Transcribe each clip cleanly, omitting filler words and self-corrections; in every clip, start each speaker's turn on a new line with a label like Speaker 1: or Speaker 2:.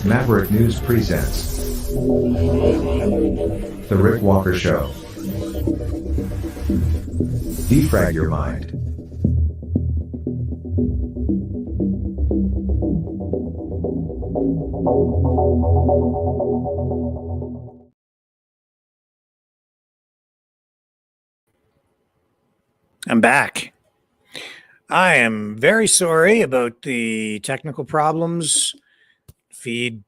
Speaker 1: Maverick News presents The Rick Walker Show. Defrag your mind.
Speaker 2: I'm back. I am very sorry about the technical problems. Feed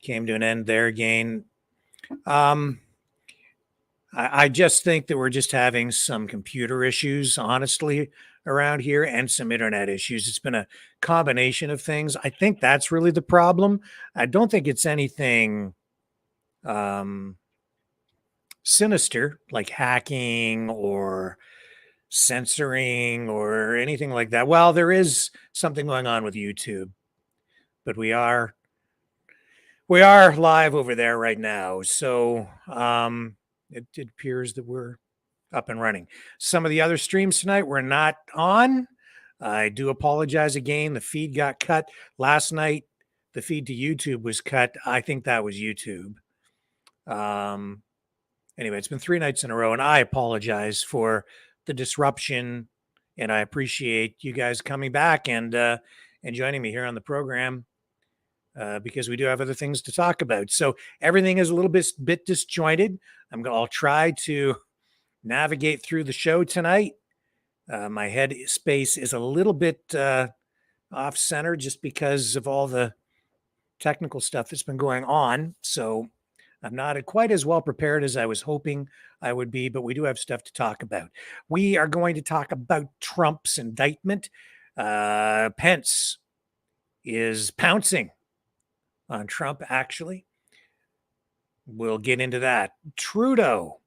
Speaker 2: came to an end there again. I just think that we're just having some computer issues, honestly, around here and some internet issues. It's been a combination of things. I think that's really the problem. I don't think it's anything sinister like hacking or censoring or anything like that. Well, there is something going on with YouTube, but we are live over there right now. So it appears that we're up and running. Some of the other streams tonight were not on. I do apologize again. The feed got cut last night. The feed to YouTube was cut. I think that was YouTube. Anyway, it's been 3 nights in a row, and I apologize for the disruption, and I appreciate you guys coming back and joining me here on the program because we do have other things to talk about. So everything is a little bit disjointed. I'll try to navigate through the show tonight. My head space is a little bit off center just because of all the technical stuff that's been going on. So I'm not quite as well prepared as I was hoping I would be, but we do have stuff to talk about. We are going to talk about Trump's indictment. Pence is pouncing on Trump, actually. We'll get into that. Trudeau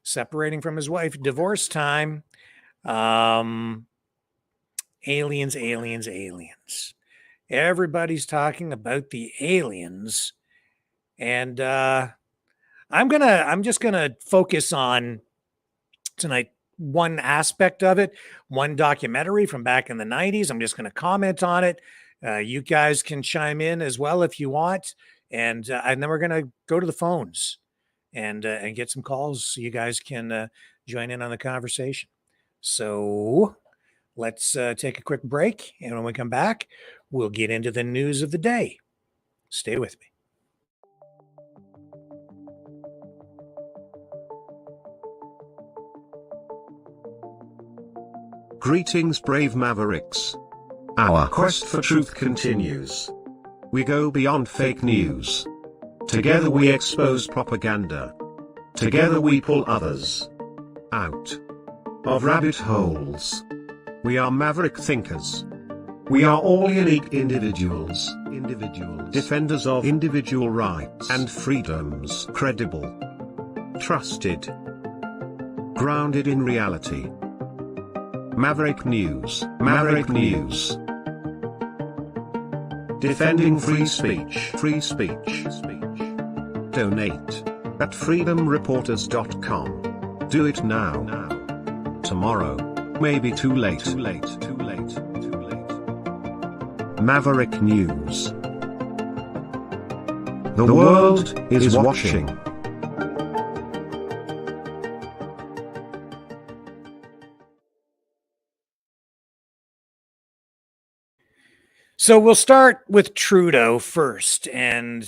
Speaker 2: separating from his wife, divorce time. Aliens. Everybody's talking about the aliens. And I'm just gonna focus on tonight one aspect of it, one documentary from back in the 90s. I'm just gonna comment on it. You guys can chime in as well if you want, and then we're gonna go to the phones and get some calls so you guys can join in on the conversation. So let's take a quick break, and when we come back, we'll get into the news of the day. Stay with me.
Speaker 3: Greetings, brave Mavericks. Our quest for truth continues. We go beyond fake news. Together we expose propaganda. Together we pull others out of rabbit holes. We are maverick thinkers. We are all unique individuals. Defenders of individual rights and freedoms. Credible. Trusted. Grounded in reality. Maverick News. Defending free speech. Donate at freedomreporters.com. Do it now. Tomorrow may be too late. Maverick News. The world is watching.
Speaker 2: So we'll start with Trudeau first, and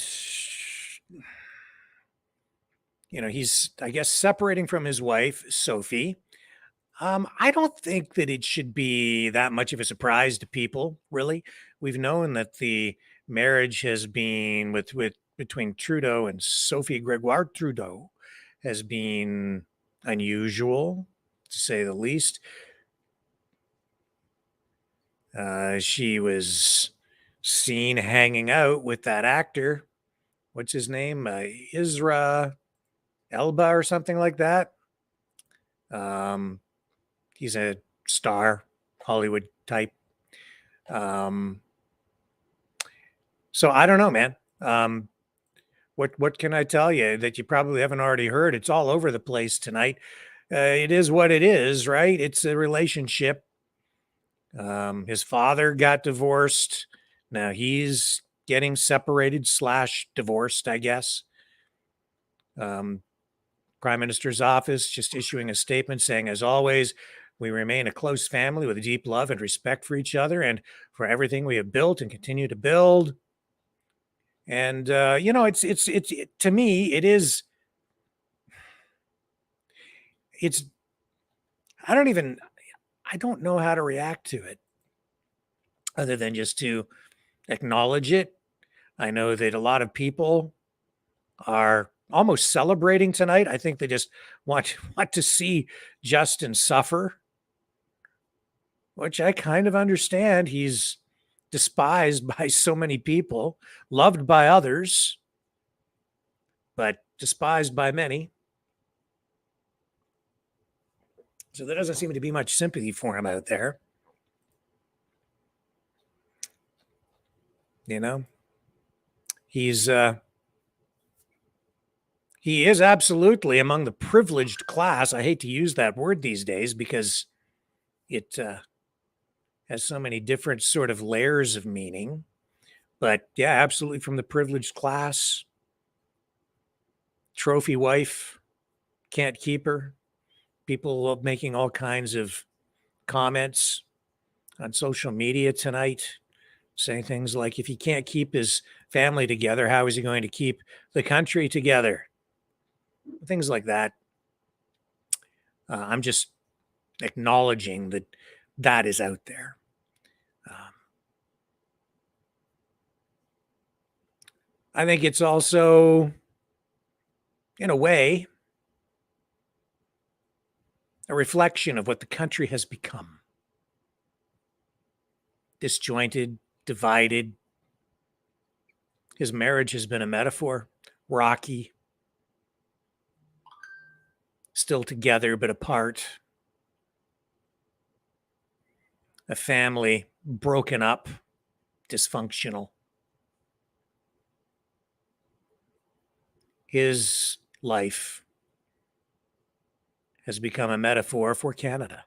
Speaker 2: he's, I guess, separating from his wife, Sophie. I don't think that it should be that much of a surprise to people, really. We've known that the marriage has been between Trudeau and Sophie Gregoire Trudeau has been unusual, to say the least. She was seen hanging out with that actor. What's his name? Isra Elba or something like that. He's a star, Hollywood type. So I don't know, man. What can I tell you that you probably haven't already heard? It's all over the place tonight. It is what it is, right? It's a relationship. His father got divorced. Now he's getting separated / divorced, I guess. Prime Minister's office just issuing a statement saying, as always, we remain a close family with deep love and respect for each other and for everything we have built and continue to build. And to me, it's I don't know how to react to it other than just to acknowledge it. I know that a lot of people are almost celebrating tonight. I think they just want to see Justin suffer, which I kind of understand. He's despised by so many people, loved by others, but despised by many. So there doesn't seem to be much sympathy for him out there. You know, he's he is absolutely among the privileged class. I hate to use that word these days because it has so many different sort of layers of meaning. But yeah, absolutely from the privileged class. Trophy wife, can't keep her. People making all kinds of comments on social media tonight, saying things like, if he can't keep his family together, how is he going to keep the country together? Things like that. I'm just acknowledging that that is out there. I think it's also, in a way, a reflection of what the country has become. Disjointed, divided. His marriage has been a metaphor, rocky, still together but apart. A family broken up, dysfunctional. His life has become a metaphor for Canada.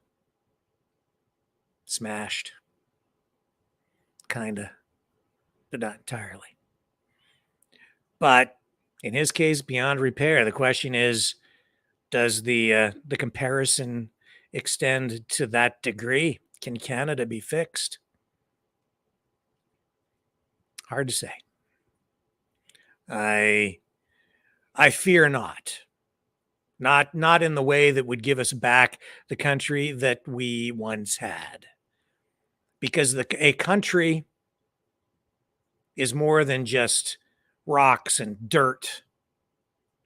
Speaker 2: Smashed. Kinda, but not entirely. But in his case, beyond repair. The question is, does the comparison extend to that degree? Can Canada be fixed? Hard to say. I fear not. Not in the way that would give us back the country that we once had. Because a country is more than just rocks and dirt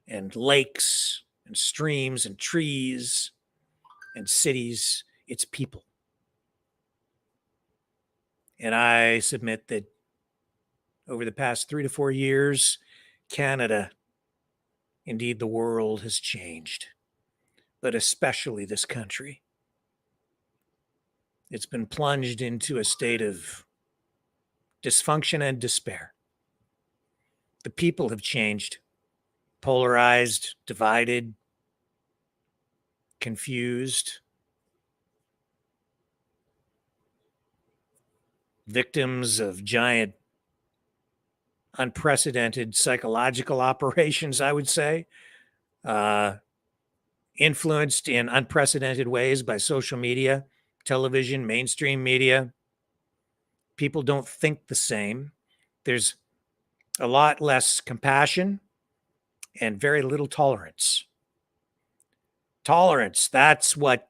Speaker 2: and lakes and streams and trees and cities. It's people. And I submit that over the past 3 to 4 years, Canada, indeed the world, has changed, but especially this country. It's been plunged into a state of dysfunction and despair. The people have changed, polarized, divided, confused, victims of giant, unprecedented psychological operations, I would say, influenced in unprecedented ways by social media, television, mainstream media. People don't think the same. There's a lot less compassion and very little tolerance. Tolerance, that's what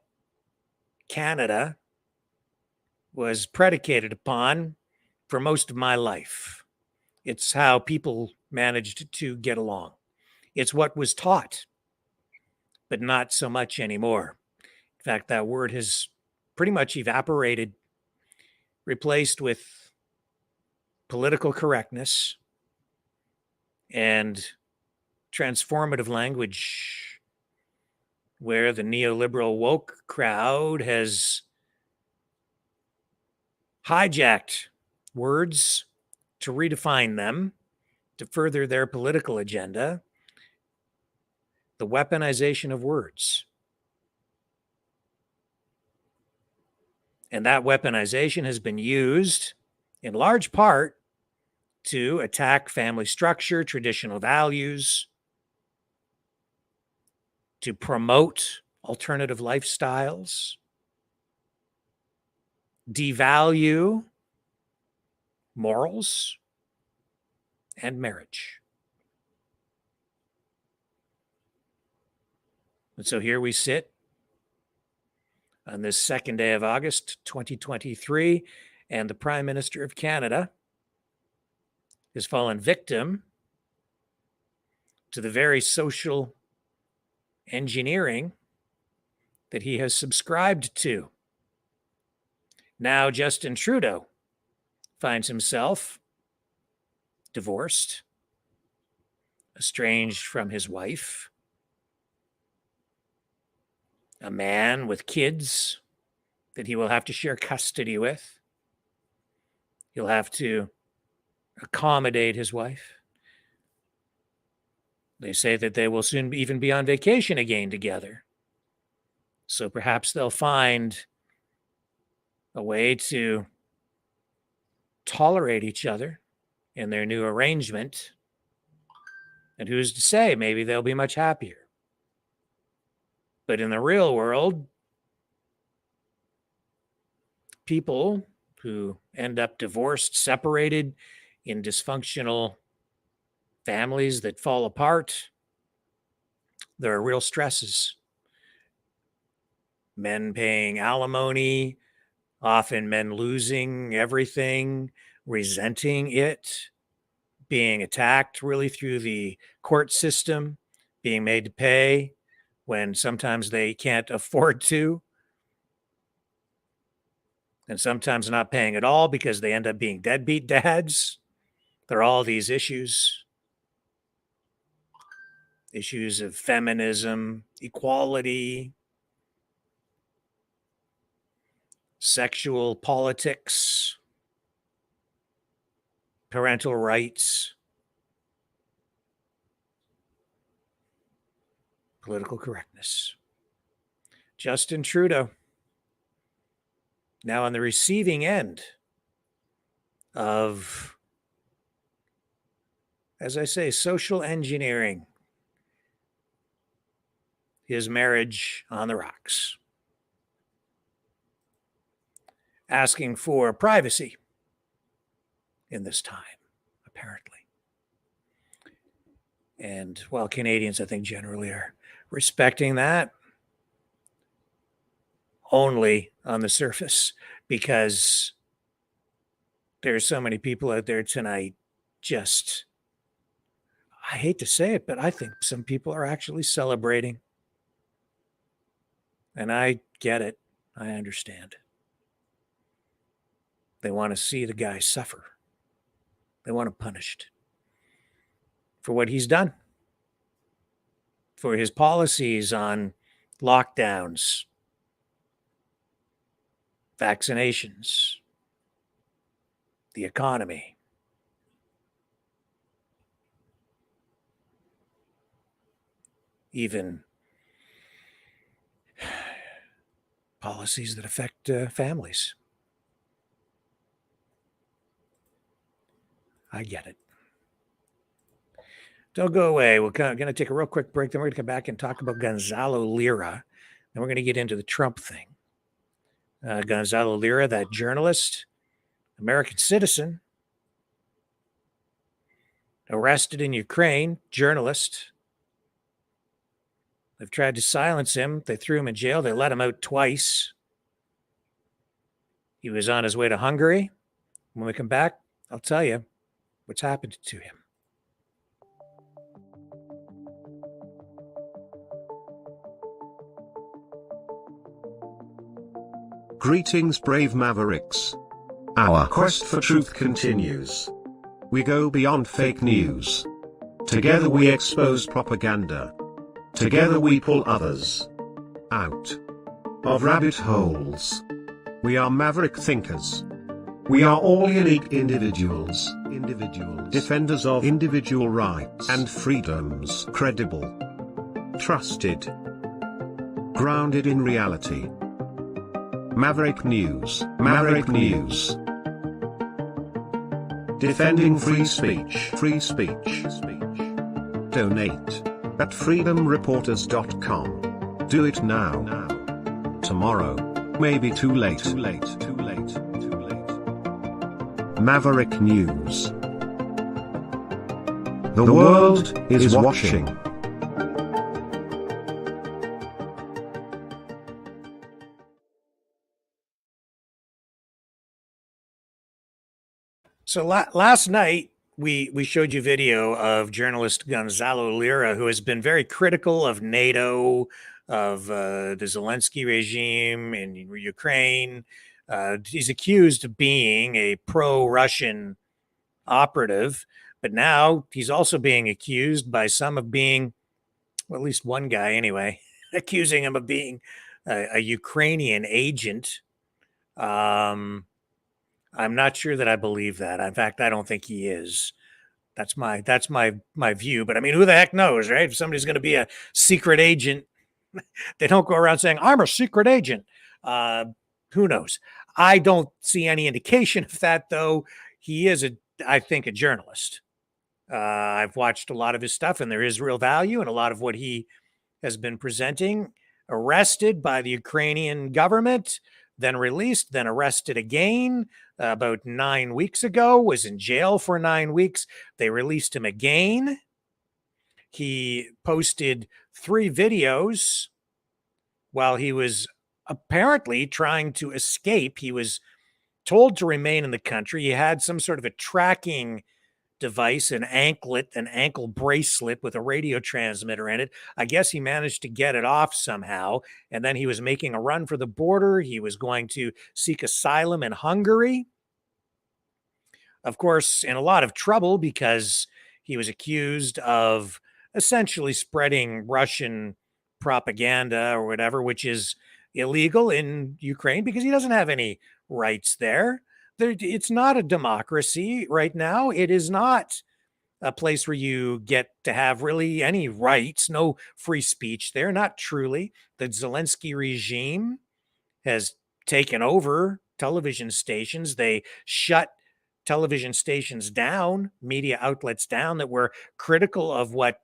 Speaker 2: Canada was predicated upon for most of my life. It's how people managed to get along. It's what was taught, but not so much anymore. In fact, that word has pretty much evaporated, replaced with political correctness and transformative language, where the neoliberal woke crowd has hijacked words to redefine them, to further their political agenda. The weaponization of words. And that weaponization has been used in large part to attack family structure, traditional values, to promote alternative lifestyles, devalue morals and marriage. And so here we sit on this second day of August, 2023, and the Prime Minister of Canada has fallen victim to the very social engineering that he has subscribed to. Now, Justin Trudeau finds himself divorced, estranged from his wife, a man with kids that he will have to share custody with. He'll have to accommodate his wife. They say that they will soon even be on vacation again together. So perhaps they'll find a way to tolerate each other in their new arrangement. And who's to say, maybe they'll be much happier. But in the real world, people who end up divorced, separated, in dysfunctional families that fall apart, there are real stresses. Men paying alimony, often men losing everything, resenting it, being attacked really through the court system, being made to pay when sometimes they can't afford to, and sometimes not paying at all because they end up being deadbeat dads. There are all these issues of feminism, equality, sexual politics, parental rights, political correctness. Justin Trudeau, now on the receiving end of, as I say, social engineering his marriage on the rocks, asking for privacy in this time, apparently. And while Canadians, I think, generally are respecting that, only on the surface, because there's so many people out there tonight just, I hate to say it, but I think some people are actually celebrating. And I get it. I understand. They want to see the guy suffer. They want him punished for what he's done, for his policies on lockdowns, vaccinations, the economy. Even policies that affect families. I get it. Don't go away. We're going to take a real quick break. Then we're going to come back and talk about Gonzalo Lira. Then we're going to get into the Trump thing. Gonzalo Lira, that journalist, American citizen, arrested in Ukraine, journalist. They've tried to silence him. They threw him in jail. They let him out twice. He was on his way to Hungary. When we come back, I'll tell you what's happened to him.
Speaker 3: Greetings, brave Mavericks. Our quest for truth continues. We go beyond fake news. Together we expose propaganda. Together we pull others out of rabbit holes. We are maverick thinkers. We are all unique individuals, defenders of individual rights and freedoms, credible, trusted, grounded in reality. Maverick News, Maverick News. Defending free speech. Free speech. Donate at freedomreporters.com. Do it now. Tomorrow may be too late. Maverick News. The world is watching.
Speaker 2: So last night we showed you video of journalist Gonzalo Lira, who has been very critical of NATO, of the Zelensky regime in Ukraine. He's accused of being a pro-Russian operative, but now he's also being accused by some of being, well, at least one guy anyway, accusing him of being a Ukrainian agent. I'm not sure that I believe that. In fact, I don't think he is. That's my view. But I mean, who the heck knows, right? If somebody's going to be a secret agent, they don't go around saying, "I'm a secret agent." Who knows? I don't see any indication of that, though. He is, I think, a journalist. I've watched a lot of his stuff, and there is real value in a lot of what he has been presenting. Arrested by the Ukrainian government, then released, then arrested again about 9 weeks ago, was in jail for 9 weeks. They released him again. He posted 3 videos while he was apparently trying to escape. He was told to remain in the country. He had some sort of a tracking device, an ankle bracelet with a radio transmitter in it. I guess he managed to get it off somehow. And then he was making a run for the border. He was going to seek asylum in Hungary. Of course, in a lot of trouble because he was accused of essentially spreading Russian propaganda or whatever, which is illegal in Ukraine because he doesn't have any rights there. It's not a democracy right now. It is not a place where you get to have really any rights, no free speech there, not truly. The Zelensky regime has taken over television stations. They shut television stations down, media outlets down that were critical of what,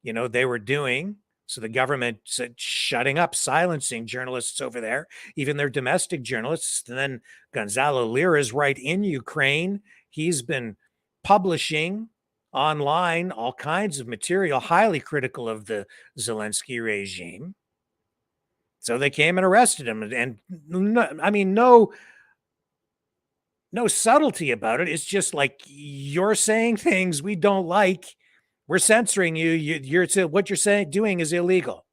Speaker 2: they were doing. So the government said shutting up, silencing journalists over there, even their domestic journalists. And then Gonzalo Lira is right in Ukraine. He's been publishing online all kinds of material highly critical of the Zelensky regime. So they came and arrested him. And no subtlety about it. It's just like, you're saying things we don't like. We're censoring you. You're what you're doing is illegal.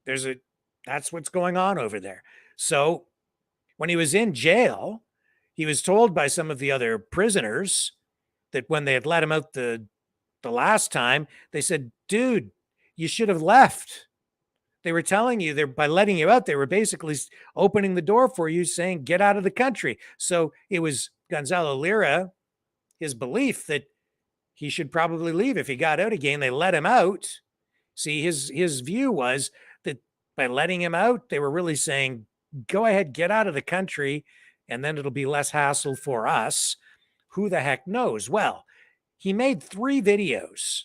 Speaker 2: That's what's going on over there. So when he was in jail, he was told by some of the other prisoners that when they had let him out the last time, they said, "Dude, you should have left." They were telling you, by letting you out, they were basically opening the door for you, saying, "Get out of the country." So it was Gonzalo Lira, his belief that he should probably leave. If he got out again, they let him out. See, his view was that by letting him out, they were really saying, "Go ahead, get out of the country, and then it'll be less hassle for us." Who the heck knows? Well, he made 3 videos,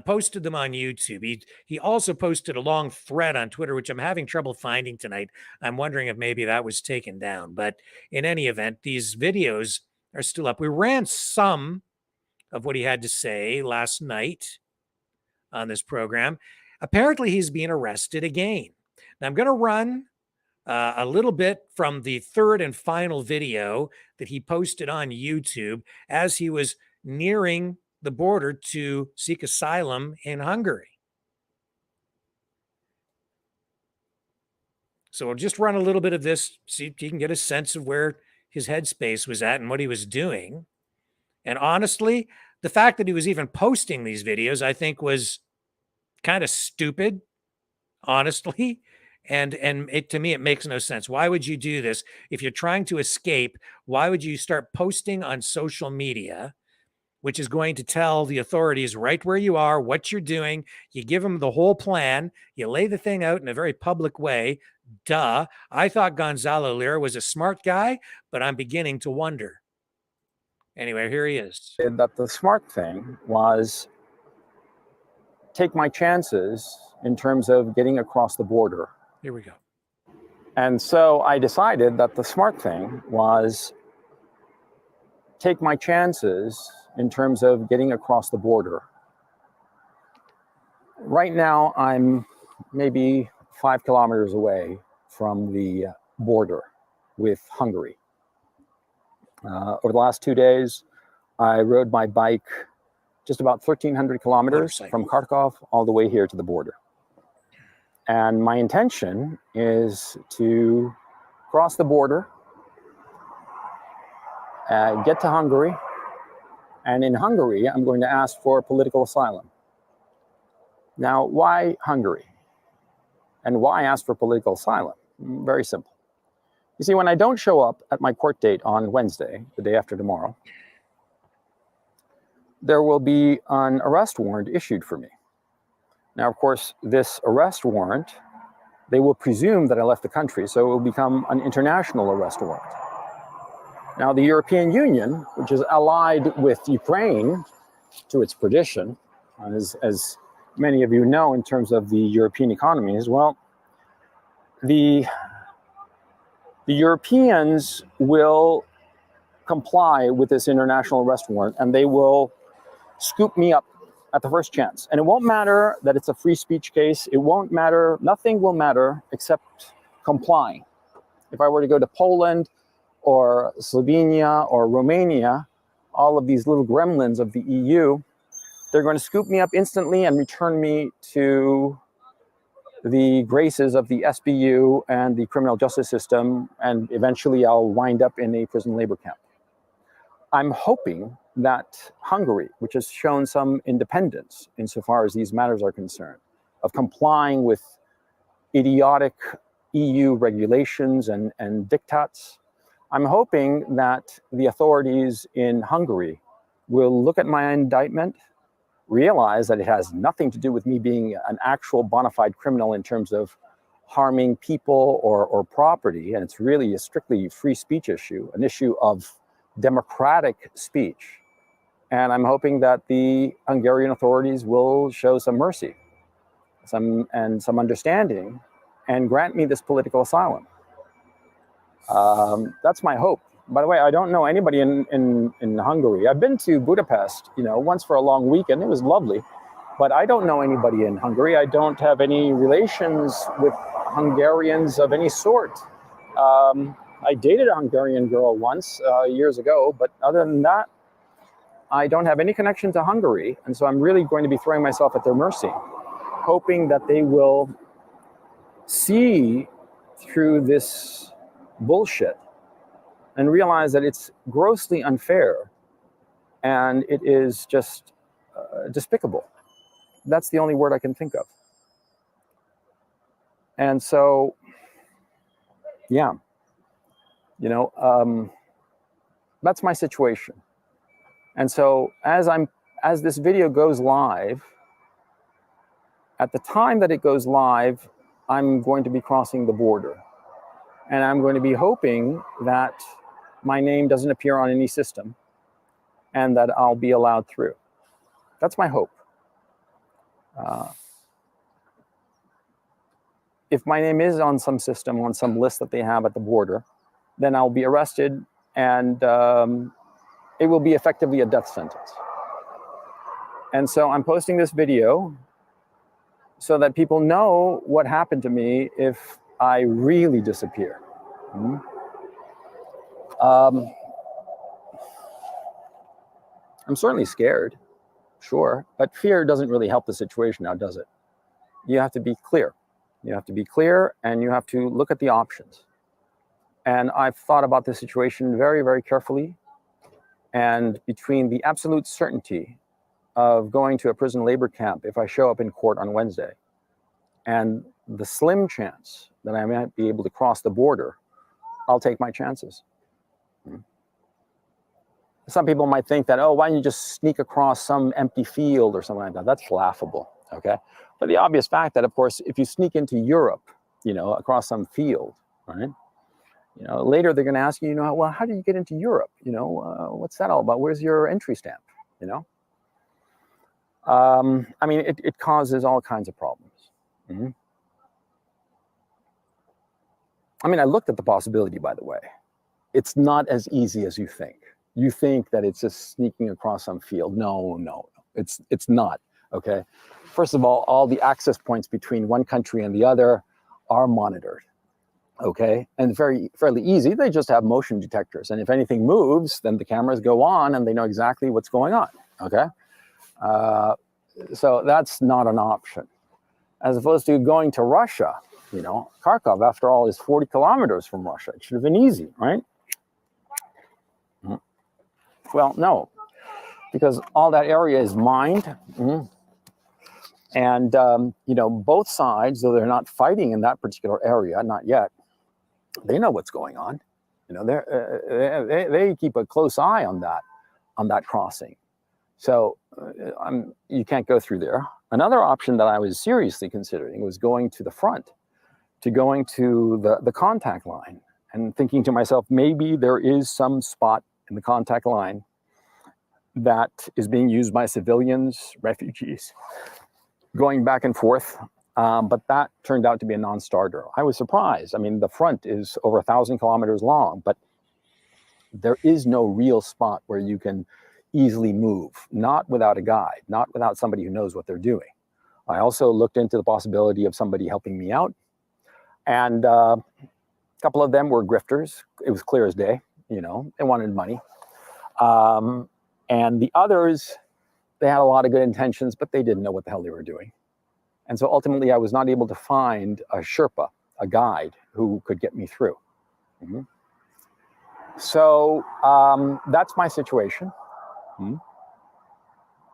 Speaker 2: posted them on YouTube. He also posted a long thread on Twitter, which I'm having trouble finding tonight. I'm wondering if maybe that was taken down. But in any event, these videos are still up. We ran some of what he had to say last night on this program. Apparently, he's being arrested again. Now, I'm going to run a little bit from the 3rd and final video that he posted on YouTube as he was nearing the border to seek asylum in Hungary. So we'll just run a little bit of this, see if you can get a sense of where his headspace was at and what he was doing. And honestly, the fact that he was even posting these videos, I think, was kind of stupid, honestly. And to me, it makes no sense. Why would you do this? If you're trying to escape, why would you start posting on social media, which is going to tell the authorities right where you are, what you're doing? You give them the whole plan. You lay the thing out in a very public way. Duh. I thought Gonzalo Lira was a smart guy, but I'm beginning to wonder. Anyway, here he is.
Speaker 4: That the smart thing was take my chances in terms of getting across the border.
Speaker 2: Here we go.
Speaker 4: And so I decided that the smart thing was take my chances in terms of getting across the border. Right now, I'm maybe 5 kilometers away from the border with Hungary. Over the last 2 days, I rode my bike just about 1,300 kilometers from Kharkov all the way here to the border. And my intention is to cross the border, get to Hungary, and in Hungary, I'm going to ask for political asylum. Now, why Hungary? And why ask for political asylum? Very simple. You see, when I don't show up at my court date on Wednesday, the day after tomorrow, there will be an arrest warrant issued for me. Now, of course, this arrest warrant, they will presume that I left the country, so it will become an international arrest warrant. Now, the European Union, which is allied with Ukraine to its perdition, as many of you know in terms of the European economies, well, the Europeans will comply with this international arrest warrant, and they will scoop me up at the first chance. And it won't matter that it's a free speech case. It won't matter. Nothing will matter except complying. If I were to go to Poland or Slovenia or Romania, all of these little gremlins of the EU, they're going to scoop me up instantly and return me to the graces of the SBU and the criminal justice system, and eventually I'll wind up in a prison labor camp. I'm hoping that Hungary, which has shown some independence insofar as these matters are concerned, of complying with idiotic EU regulations and diktats, I'm hoping that the authorities in Hungary will look at my indictment, realize that it has nothing to do with me being an actual bona fide criminal in terms of harming people or property, and it's really a strictly free speech issue, an issue of democratic speech. And I'm hoping that the Hungarian authorities will show some mercy, some understanding, and grant me this political asylum. That's my hope. By the way, I don't know anybody in Hungary. I've been to Budapest, once for a long weekend. It was lovely, but I don't know anybody in Hungary. I don't have any relations with Hungarians of any sort. I dated a Hungarian girl once years ago, but other than that, I don't have any connection to Hungary. And so I'm really going to be throwing myself at their mercy, hoping that they will see through this bullshit and realize that it's grossly unfair and it is just despicable. That's the only word I can think of. And so, yeah, that's my situation. And so as this video goes live, at the time that it goes live, I'm going to be crossing the border. And I'm going to be hoping that my name doesn't appear on any system and that I'll be allowed through. That's my hope. If my name is on some system, on some list that they have at the border, then I'll be arrested and it will be effectively a death sentence. And so I'm posting this video so that people know what happened to me if I really disappear. I'm certainly scared, sure, but fear doesn't really help the situation now, does it? You have to be clear. You have to be clear and you have to look at the options. And I've thought about this situation very, very carefully. And between the absolute certainty of going to a prison labor camp if I show up in court on Wednesday, and the slim chance that I might be able to cross the border, I'll take my chances. Some people might think that, oh, why don't you just sneak across some empty field or something like that? That's laughable, okay? But the obvious fact that, of course, if you sneak into Europe, across some field, right, Later they're going to ask you, well, how did you get into Europe? What's that all about? Where's your entry stamp? I mean, it causes all kinds of problems. Mm-hmm. I mean, I looked at the possibility, by the way. It's not as easy as you think. You think that it's just sneaking across some field. No, it's not, okay? First of all the access points between one country and the other are monitored, okay? And fairly easy. They just have motion detectors. And if anything moves, then the cameras go on and they know exactly what's going on, okay? So that's not an option. As opposed to going to Russia, Kharkov, after all, is 40 kilometers from Russia. It should have been easy, right? Well, no, because all that area is mined. And, both sides, though they're not fighting in that particular area, not yet, they know what's going on. They keep a close eye on that crossing. So you can't go through there. Another option that I was seriously considering was going to the front, going to the contact line, and thinking to myself, maybe there is some spot in the contact line that is being used by civilians, refugees, going back and forth. But that turned out to be a non-starter. I was surprised. I mean, the front is over 1,000 kilometers long, but there is no real spot where you can easily move, not without a guide, not without somebody who knows what they're doing. I also looked into the possibility of somebody helping me out. And a couple of them were grifters. It was clear as day, they wanted money. And the others, they had a lot of good intentions, but they didn't know what the hell they were doing. And so ultimately I was not able to find a Sherpa, a guide who could get me through. Mm-hmm. So that's my situation. Mm-hmm.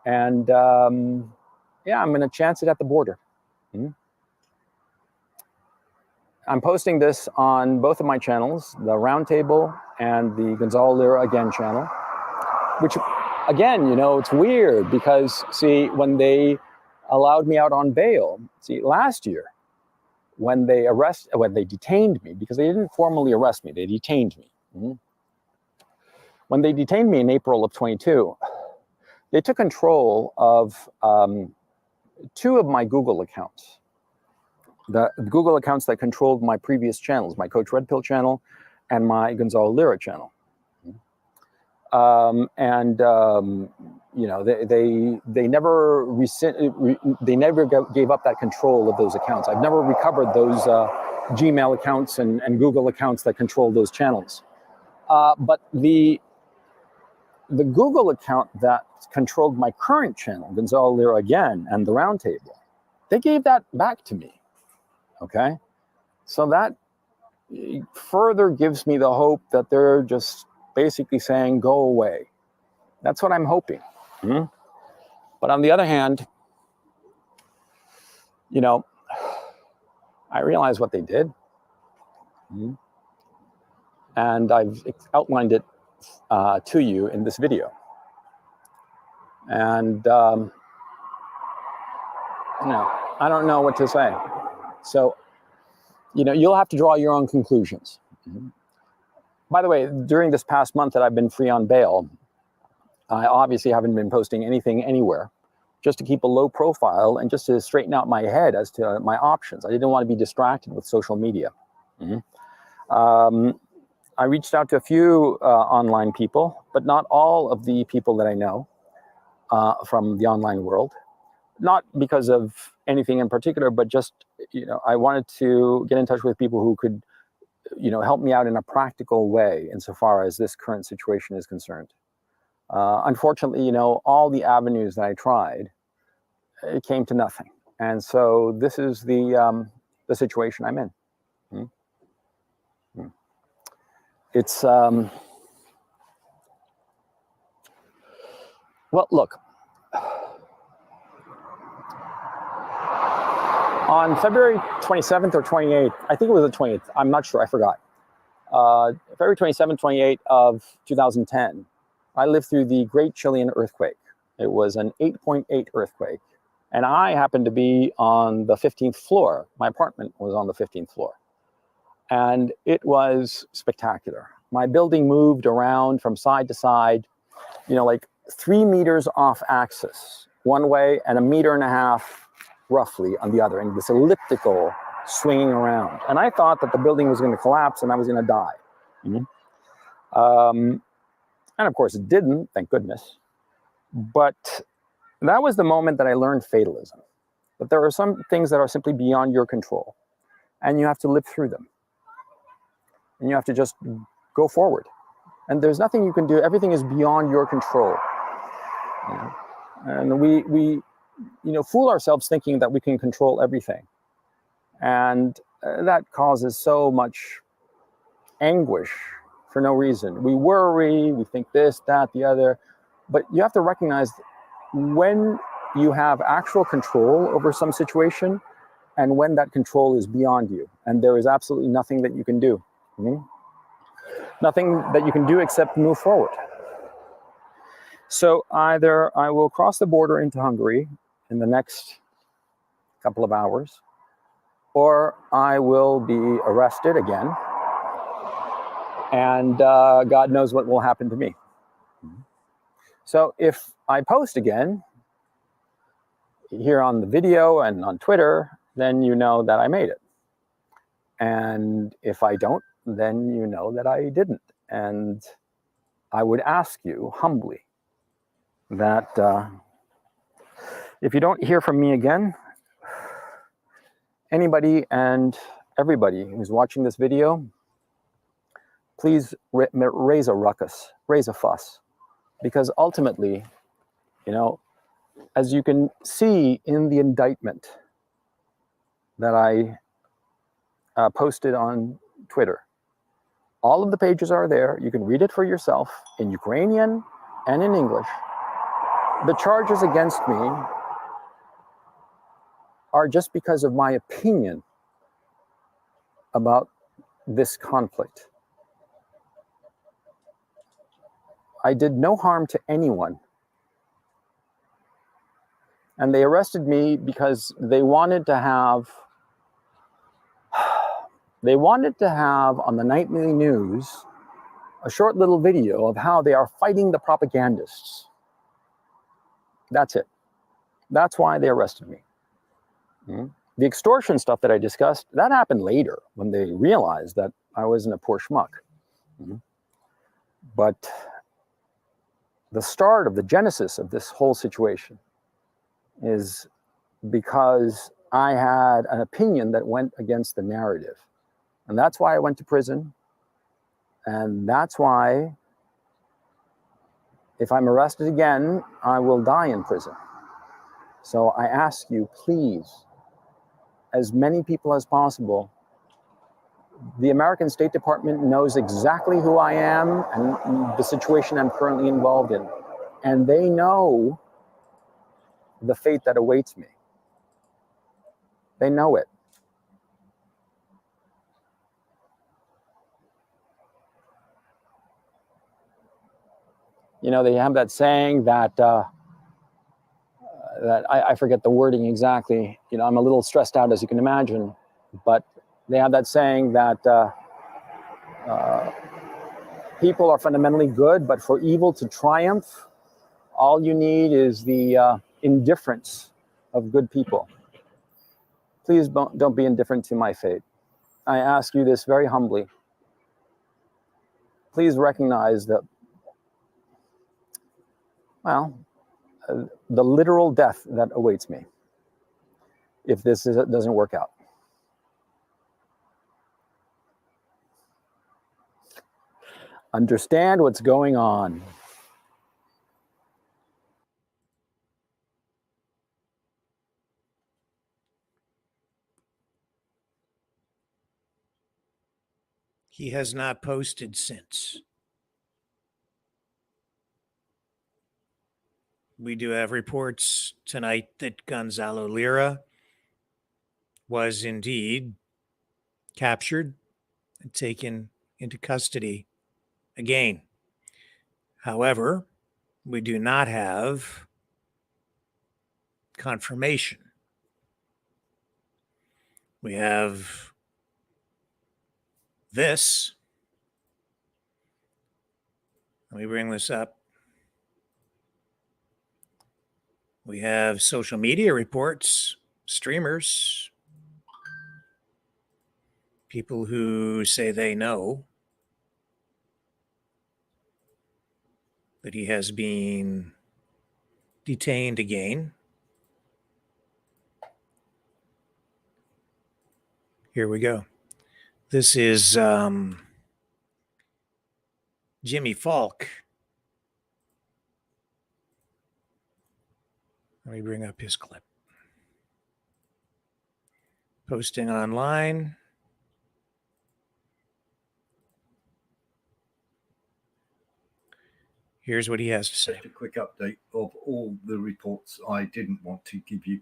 Speaker 4: And I'm going to chance it at the border. Mm-hmm. I'm posting this on both of my channels, the Roundtable and the Gonzalo Lira Again channel, which again, it's weird because, see, when they allowed me out on bail, last year, when they detained me, because they didn't formally arrest me, they detained me. Mm-hmm. When they detained me in April of 22, they took control of 2 of my Google accounts. The Google accounts that controlled my previous channels, my Coach Red Pill channel and my Gonzalo Lira channel. They never gave up that control of those accounts. I've never recovered those Gmail accounts and Google accounts that control those channels. But the Google account that controlled my current channel, Gonzalo Lira Again, and the Roundtable, they gave that back to me. Okay, so that further gives me the hope that they're just basically saying, go away. That's what I'm hoping. Mm-hmm. But on the other hand, I realize what they did. Mm-hmm. And I've outlined it to you in this video. And, I don't know what to say. So, you'll have to draw your own conclusions. Mm-hmm. By the way, during this past month that I've been free on bail, I obviously haven't been posting anything anywhere, just to keep a low profile and just to straighten out my head as to my options. I didn't want to be distracted with social media. Mm-hmm. I reached out to a few online people, but not all of the people that I know from the online world. Not because of anything in particular, but just, I wanted to get in touch with people who could, help me out in a practical way insofar as this current situation is concerned. Unfortunately, all the avenues that I tried, it came to nothing. And so this is the situation I'm in. Mm-hmm. It's, well, look. On February 27th or 28th, I think it was the 28th, I'm not sure, I forgot. February 27th, 28th of 2010, I lived through the Great Chilean Earthquake. It was an 8.8 earthquake. And I happened to be on the 15th floor. My apartment was on the 15th floor. And it was spectacular. My building moved around from side to side, like 3 meters off axis one way and 1.5 meters roughly on the other, in this elliptical swinging around. And I thought that the building was going to collapse and I was going to die. And of course it didn't, thank goodness. But that was the moment that I learned fatalism. But there are some things that are simply beyond your control, and you have to live through them. And you have to just go forward. And there's nothing you can do. Everything is beyond your control. And we fool ourselves thinking that we can control everything. And that causes so much anguish for no reason. We worry, we think this, that, the other. But you have to recognize when you have actual control over some situation and when that control is beyond you. And there is absolutely nothing that you can do. Nothing that you can do except move forward. So either I will cross the border into Hungary in the next couple of hours, or I will be arrested again, and God knows what will happen to me. So if I post again here on the video and on Twitter, then you know that I made it. And if I don't, then you know that I didn't. And I would ask you humbly that if you don't hear from me again, anybody and everybody who's watching this video, please raise a ruckus, raise a fuss. Because ultimately, as you can see in the indictment that I posted on Twitter, all of the pages are there. You can read it for yourself in Ukrainian and in English. The charges against me are just because of my opinion about this conflict. I did no harm to anyone. And they arrested me because they wanted to have on the nightly news a short little video of how they are fighting the propagandists. That's it. That's why they arrested me. The extortion stuff that I discussed, that happened later when they realized that I wasn't a poor schmuck. But the start of the genesis of this whole situation is because I had an opinion that went against the narrative. And that's why I went to prison. And that's why, if I'm arrested again, I will die in prison. So I ask you, please, as many people as possible, the American State Department knows exactly who I am and the situation I'm currently involved in. And they know the fate that awaits me. They know it. They have that saying that, I forget the wording exactly. I'm a little stressed out, as you can imagine, but they have that saying that people are fundamentally good, but for evil to triumph, all you need is the indifference of good people. Please don't be indifferent to my fate. I ask you this very humbly. Please recognize that, the literal death that awaits me if this doesn't work out. Understand what's going on.
Speaker 2: He has not posted since. We do have reports tonight that Gonzalo Lira was indeed captured and taken into custody again. However, we do not have confirmation. We have this. Let me bring this up. We have social media reports, streamers, people who say they know that he has been detained again. Here we go. This is Jimmy Falk. Let me bring up his clip. Posting online. Here's what he has to say.
Speaker 5: Just a quick update of all the reports I didn't want to give you.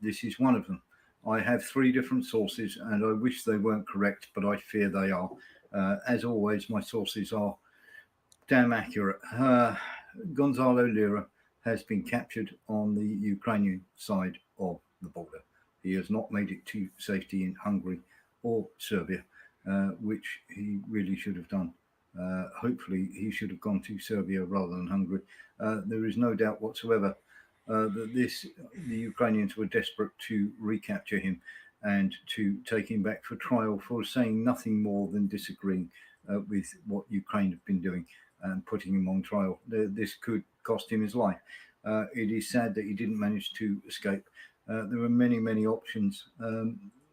Speaker 5: This is one of them. I have 3 different sources, and I wish they weren't correct, but I fear they are. As always, my sources are damn accurate. Gonzalo Lira has been captured on the Ukrainian side of the border. He has not made it to safety in Hungary or Serbia, which he really should have done. Hopefully he should have gone to Serbia rather than Hungary. There is no doubt whatsoever that the Ukrainians were desperate to recapture him and to take him back for trial for saying nothing more than disagreeing with what Ukraine have been doing and putting him on trial. This could cost him his life. It is sad that he didn't manage to escape. There were many, many options.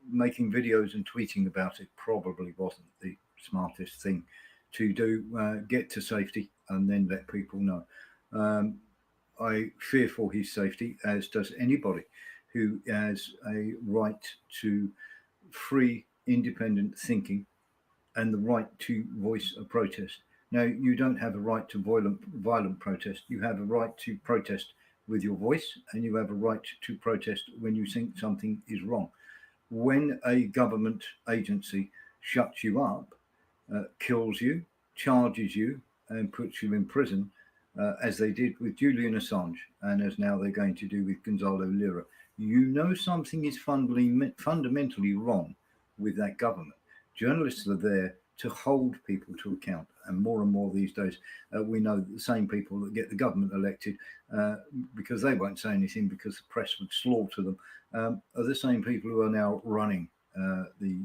Speaker 5: Making videos and tweeting about it probably wasn't the smartest thing to do. Get to safety and then let people know. I fear for his safety, as does anybody who has a right to free, independent thinking and the right to voice a protest. Now, you don't have a right to violent protest. You have a right to protest with your voice, and you have a right to protest when you think something is wrong. When a government agency shuts you up, kills you, charges you, and puts you in prison, as they did with Julian Assange, and as now they're going to do with Gonzalo Lira, you know something is fundamentally wrong with that government. Journalists are there to hold people to account, and more these days, we know that the same people that get the government elected, because they won't say anything because the press would slaughter them, are the same people who are now running the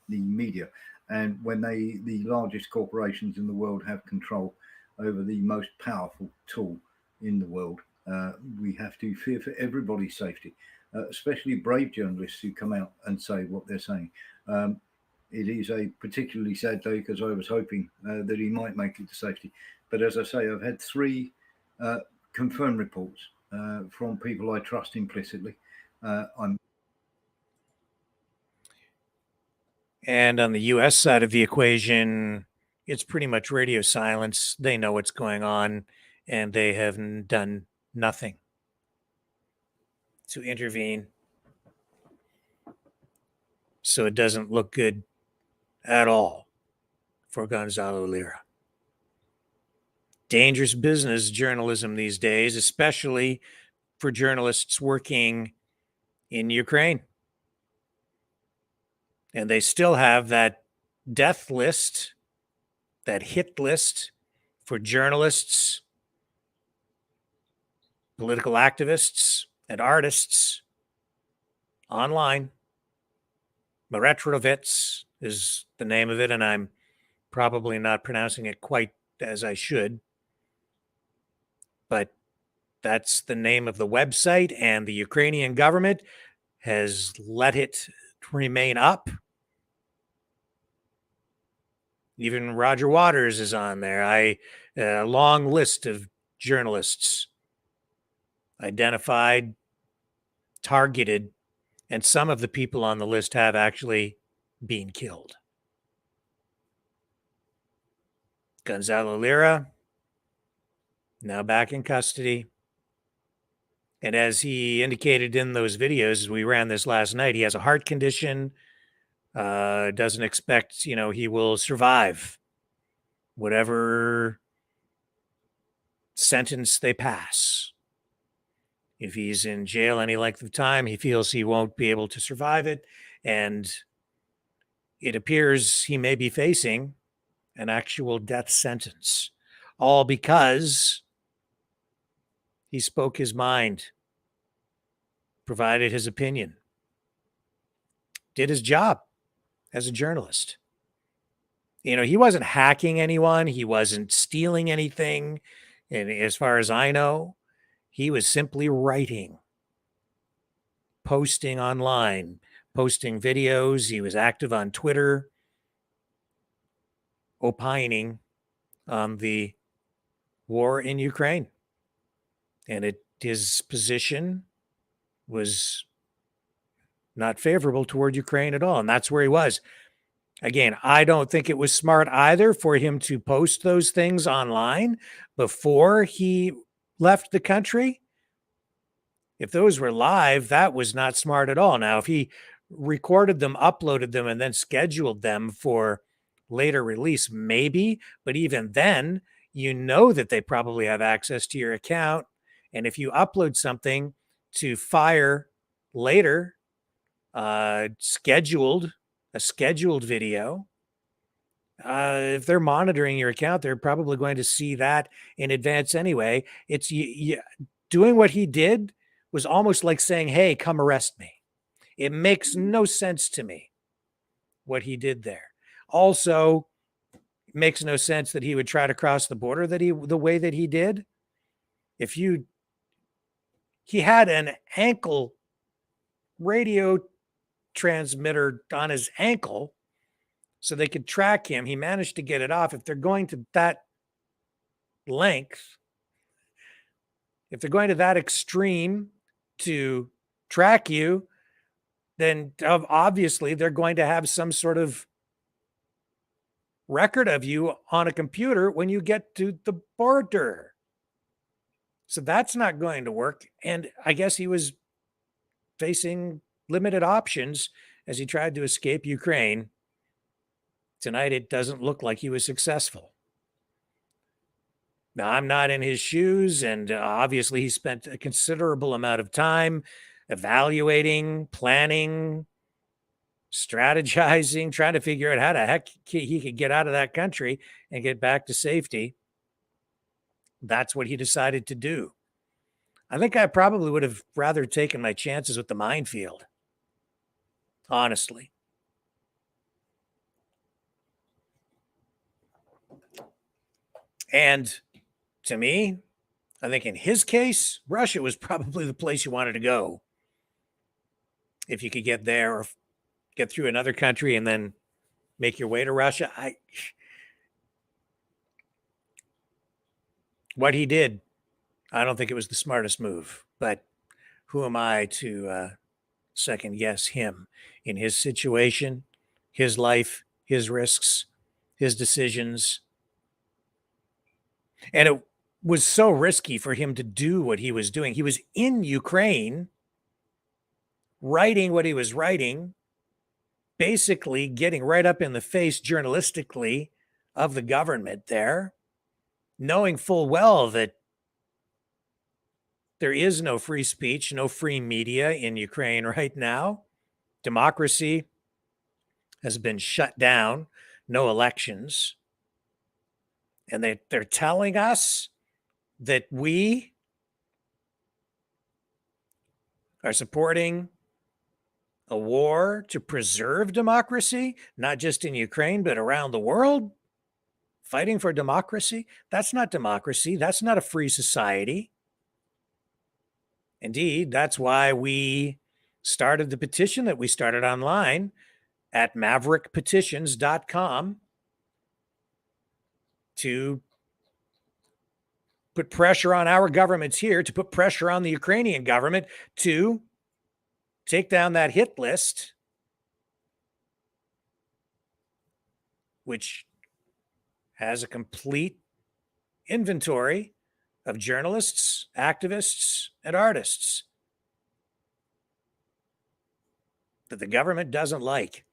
Speaker 5: media. And when the largest corporations in the world have control over the most powerful tool in the world, we have to fear for everybody's safety, especially brave journalists who come out and say what they're saying. It is a particularly sad day because I was hoping that he might make it to safety. But as I say, I've had 3 confirmed reports from people I trust implicitly.
Speaker 2: And on the U.S. side of the equation, it's pretty much radio silence. They know what's going on, and they have done nothing to intervene. So it doesn't look good at all for Gonzalo Lira. Dangerous business, journalism these days, especially for journalists working in Ukraine. And they still have that death list, that hit list for journalists, political activists, and artists online. Maretrovets is the name of it, and I'm probably not pronouncing it quite as I should. But that's the name of the website, and the Ukrainian government has let it remain up. Even Roger Waters is on there. A long list of journalists identified, targeted, and some of the people on the list have actually been killed. Gonzalo Lira, now back in custody. And as he indicated in those videos, we ran this last night, he has a heart condition, doesn't expect, he will survive whatever sentence they pass. If he's in jail any length of time, he feels he won't be able to survive it. And it appears he may be facing an actual death sentence, all because he spoke his mind, provided his opinion, did his job as a journalist. You know, he wasn't hacking anyone. He wasn't stealing anything. And as far as I know, he was simply writing, posting online, posting videos. He was active on Twitter, opining on the war in Ukraine. And his position was not favorable toward Ukraine at all. And that's where he was. Again, I don't think it was smart either for him to post those things online before he left the country. If those were live, that was not smart at all. Now, if he recorded them, uploaded them, and then scheduled them for later release, maybe. But even then, you know that they probably have access to your account. And if you upload something to fire later, a scheduled video, if they're monitoring your account, they're probably going to see that in advance anyway. It's doing what he did was almost like saying, hey, come arrest me. It makes no sense to me what he did there. Also, it makes no sense that he would try to cross the border the way that he did. He had an ankle radio transmitter on his ankle so they could track him. He managed to get it off. If they're going to that length, if they're going to that extreme to track you, then obviously they're going to have some sort of record of you on a computer when you get to the border. So that's not going to work. And I guess he was facing limited options as he tried to escape Ukraine. Tonight, it doesn't look like he was successful. Now, I'm not in his shoes, and obviously he spent a considerable amount of time evaluating, planning, strategizing, trying to figure out how the heck he could get out of that country and get back to safety. That's what he decided to do. I think I probably would have rather taken my chances with the minefield, honestly. And to me, I think in his case, Russia was probably the place you wanted to go. If you could get there or get through another country and then make your way to Russia. What he did, I don't think it was the smartest move, but who am I to second guess him in his situation, his life, his risks, his decisions. And it was so risky for him to do what he was doing. He was in Ukraine writing what he was writing, basically getting right up in the face journalistically of the government there, knowing full well that there is no free speech, no free media in Ukraine right now. Democracy has been shut down, no elections. And they're telling us that we are supporting a war to preserve democracy, not just in Ukraine, but around the world, fighting for democracy. That's not democracy. That's not a free society. Indeed, that's why we started the petition that we started online at maverickpetitions.com to put pressure on our governments here, to put pressure on the Ukrainian government to take down that hit list, which has a complete inventory of journalists, activists, and artists that the government doesn't like.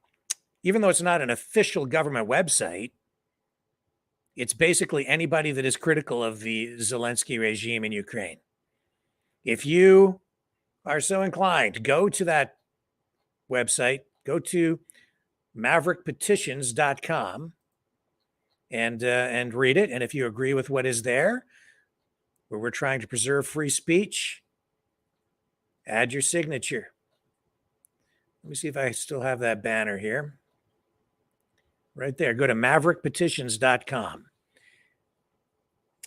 Speaker 2: Even though it's not an official government website, it's basically anybody that is critical of the Zelensky regime in Ukraine. If you are so inclined, go to that website, go to maverickpetitions.com and read it. And if you agree with what is there, where we're trying to preserve free speech, add your signature. Let me see if I still have that banner here. Right there. Go to maverickpetitions.com.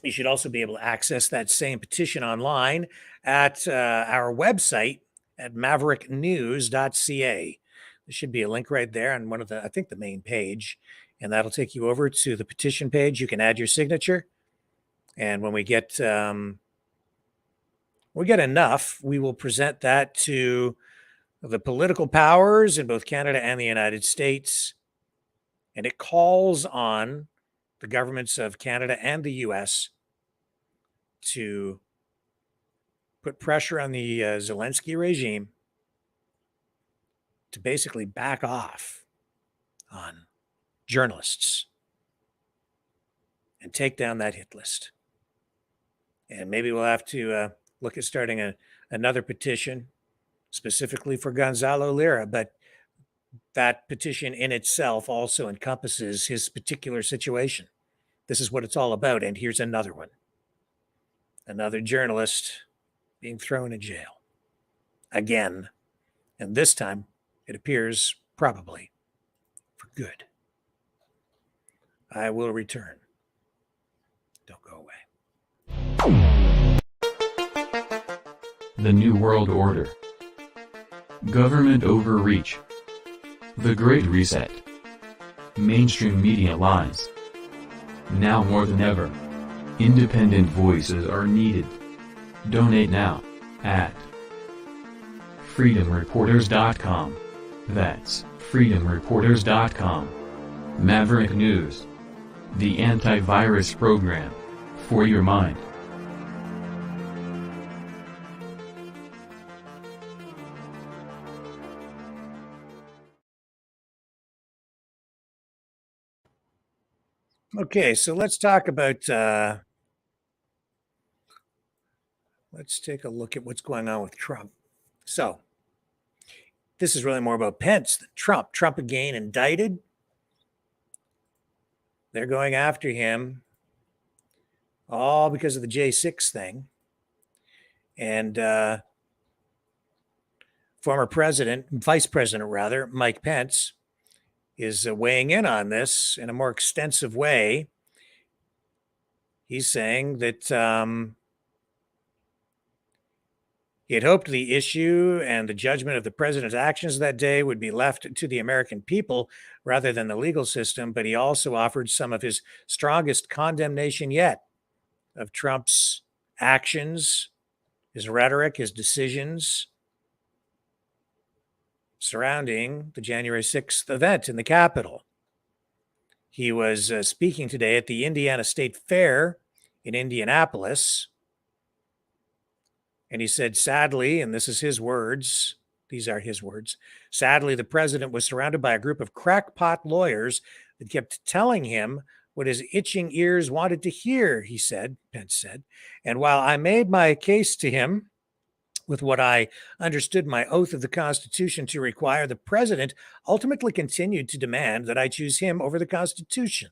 Speaker 2: You should also be able to access that same petition online at our website at mavericknews.ca. There should be a link right there on one of the, I think the main page, and that'll take you over to the petition page. You can add your signature. And when we get enough, we will present that to the political powers in both Canada and the United States. And it calls on the governments of Canada and the US to put pressure on the Zelensky regime to basically back off on journalists and take down that hit list. And maybe we'll have to look at starting another petition specifically for Gonzalo Lira, but that petition in itself also encompasses his particular situation. This is what it's all about. And here's another one. Another journalist being thrown in jail again. And this time, it appears probably for good. I will return. Don't go away.
Speaker 6: The New World Order. Government overreach. The Great Reset. Mainstream media lies. Now more than ever, independent voices are needed. Donate now at freedomreporters.com. That's freedomreporters.com. Maverick News. The antivirus program for your mind.
Speaker 2: Okay, so let's talk about, let's take a look at what's going on with Trump. So this is really more about Pence than Trump. Trump again indicted. They're going after him all because of the J6 thing. And former president, vice president rather, Mike Pence, is weighing in on this in a more extensive way. He's saying that he had hoped the issue and the judgment of the president's actions that day would be left to the American people rather than the legal system, but he also offered some of his strongest condemnation yet of Trump's actions, his rhetoric, his decisions surrounding the January 6th event in the Capitol. He was speaking today at the Indiana State Fair in Indianapolis, and he said, sadly, and this is his words, these are his words, sadly, the president was surrounded by a group of crackpot lawyers that kept telling him what his itching ears wanted to hear, he said, Pence said. And while I made my case to him with what I understood my oath of the Constitution to require, the president ultimately continued to demand that I choose him over the Constitution.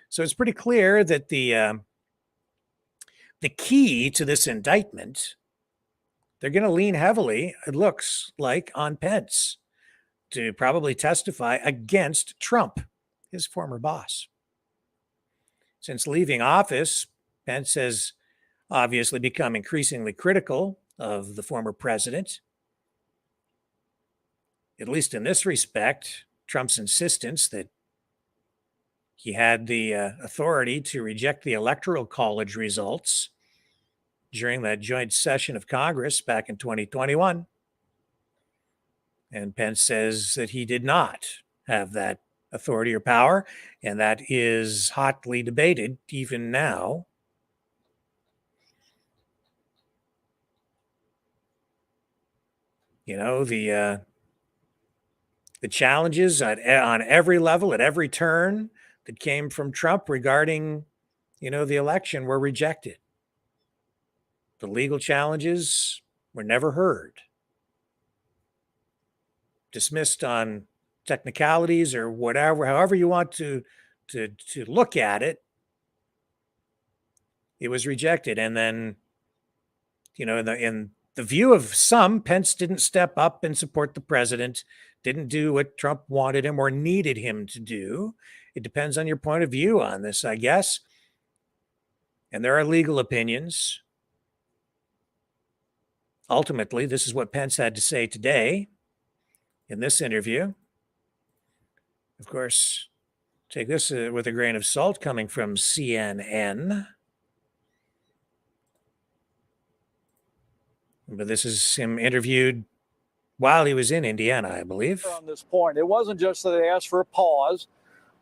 Speaker 2: So it's pretty clear that the key to this indictment, they're going to lean heavily, it looks like, on Pence to probably testify against Trump, his former boss. Since leaving office, Pence has obviously become increasingly critical of the former president. At least in this respect, Trump's insistence that he had the authority to reject the Electoral College results during that joint session of Congress back in 2021. And Pence says that he did not have that authority or power, and that is hotly debated even now. You know, the challenges on every level, at every turn that came from Trump regarding, the election were rejected. The legal challenges were never heard. Dismissed on technicalities or whatever, however you want to look at it, it was rejected. And then, in the view of some, Pence didn't step up and support the president, didn't do what Trump wanted him or needed him to do. It depends on your point of view on this, I guess. And there are legal opinions. Ultimately, this is what Pence had to say today in this interview. Of course, take this with a grain of salt coming from CNN. But this is him interviewed while he was in Indiana, I believe.
Speaker 7: On this point, it wasn't just that they asked for a pause.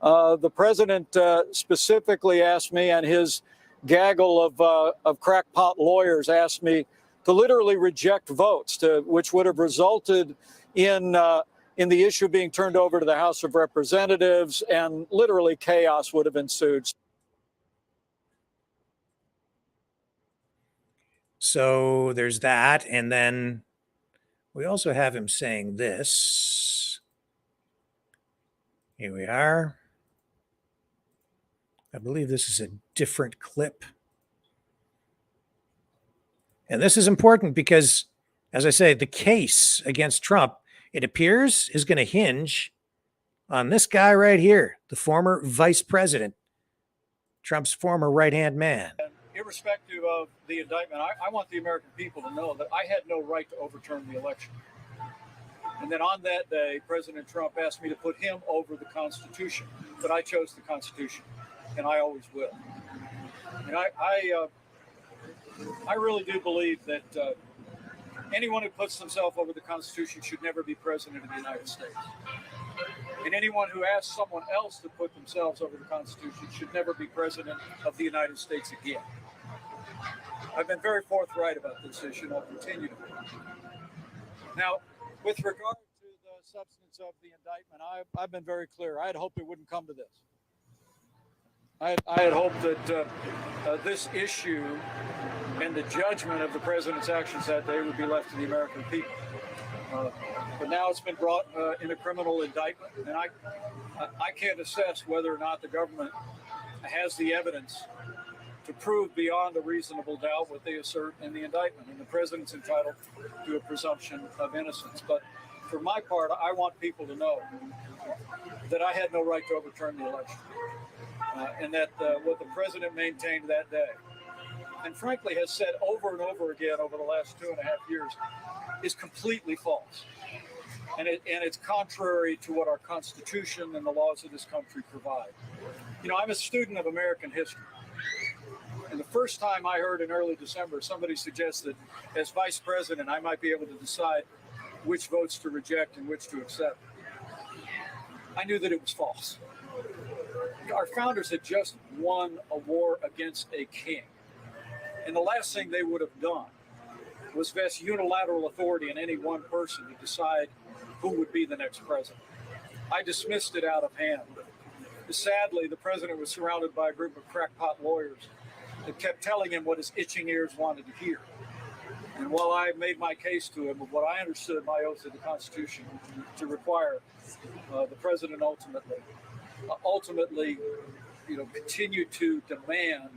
Speaker 7: The president specifically asked me, and his gaggle of crackpot lawyers asked me to literally reject votes, which would have resulted in the issue being turned over to the House of Representatives, and literally chaos would have ensued.
Speaker 2: So there's that. And then we also have him saying this. Here we are. I believe this is a different clip. And this is important because, as I say, the case against Trump, it appears, is going to hinge on this guy right here, the former vice president, Trump's former right-hand man.
Speaker 7: Irrespective of the indictment, I want the American people to know that I had no right to overturn the election. And then on that day, President Trump asked me to put him over the Constitution, but I chose the Constitution, and I always will. And I really do believe that anyone who puts themselves over the Constitution should never be president of the United States. And anyone who asks someone else to put themselves over the Constitution should never be president of the United States again. I've been very forthright about this issue, and I'll continue to be. Now, with regard to the substance of the indictment, I've been very clear. I had hoped it wouldn't come to this. I had hoped that this issue and the judgment of the president's actions that day would be left to the American people. But now it's been brought in a criminal indictment, and I can't assess whether or not the government has the evidence to prove beyond a reasonable doubt what they assert in the indictment. And the president's entitled to a presumption of innocence. But for my part, I want people to know that I had no right to overturn the election. And that what the president maintained that day, and frankly has said over and over again over the last 2.5 years, is completely false. And it's contrary to what our Constitution and the laws of this country provide. I'm a student of American history. And the first time I heard in early December somebody suggest that as vice president, I might be able to decide which votes to reject and which to accept, I knew that it was false. Our founders had just won a war against a king. And the last thing they would have done was vest unilateral authority in any one person to decide who would be the next president. I dismissed it out of hand. Sadly, the president was surrounded by a group of crackpot lawyers that kept telling him what his itching ears wanted to hear. And while I made my case to him of what I understood my oath to the Constitution to require, the president ultimately, continued to demand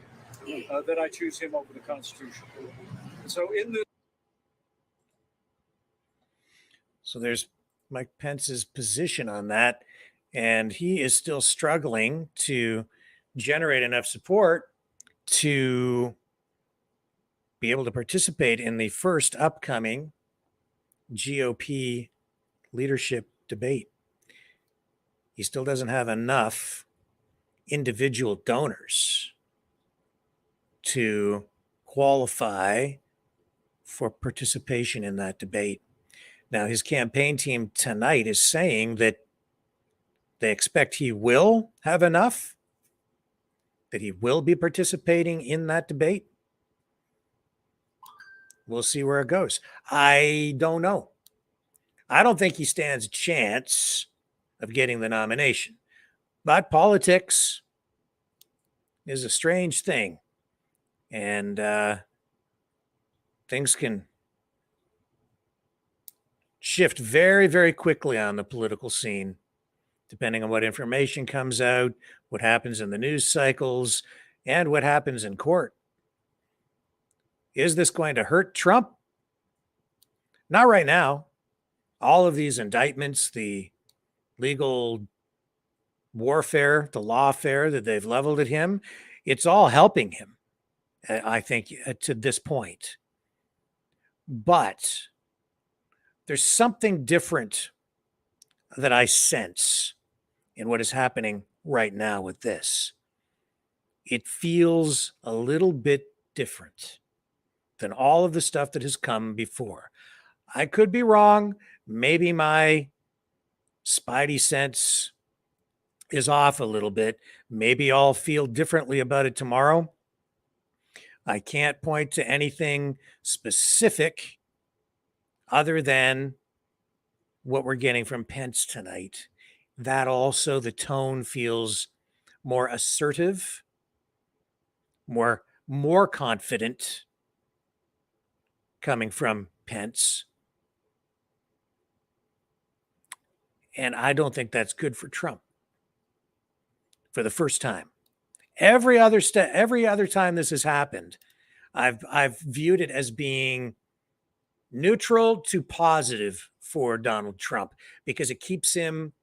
Speaker 7: that I choose him over the Constitution. So
Speaker 2: So there's Mike Pence's position on that, and he is still struggling to generate enough support to be able to participate in the first upcoming GOP leadership debate. He still doesn't have enough individual donors to qualify for participation in that debate. Now, his campaign team tonight is saying that they expect he will have enough, that he will be participating in that debate. We'll see where it goes. I don't know. I don't think he stands a chance of getting the nomination. But politics is a strange thing. And things can shift very, very quickly on the political scene depending on what information comes out, what happens in the news cycles, and what happens in court. Is this going to hurt Trump? Not right now. All of these indictments, the legal warfare, the lawfare that they've leveled at him, it's all helping him, I think, to this point. But there's something different that I sense in what is happening right now with this. It feels a little bit different than all of the stuff that has come before. I could be wrong. Maybe my spidey sense is off a little bit. Maybe I'll feel differently about it tomorrow. I can't point to anything specific other than what we're getting from Pence tonight. That also, the tone feels more assertive, more confident coming from Pence. And I don't think that's good for Trump for the first time. Every other time this has happened, I've viewed it as being neutral to positive for Donald Trump because it keeps him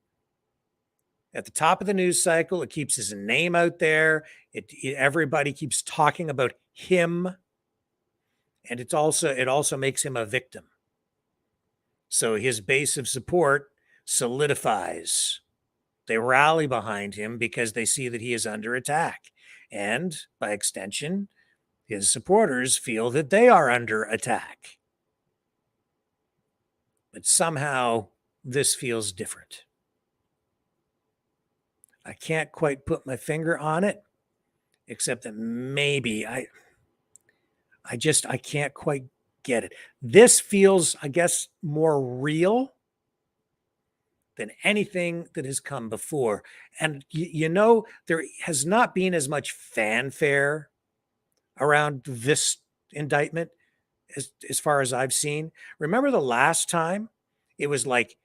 Speaker 2: at the top of the news cycle. It keeps his name out there. Everybody keeps talking about him, and it also makes him a victim. So his base of support solidifies. They rally behind him because they see that he is under attack. And by extension, his supporters feel that they are under attack. But somehow this feels different. I can't quite put my finger on it, except that maybe I can't quite get it. This feels, I guess, more real than anything that has come before. And, there has not been as much fanfare around this indictment as far as I've seen. Remember the last time? It was like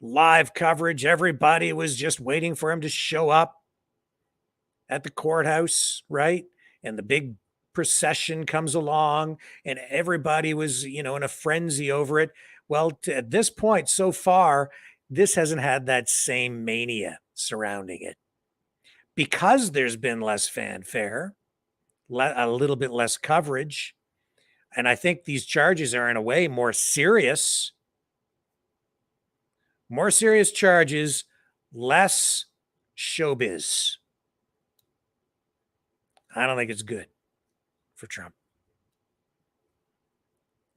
Speaker 2: live coverage. Everybody was just waiting for him to show up at the courthouse, right? And the big procession comes along and everybody was, in a frenzy over it. Well, at this point so far, this hasn't had that same mania surrounding it because there's been less fanfare, a little bit less coverage. And I think these charges are in a way more serious charges, less showbiz. I don't think it's good for Trump.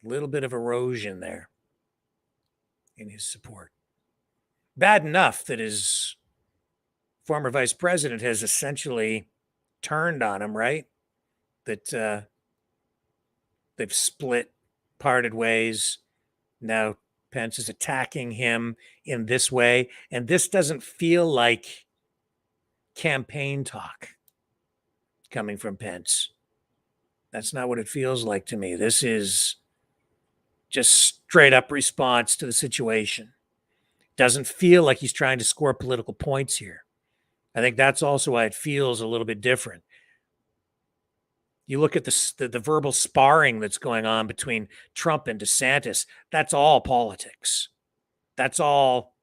Speaker 2: A little bit of erosion there in his support. Bad enough that his former vice president has essentially turned on him, right? That they've parted ways. Now Pence is attacking him in this way. And this doesn't feel like campaign talk coming from Pence. That's not what it feels like to me. This is just straight up response to the situation. Doesn't feel like he's trying to score political points here. I think that's also why it feels a little bit different. You look at the verbal sparring that's going on between Trump and DeSantis. That's all politics. That's all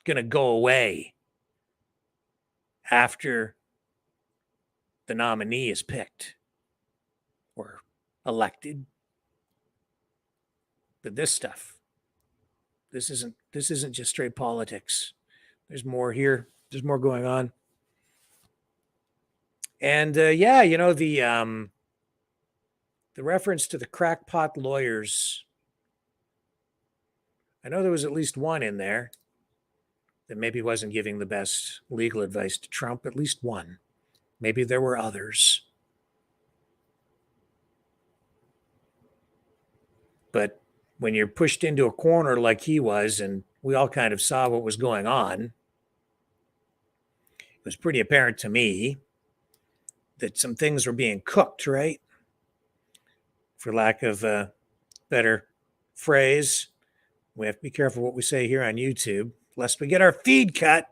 Speaker 2: going to go away after the nominee is picked or elected. But this stuff, this isn't just straight politics. There's more here. There's more going on. And the reference to the crackpot lawyers. I know there was at least one in there that maybe wasn't giving the best legal advice to Trump. At least one. Maybe there were others. But when you're pushed into a corner like he was, and we all kind of saw what was going on, it was pretty apparent to me that some things were being cooked, right? For lack of a better phrase. We have to be careful what we say here on YouTube. lest we get our feed cut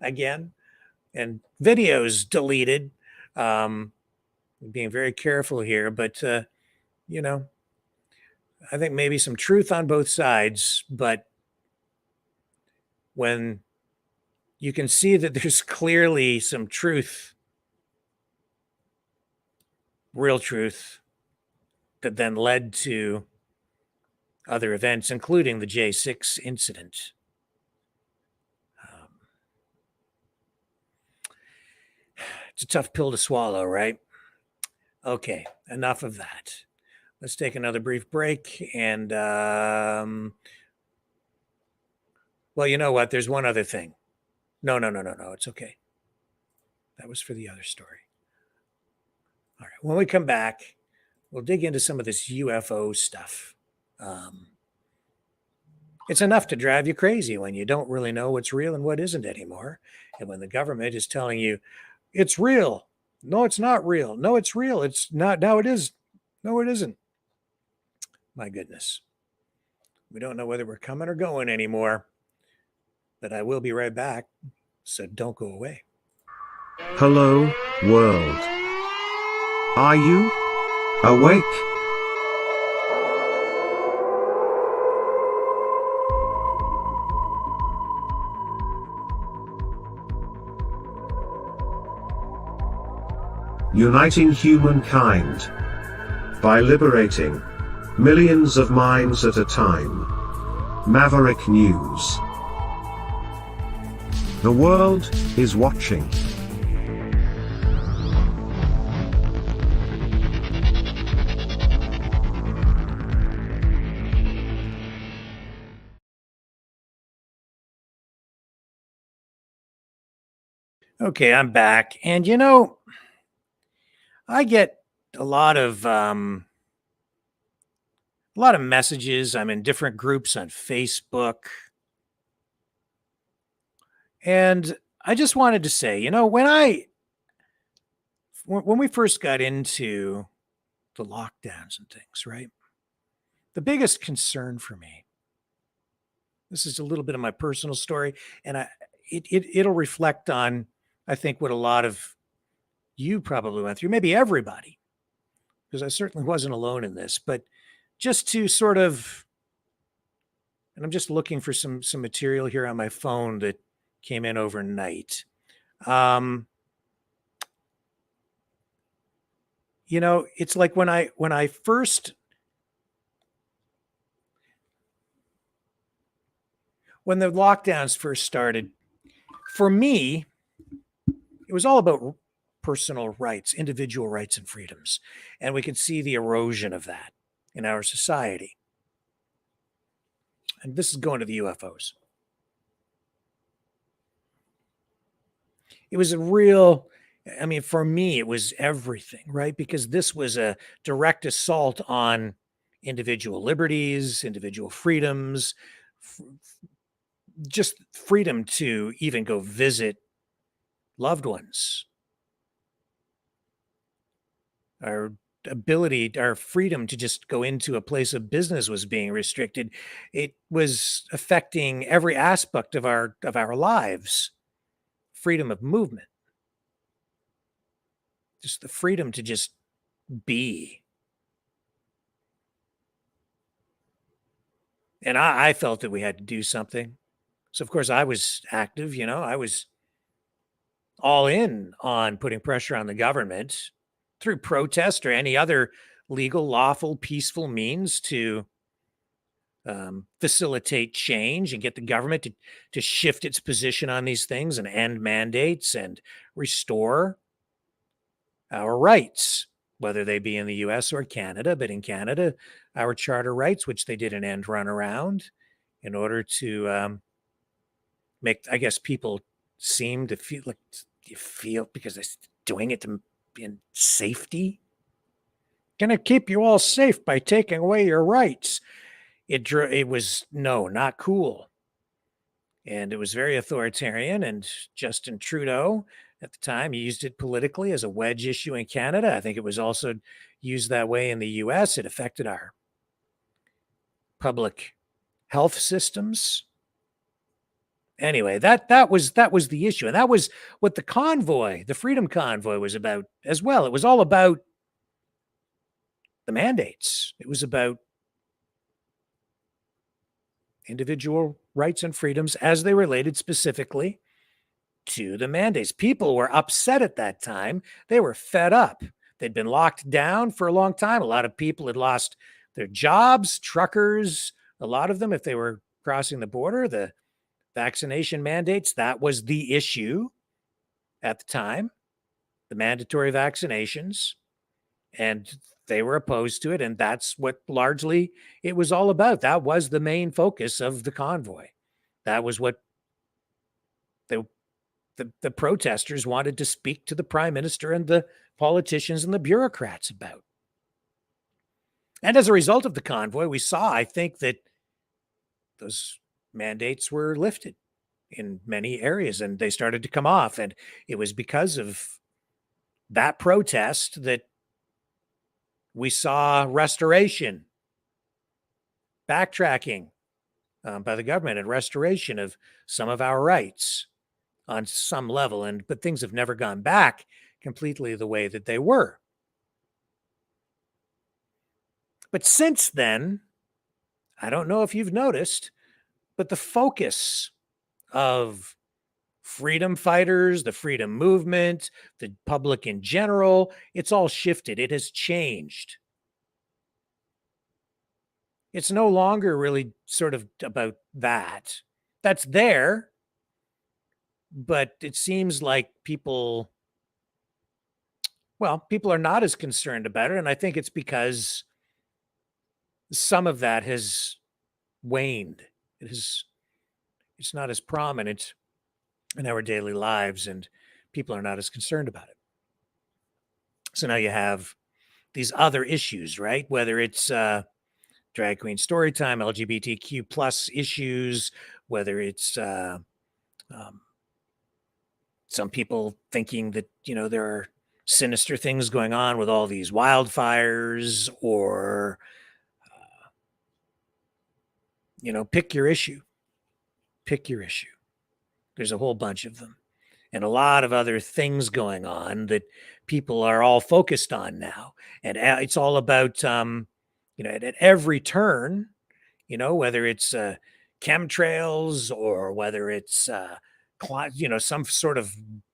Speaker 2: again and videos deleted. Being very careful here, but you know, I think maybe some truth on both sides, but when you can see that there's clearly some truth, real truth, that then led to other events, including the J6 incident. It's a tough pill to swallow, right? Okay, enough of that. Let's take another brief break. And, well, you know what? There's one other thing. No. It's okay. That was for the other story. All right. When we come back, we'll dig into some of this UFO stuff. It's enough to drive you crazy when you don't really know what's real and what isn't anymore. And when the government is telling you, it's real. No, it's not real. No, it's real. It's not. Now it is. No, it isn't. My goodness. We don't know whether we're coming or going anymore. But I will be right back. So don't go away.
Speaker 3: Hello, world. Are you awake? Uniting humankind by liberating millions of minds at a time. Maverick News. The world is watching.
Speaker 2: Okay, I'm back. And I get a lot of messages. I'm in different groups on Facebook. And I just wanted to say, when we first got into the lockdowns and things, right? The biggest concern for me, this is a little bit of my personal story, and it'll reflect on, I think, what a lot of you probably went through, maybe everybody, because I certainly wasn't alone in this, but just to sort of, and I'm just looking for some material here on my phone that came in overnight. It's like when the lockdowns first started, for me, it was all about personal rights, individual rights and freedoms. And we could see the erosion of that in our society. And this is going to the UFOs. It was for me, it was everything, right? Because this was a direct assault on individual liberties, individual freedoms, just freedom to even go visit loved ones. Our freedom to just go into a place of business was being restricted. It was affecting every aspect of our lives. Freedom of movement. Just the freedom to just be. And I felt that we had to do something. So, of course, I was active, I was all in on putting pressure on the government through protest or any other legal, lawful, peaceful means to facilitate change and get the government to shift its position on these things and end mandates and restore our rights, whether they be in the US or Canada. But in Canada, our charter rights, which they did an end run around in order to make, I guess, people seem to feel like because they're doing it in safety. Gonna keep you all safe by taking away your rights. It was not cool. And it was very authoritarian. And Justin Trudeau, at the time, he used it politically as a wedge issue in Canada. I think it was also used that way in the US. It affected our public health systems. Anyway, that was the issue, and that was what the convoy, the Freedom Convoy, was about as well. It was all about the mandates. It was about individual rights and freedoms as they related specifically to the mandates. People were upset at that time. They were fed up. They'd been locked down for a long time. A lot of people had lost their jobs, truckers, a lot of them, if they were crossing the border, the vaccination mandates, that was the issue at the time, the mandatory vaccinations. And they were opposed to it. And that's what largely it was all about. That was the main focus of the convoy. That was what the protesters wanted to speak to the prime minister and the politicians and the bureaucrats about. And as a result of the convoy, we saw, I think, that those mandates were lifted in many areas and they started to come off. And it was because of that protest that we saw restoration, backtracking by the government and restoration of some of our rights on some level. But things have never gone back completely the way that they were. But since then, I don't know if you've noticed, but the focus of freedom fighters, the freedom movement, the public in general, it's all shifted. It has changed. It's no longer really sort of about that. That's there, but it seems like people are not as concerned about it. And I think it's because some of that has waned. It's not as prominent in our daily lives and people are not as concerned about it. So now you have these other issues, right? Whether it's drag queen story time, LGBTQ plus issues, whether it's some people thinking that, there are sinister things going on with all these wildfires or, pick your issue. Pick your issue. There's a whole bunch of them and a lot of other things going on that people are all focused on now. And it's all about, at every turn, whether it's chemtrails or whether it's, some sort of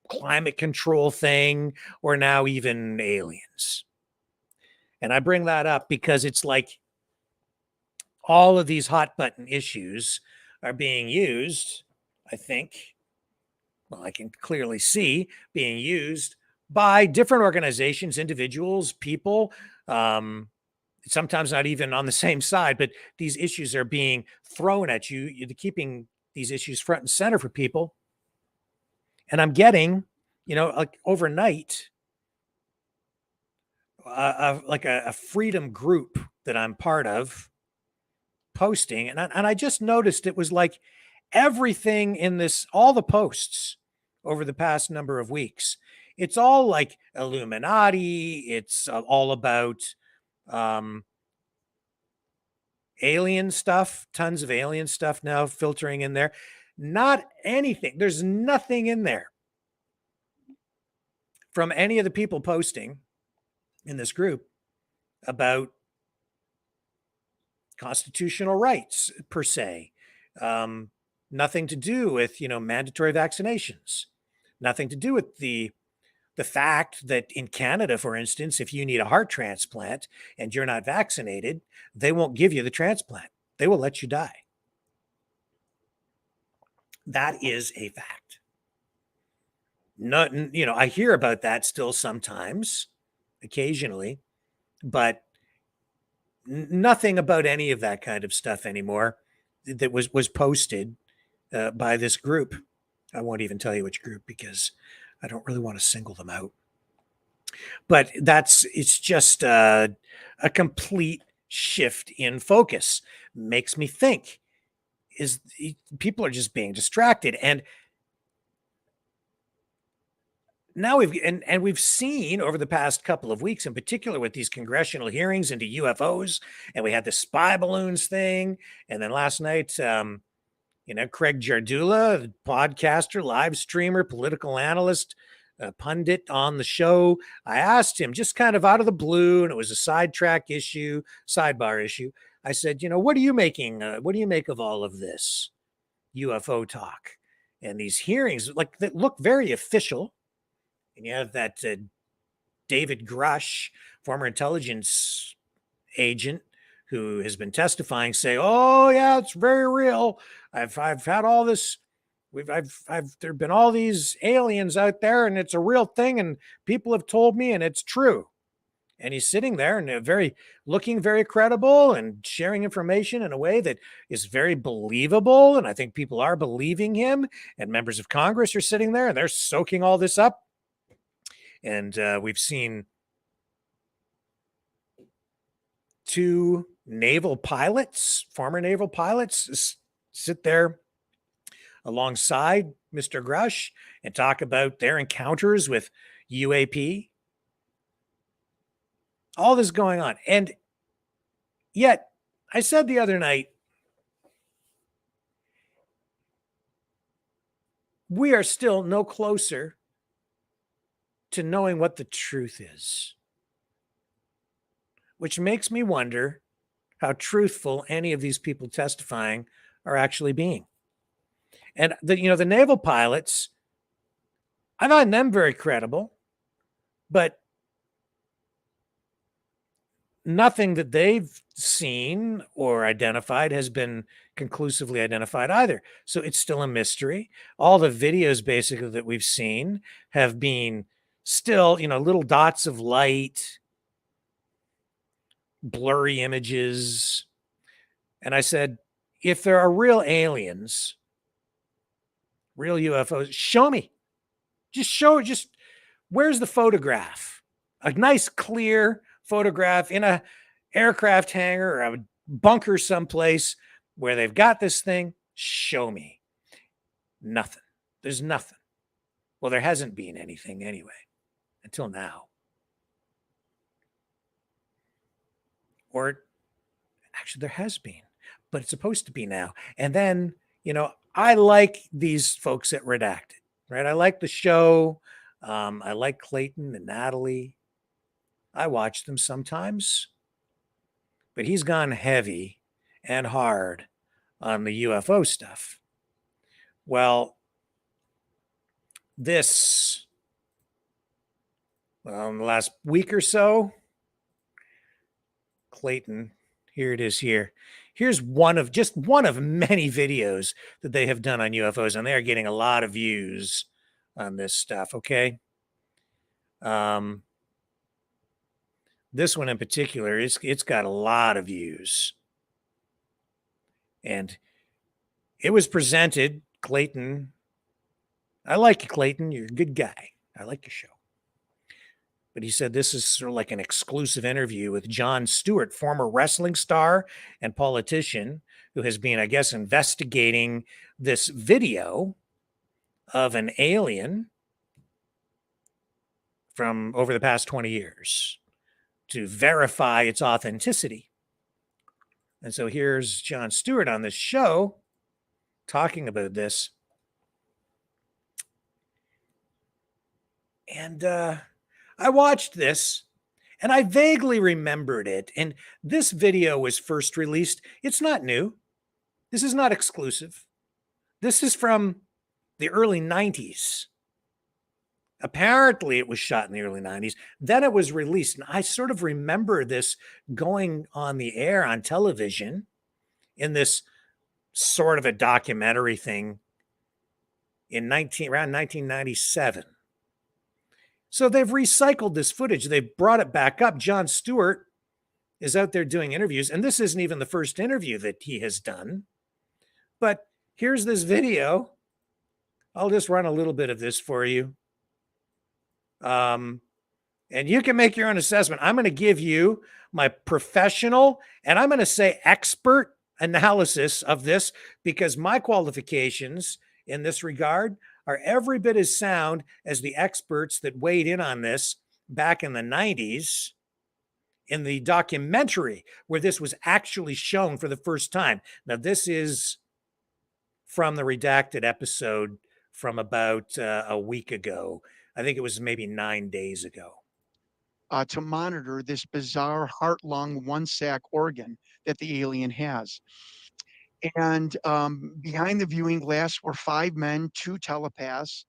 Speaker 2: climate control thing or now even aliens. And I bring that up because it's like all of these hot button issues are being used, I think, I can clearly see being used by different organizations, individuals, people, sometimes not even on the same side, but these issues are being thrown at you. You're keeping these issues front and center for people. And I'm getting, like overnight, a freedom group that I'm part of posting. And I just noticed it was like everything in this, all the posts over the past number of weeks, it's all like Illuminati. It's all about alien stuff, tons of alien stuff now filtering in there. Not anything. There's nothing in there from any of the people posting in this group about constitutional rights per se. Nothing to do with, mandatory vaccinations. Nothing to do with the fact that in Canada, for instance, if you need a heart transplant and you're not vaccinated, they won't give you the transplant. They will let you die. That is a fact. Not, I hear about that still sometimes, occasionally, but nothing about any of that kind of stuff anymore that was posted by this group. I won't even tell you which group because I don't really want to single them out. But it's just a complete shift in focus. Makes me think people are just being distracted. And now we've seen over the past couple of weeks, in particular with these congressional hearings into UFOs, and we had the spy balloons thing. And then last night, Craig Jardula, podcaster, live streamer, political analyst, pundit on the show. I asked him just kind of out of the blue, and it was a sidebar issue. I said, what are you making? What do you make of all of this UFO talk and these hearings? Like, that look very official. And you have that David Grush, former intelligence agent, who has been testifying, say, "Oh yeah, it's very real. I've had all this. There've been all these aliens out there, and it's a real thing, and people have told me, and it's true." And he's sitting there and looking very credible and sharing information in a way that is very believable. And I think people are believing him. And members of Congress are sitting there and they're soaking all this up. And we've seen 2 naval pilots, former naval pilots, sit there alongside Mr. Grush and talk about their encounters with UAP. All this going on. And yet, I said the other night, we are still no closer to knowing what the truth is, which makes me wonder how truthful any of these people testifying are actually being. And the naval pilots, I find them very credible, but nothing that they've seen or identified has been conclusively identified either. So it's still a mystery. All the videos basically that we've seen have been still, little dots of light, blurry images. And I said, if there are real aliens, real UFOs, show me. Just where's the photograph? A nice, clear photograph in a aircraft hangar or a bunker someplace where they've got this thing. Show me. Nothing. There's nothing. Well, there hasn't been anything anyway until now. Or actually there has been, but it's supposed to be now. And then, I like these folks at Redacted, right? I like the show. I like Clayton and Natalie. I watch them sometimes, but he's gone heavy and hard on the UFO stuff. Well, in the last week or so, Clayton, here it is here. Here's one of many videos that they have done on UFOs, and they are getting a lot of views on this stuff, okay? This one in particular, it's got a lot of views. And it was presented, Clayton. I like you, Clayton. You're a good guy. I like your show. But he said this is sort of like an exclusive interview with Jon Stewart, former wrestling star and politician, who has been, I guess, investigating this video of an alien from over the past 20 years to verify its authenticity. And so here's Jon Stewart on this show talking about this. And I watched this and I vaguely remembered it. And this video was first released. It's not new. This is not exclusive. This is from the early 90s. Apparently, it was shot in the early 90s. Then it was released. And I sort of remember this going on the air on television in this sort of a documentary thing around 1997. So they've recycled this footage. They've brought it back up. Jon Stewart is out there doing interviews. And this isn't even the first interview that he has done. But here's this video. I'll just run a little bit of this for you. And you can make your own assessment. I'm going to give you my professional and I'm going to say expert analysis of this because my qualifications in this regard are every bit as sound as the experts that weighed in on this back in the 90s in the documentary where this was actually shown for the first time. Now, this is from the redacted episode from about a week ago. I think it was maybe 9 days ago.
Speaker 8: To monitor this bizarre heart-lung one-sac organ that the alien has. And behind the viewing glass were 5 men, 2 telepaths.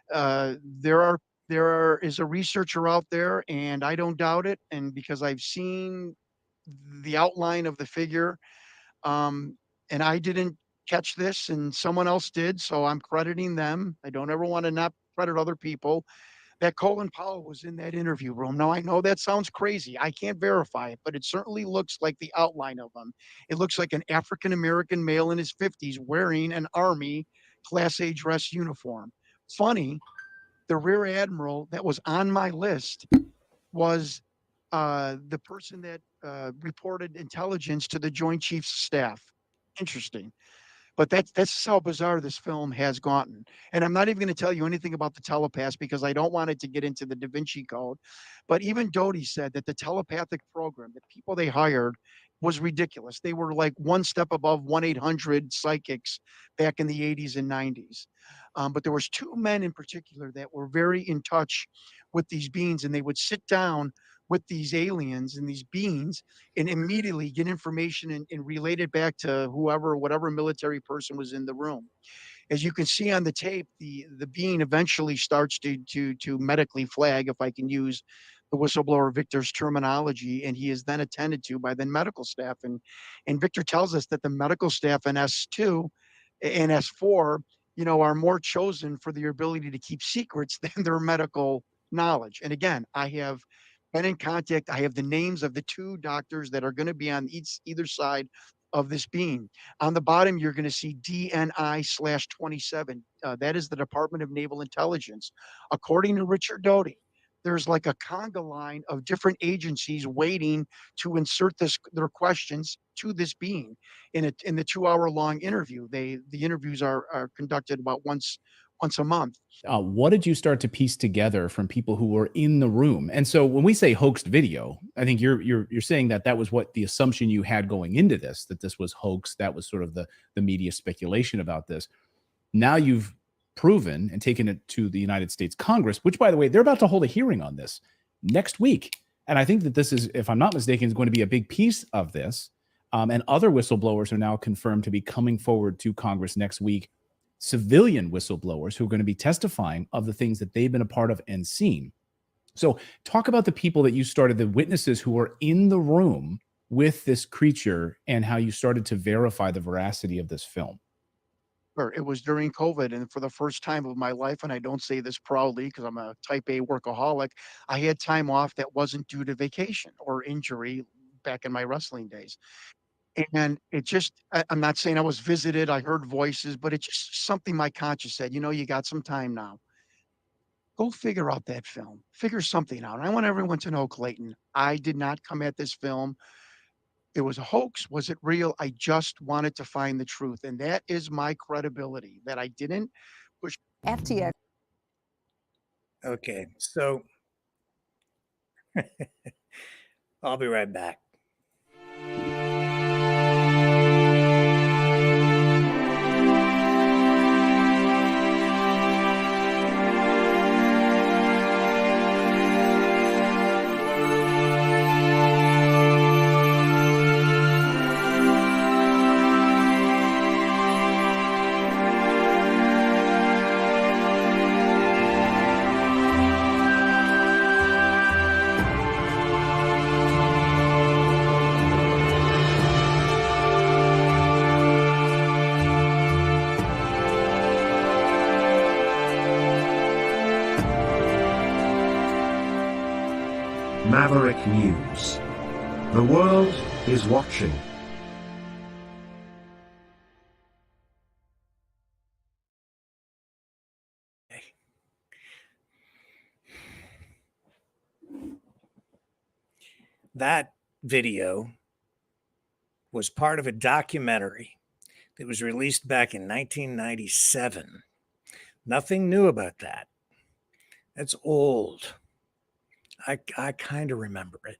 Speaker 8: There is a researcher out there, and I don't doubt it. And because I've seen the outline of the figure, and I didn't catch this, and someone else did, so I'm crediting them. I don't ever want to not credit other people. That Colin Powell was in that interview room. Now, I know that sounds crazy. I can't verify it, but it certainly looks like the outline of him. It looks like an African American male in his 50s wearing an Army Class A dress uniform. Funny, the Rear Admiral that was on my list was the person that reported intelligence to the Joint Chiefs of Staff. Interesting. But that's how bizarre this film has gotten. And I'm not even going to tell you anything about the telepaths because I don't want it to get into the Da Vinci Code. But even Doty said that the telepathic program, the people they hired, was ridiculous. They were like one step above 1-800 psychics back in the 80s and 90s. But there was 2 men in particular that were very in touch with these beings, and they would sit down with these aliens and these beings and immediately get information and relate it back to whatever military person was in the room. As you can see on the tape, the being eventually starts to medically flag, if I can use the whistleblower Victor's terminology, and he is then attended to by the medical staff. And Victor tells us that the medical staff in S2 and S4, are more chosen for their ability to keep secrets than their medical knowledge. And again, I have been in contact. I have the names of the 2 doctors that are going to be on either side of this beam. On the bottom, you're going to see DNI/27. That is the Department of Naval Intelligence. According to Richard Doty, there's like a conga line of different agencies waiting to insert their questions to this being in the 2-hour-long interview. The interviews are conducted about once a month.
Speaker 9: What did you start to piece together from people who were in the room? And so when we say hoaxed video, I think you're saying that was what the assumption you had going into this, that this was hoax. That was sort of the media speculation about this. Now you've proven and taken it to the United States Congress, which, by the way, they're about to hold a hearing on this next week. And I think that this is, if I'm not mistaken, is going to be a big piece of this. And other whistleblowers are now confirmed to be coming forward to Congress next week. Civilian whistleblowers who are going to be testifying of the things that they've been a part of and seen. So talk about the people that you started, the witnesses who were in the room with this creature, and how you started to verify the veracity of this film.
Speaker 8: It was during COVID, and for the first time of my life, and I don't say this proudly because I'm a type A workaholic, I had time off that wasn't due to vacation or injury back in my wrestling days. And it just, I'm not saying I was visited, I heard voices, but it's just something my conscience said, you got some time now. Go figure out that film. Figure something out. And I want everyone to know, Clayton, I did not come at this film. It was a hoax. Was it real? I just wanted to find the truth. And that is my credibility, that I didn't push.
Speaker 10: FTX.
Speaker 2: Okay, so I'll be right back.
Speaker 3: Maverick News. The world is watching.
Speaker 2: That video was part of a documentary that was released back in 1997. Nothing new about that. That's old. I kind of remember it.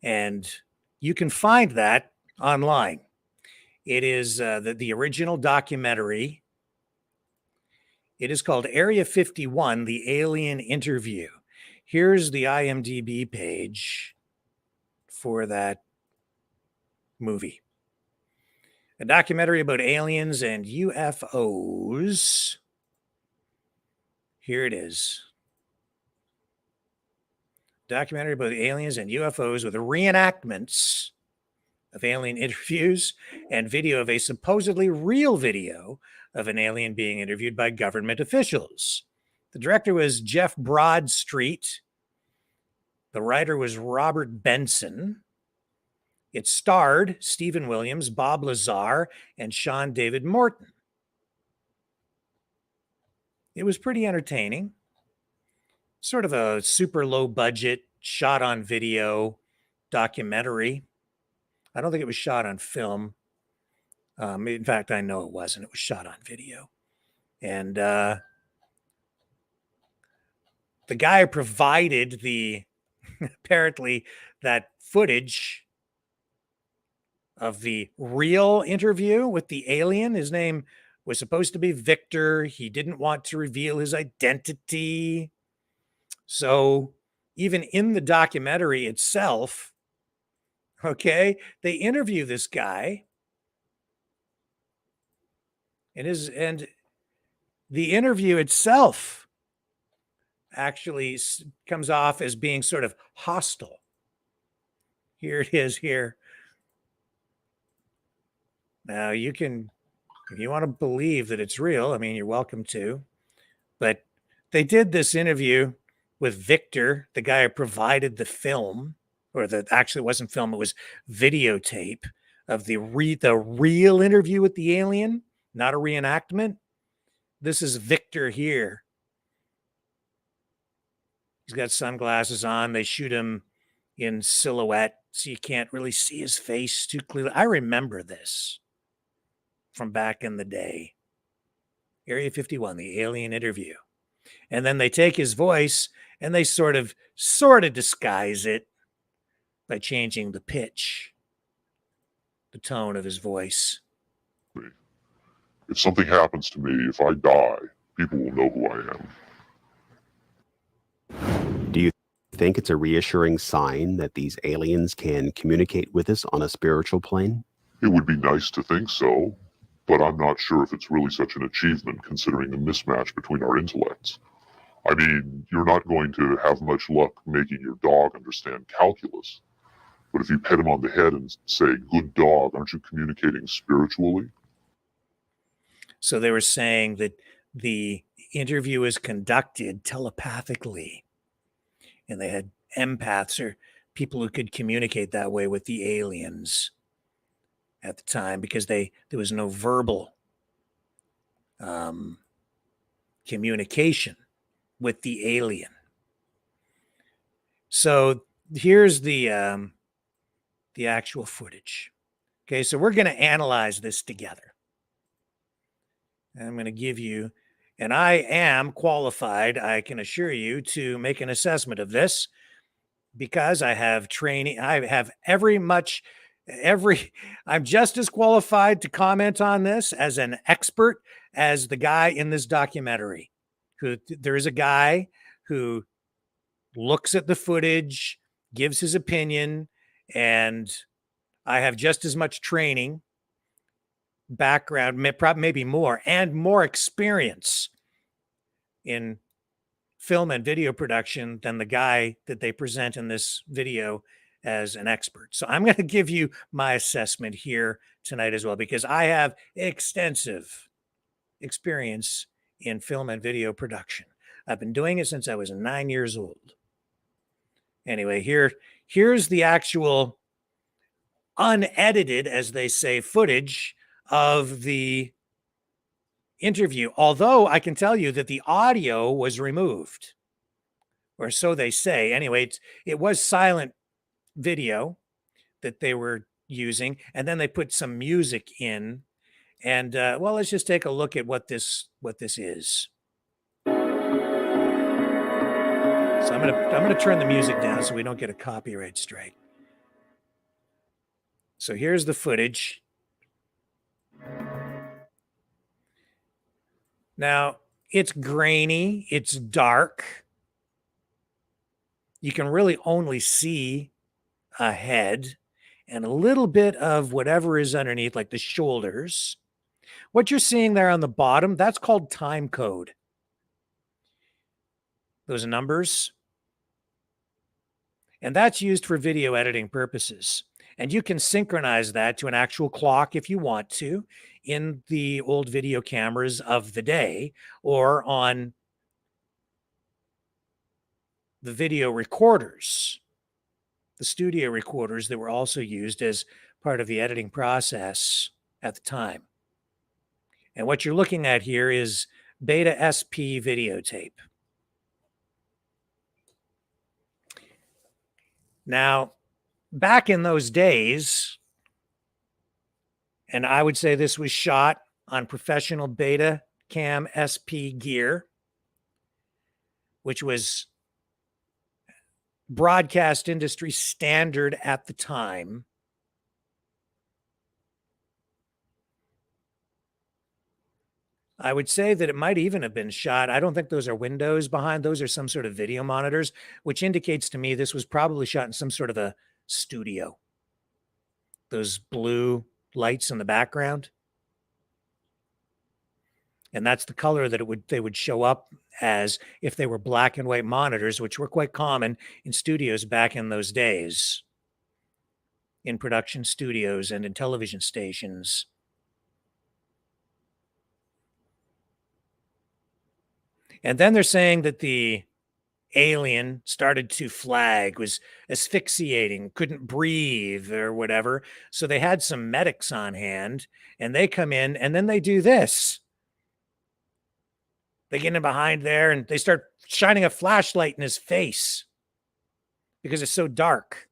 Speaker 2: And you can find that online. It is the original documentary It is called Area 51, The Alien Interview. Here's the IMDb page for that movie. A documentary about aliens and UFOs. Here it is. Documentary about aliens and UFOs with reenactments of alien interviews and video of a supposedly real video of an alien being interviewed by government officials. The director was Jeff Broadstreet. The writer was Robert Benson. It starred Stephen Williams, Bob Lazar, and Sean David Morton. It was pretty entertaining. Sort of a super low budget, shot on video documentary. I don't think it was shot on film. In fact, I know it wasn't. It was shot on video. And the guy who provided apparently that footage of the real interview with the alien, his name was supposed to be Victor. He didn't want to reveal his identity. So even in the documentary itself, okay, they interview this guy. And the interview itself actually comes off as being sort of hostile. Here it is here. Now you can, if you want to believe that it's real, I mean, you're welcome to, but they did this interview with Victor, the guy who provided the film, or actually it wasn't film, it was videotape of the real interview with the alien, not a reenactment. This is Victor here. He's got sunglasses on. They shoot him in silhouette, so you can't really see his face too clearly. I remember this from back in the day. Area 51, the alien interview. And then they take his voice and they sort of disguise it by changing the pitch, the tone of his voice.
Speaker 10: If something happens to me, if I die, people will know who I am.
Speaker 11: Do you think it's a reassuring sign that these aliens can communicate with us on a spiritual plane?
Speaker 10: It would be nice to think so, but I'm not sure if it's really such an achievement considering the mismatch between our intellects. I mean, you're not going to have much luck making your dog understand calculus, but if you pet him on the head and say, "Good dog," aren't you communicating spiritually?
Speaker 2: So they were saying that the interview is conducted telepathically, and they had empaths or people who could communicate that way with the aliens at the time, because there was no verbal communication with the alien. So here's the actual footage. Okay, so we're going to analyze this together. I'm going to give you, and I am qualified, I can assure you, to make an assessment of this because I have training. I have I'm just as qualified to comment on this as an expert as the guy in this documentary. There is a guy who looks at the footage, gives his opinion, and I have just as much training, background, maybe more, and more experience in film and video production than the guy that they present in this video as an expert. So I'm going to give you my assessment here tonight as well, because I have extensive experience in film and video production. I've been doing it since I was 9 years old. Anyway, here's the actual unedited, as they say, footage of the interview. Although I can tell you that the audio was removed, or so they say. Anyway, it was silent video that they were using, and then they put some music in. And well, let's just take a look at what this is. So I'm gonna turn the music down so we don't get a copyright strike. So here's the footage. Now, It's grainy, it's dark. You can really only see a head and a little bit of whatever is underneath, like the shoulders. What you're seeing there on the bottom, that's called time code. Those numbers. And that's used for video editing purposes. And you can synchronize that to an actual clock if you want to in the old video cameras of the day, or on the video recorders, the studio recorders that were also used as part of the editing process at the time. And what you're looking at here is Beta SP videotape. Now, back in those days, and I would say this was shot on professional Beta Cam SP gear, which was broadcast industry standard at the time. I would say that it might even have been shot. I don't think those are windows behind. Those are some sort of video monitors, which indicates to me this was probably shot in some sort of a studio. Those blue lights in the background. And that's the color that they would show up as if they were black and white monitors, which were quite common in studios back in those days, in production studios and in television stations. And then they're saying that the alien started to flag, was asphyxiating, couldn't breathe or whatever. So they had some medics on hand, and they come in and then they do this. They get in behind there and they start shining a flashlight in his face because it's so dark.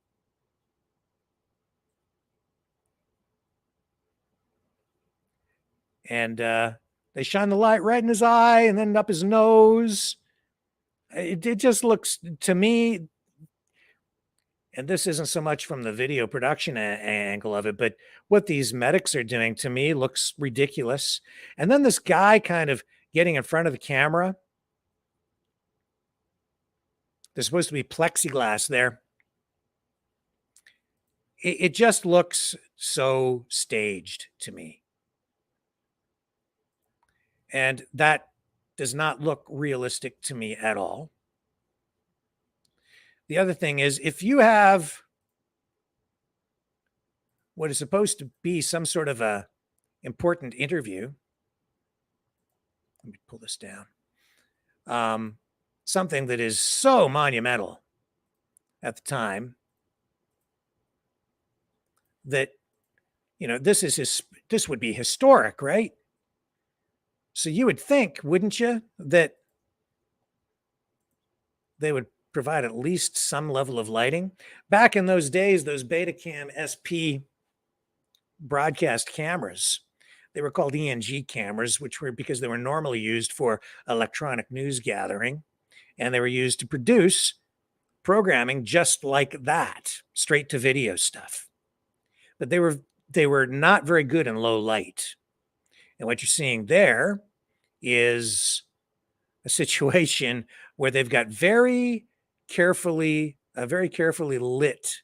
Speaker 2: And they shine the light right in his eye and then up his nose. It just looks to me, and this isn't so much from the video production angle of it, but what these medics are doing to me looks ridiculous. And then this guy kind of getting in front of the camera. There's supposed to be plexiglass there. It just looks so staged to me. And that does not look realistic to me at all. The other thing is, if you have what is supposed to be some sort of a important interview, let me pull this down, something that is so monumental at the time that, this would be historic, right? So you would think, wouldn't you, that they would provide at least some level of lighting? Back in those days, those Betacam SP broadcast cameras, they were called ENG cameras, which were because they were normally used for electronic news gathering, and they were used to produce programming just like that, straight to video stuff. But they were not very good in low light. And what you're seeing there is a situation where they've got a very carefully lit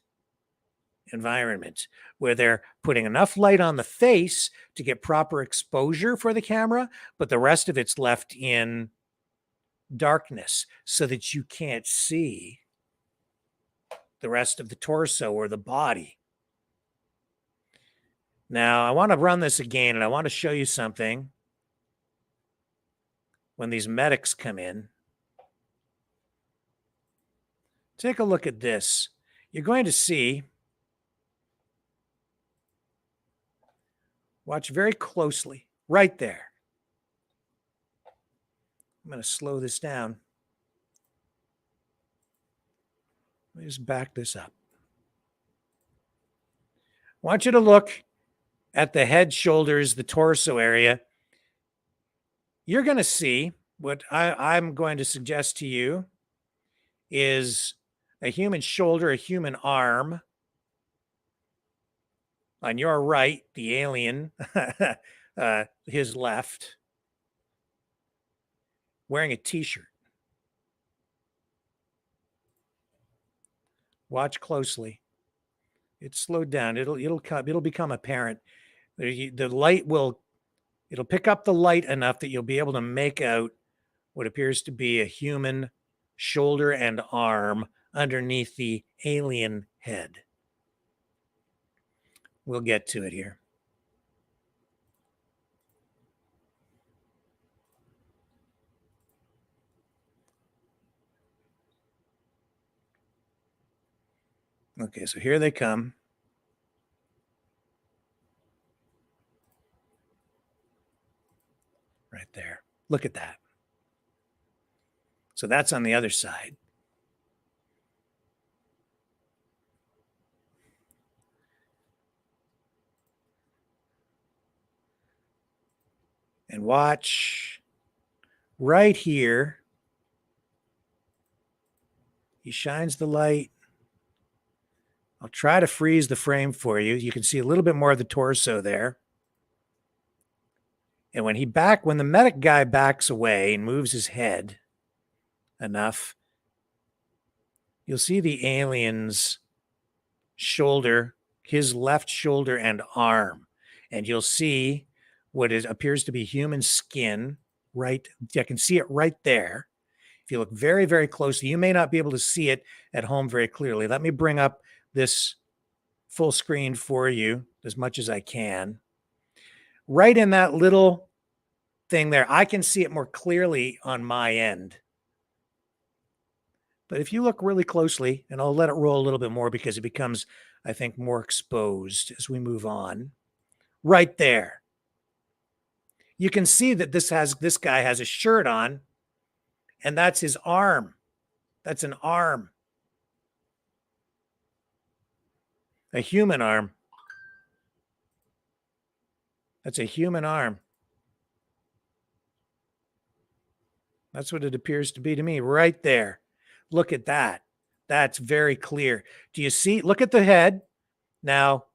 Speaker 2: environment where they're putting enough light on the face to get proper exposure for the camera, but the rest of it's left in darkness so that you can't see the rest of the torso or the body. Now, I want to run this again, and I want to show you something when these medics come in. Take a look at this. You're going to see, watch very closely, right there. I'm going to slow this down. Let me just back this up. I want you to look at the head, shoulders, the torso area. You're going to see what I'm going to suggest to you is a human shoulder, a human arm. On your right, the alien, his left. wearing a t-shirt. Watch closely. It's slowed down. It'll become apparent. The light it'll pick up the light enough that you'll be able to make out what appears to be a human shoulder and arm underneath the alien head. We'll get to it here. Okay, so here they come. Right there. Look at that. So that's on the other side. And watch right here. He shines the light. I'll try to freeze the frame for you. You can see a little bit more of the torso there. And when the medic guy backs away and moves his head enough, you'll see the alien's shoulder, his left shoulder and arm. And you'll see what appears to be human skin right. I can see it right there. If you look very, very closely, you may not be able to see it at home very clearly. Let me bring up this full screen for you as much as I can. Right in that little thing there, I can see it more clearly on my end. But if you look really closely, and I'll let it roll a little bit more because it becomes, I think, more exposed as we move on. Right there. You can see that this guy has a shirt on, and that's his arm. That's an arm. A human arm. That's a human arm. That's what it appears to be to me right there. Look at that. That's very clear. Do you see? Look at the head. Now,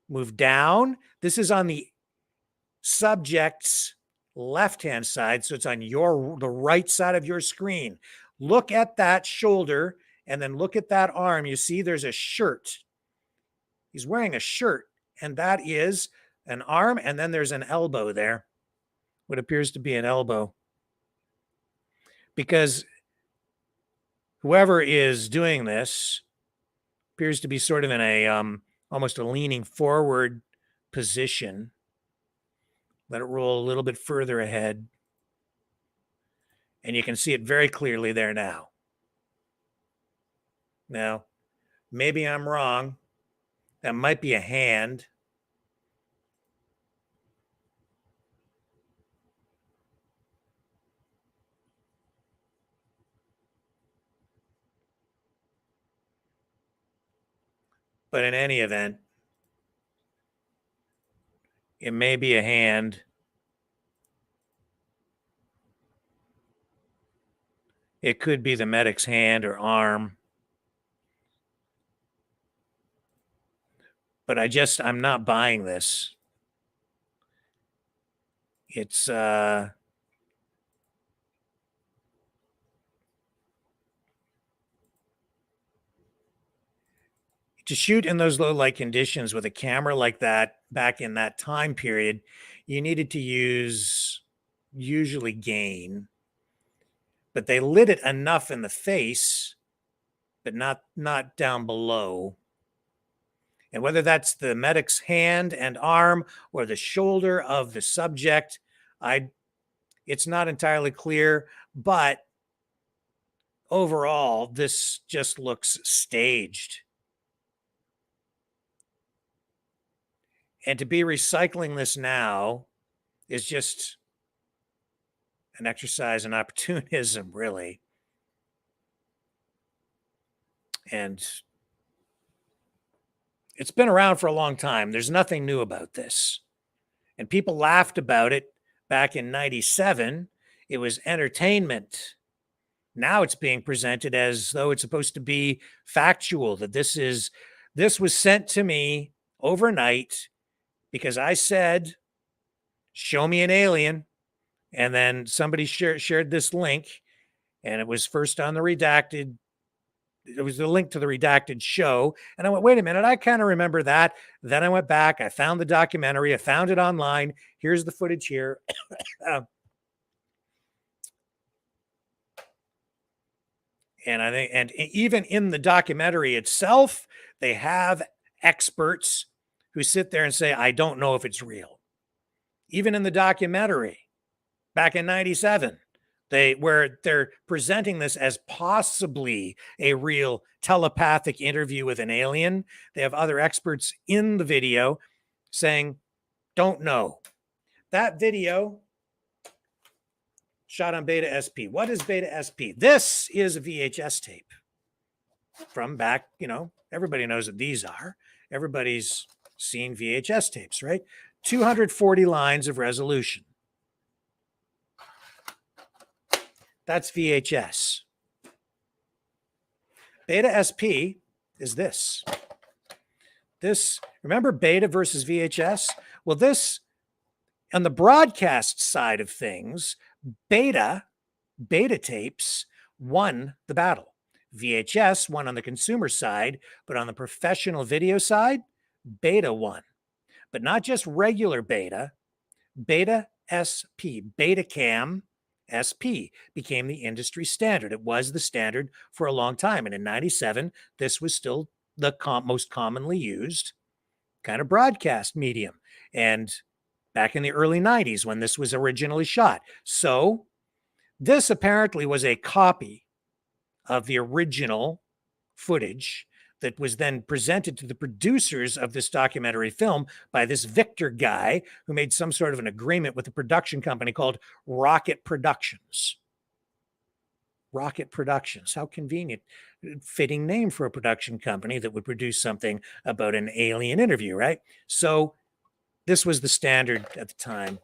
Speaker 2: move down. This is on the subject's left-hand side, so it's on the right side of your screen. Look at that shoulder, and then look at that arm. You see there's a shirt. He's wearing a shirt, and that is an arm, and then there's an elbow there, what appears to be an elbow. Because whoever is doing this appears to be sort of in a almost a leaning forward position. Let it roll a little bit further ahead. And you can see it very clearly there now. Now, maybe I'm wrong. That might be a hand. But in any event, it may be a hand. It could be the medic's hand or arm. But I'm not buying this. It's to shoot in those low light conditions with a camera like that back in that time period, you needed to use usually gain, but they lit it enough in the face, but not down below. And whether that's the medic's hand and arm or the shoulder of the subject, it's not entirely clear, but overall, this just looks staged. And to be recycling this now is just an exercise in opportunism, really. And it's been around for a long time. There's nothing new about this. And people laughed about it back in 97. It was entertainment. Now it's being presented as though it's supposed to be factual, that this was sent to me overnight because I said, show me an alien. And then somebody shared this link, and it was first on the redacted. It was the link to the redacted show. And I went, wait a minute, I kind of remember that. Then I went back, I found the documentary, I found it online. Here's the footage here. And I think, and even in the documentary itself, they have experts who sit there and say, I don't know if it's real. Even in the documentary back in 97, where they're presenting this as possibly a real telepathic interview with an alien. They have other experts in the video saying, don't know. That video shot on Beta SP. What is Beta SP? This is a VHS tape from back, everybody knows what these are. Everybody's seen VHS tapes, right? 240 lines of resolution. That's VHS. Beta SP is this. Remember Beta versus VHS? Well, this, on the broadcast side of things, Beta tapes won the battle. VHS won on the consumer side, but on the professional video side, Beta won. But not just regular Beta, Beta SP, Betacam SP became the industry standard. It was the standard for a long time. And in 97, this was still the most commonly used kind of broadcast medium. And back in the early 90s when this was originally shot. So this apparently was a copy of the original footage that was then presented to the producers of this documentary film by this Victor guy who made some sort of an agreement with a production company called Rocket Productions. Rocket Productions. How convenient. Fitting name for a production company that would produce something about an alien interview, right? So this was the standard at the time.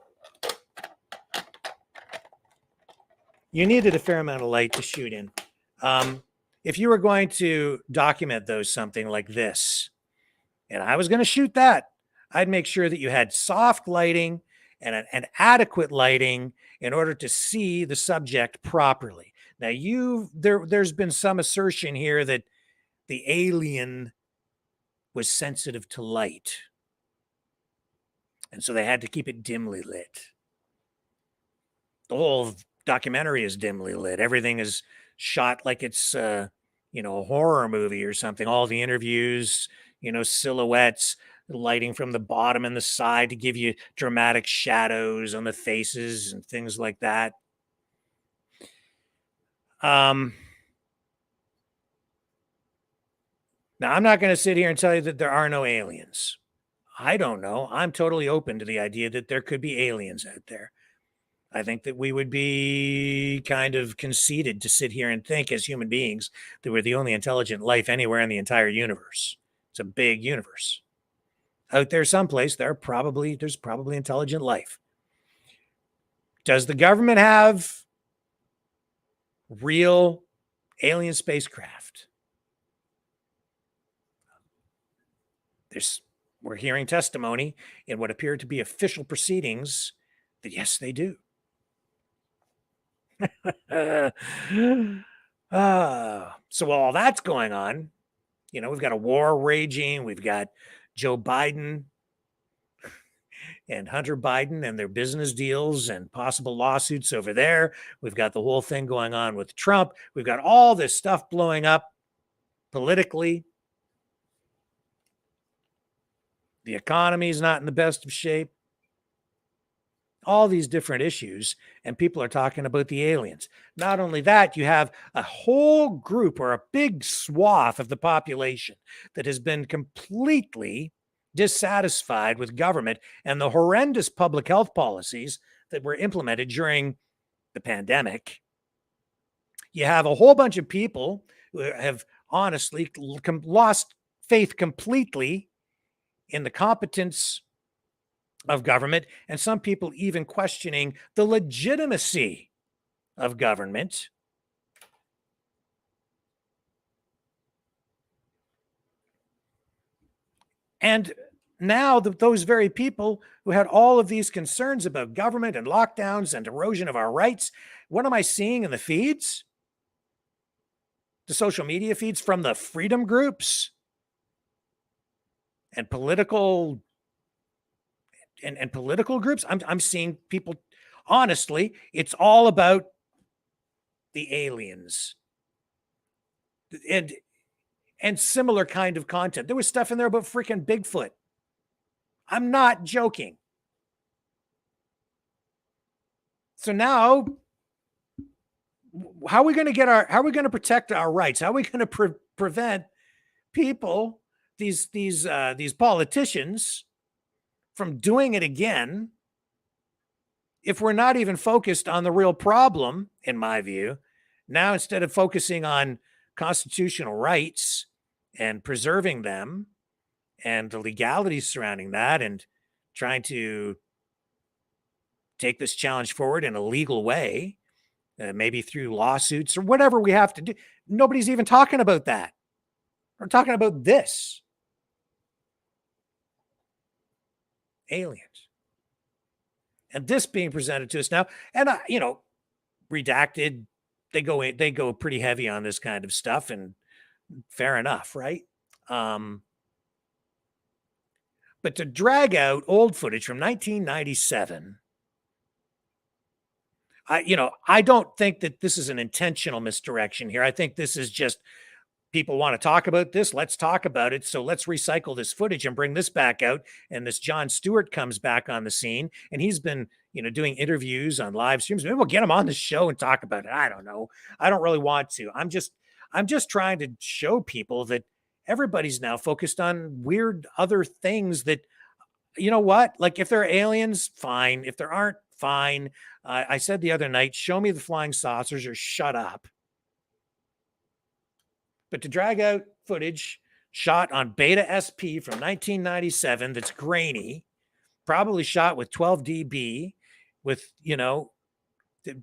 Speaker 2: You needed a fair amount of light to shoot in. If you were going to document something like this, and I was going to shoot that, I'd make sure that you had soft lighting and an adequate lighting in order to see the subject properly. Now, there's been some assertion here that the alien was sensitive to light, and so they had to keep it dimly lit. The whole documentary is dimly lit. Everything is shot like it's a horror movie or something. All the interviews, silhouettes, lighting from the bottom and the side to give you dramatic shadows on the faces and things like that. Now, I'm not going to sit here and tell you that there are no aliens. I don't know. I'm totally open to the idea that there could be aliens out there. I think that we would be kind of conceited to sit here and think as human beings that we're the only intelligent life anywhere in the entire universe. It's a big universe. Out there someplace, there's probably intelligent life. Does the government have real alien spacecraft? We're hearing testimony in what appear to be official proceedings that yes, they do. So while all that's going on, we've got a war raging. We've got Joe Biden and Hunter Biden and their business deals and possible lawsuits over there. We've got the whole thing going on with Trump. We've got all this stuff blowing up politically. The economy is not in the best of shape. All these different issues, and people are talking about the aliens. Not only that, you have a whole group or a big swath of the population that has been completely dissatisfied with government and the horrendous public health policies that were implemented during the pandemic. You have a whole bunch of people who have honestly lost faith completely in the competence of government, and some people even questioning the legitimacy of government. And now those very people who had all of these concerns about government and lockdowns and erosion of our rights, what am I seeing in the feeds? The social media feeds from the freedom groups and political and political groups. I'm seeing people, honestly, it's all about the aliens and similar kind of content. There was stuff in there about freaking Bigfoot. I'm not joking. So now, how are we going to protect our rights? How are we going to prevent people, these politicians, from doing it again if we're not even focused on the real problem, in my view? Now, instead of focusing on constitutional rights and preserving them and the legalities surrounding that and trying to take this challenge forward in a legal way, maybe through lawsuits or whatever we have to do. Nobody's even talking about that. We're talking about this. Aliens. And this being presented to us now, and redacted, they go pretty heavy on this kind of stuff, and fair enough, right? But to drag out old footage from 1997, I don't think that this is an intentional misdirection here. I think this is just people want to talk about this. Let's talk about it. So let's recycle this footage and bring this back out. And this Jon Stewart comes back on the scene, and he's been, doing interviews on live streams. Maybe we'll get him on the show and talk about it. I don't know. I don't really want to. I'm just trying to show people that everybody's now focused on weird other things that, you know what? Like, if there are aliens, fine. If there aren't, fine. I said the other night, show me the flying saucers or shut up. But to drag out footage shot on Beta SP from 1997 that's grainy, probably shot with 12 dB with,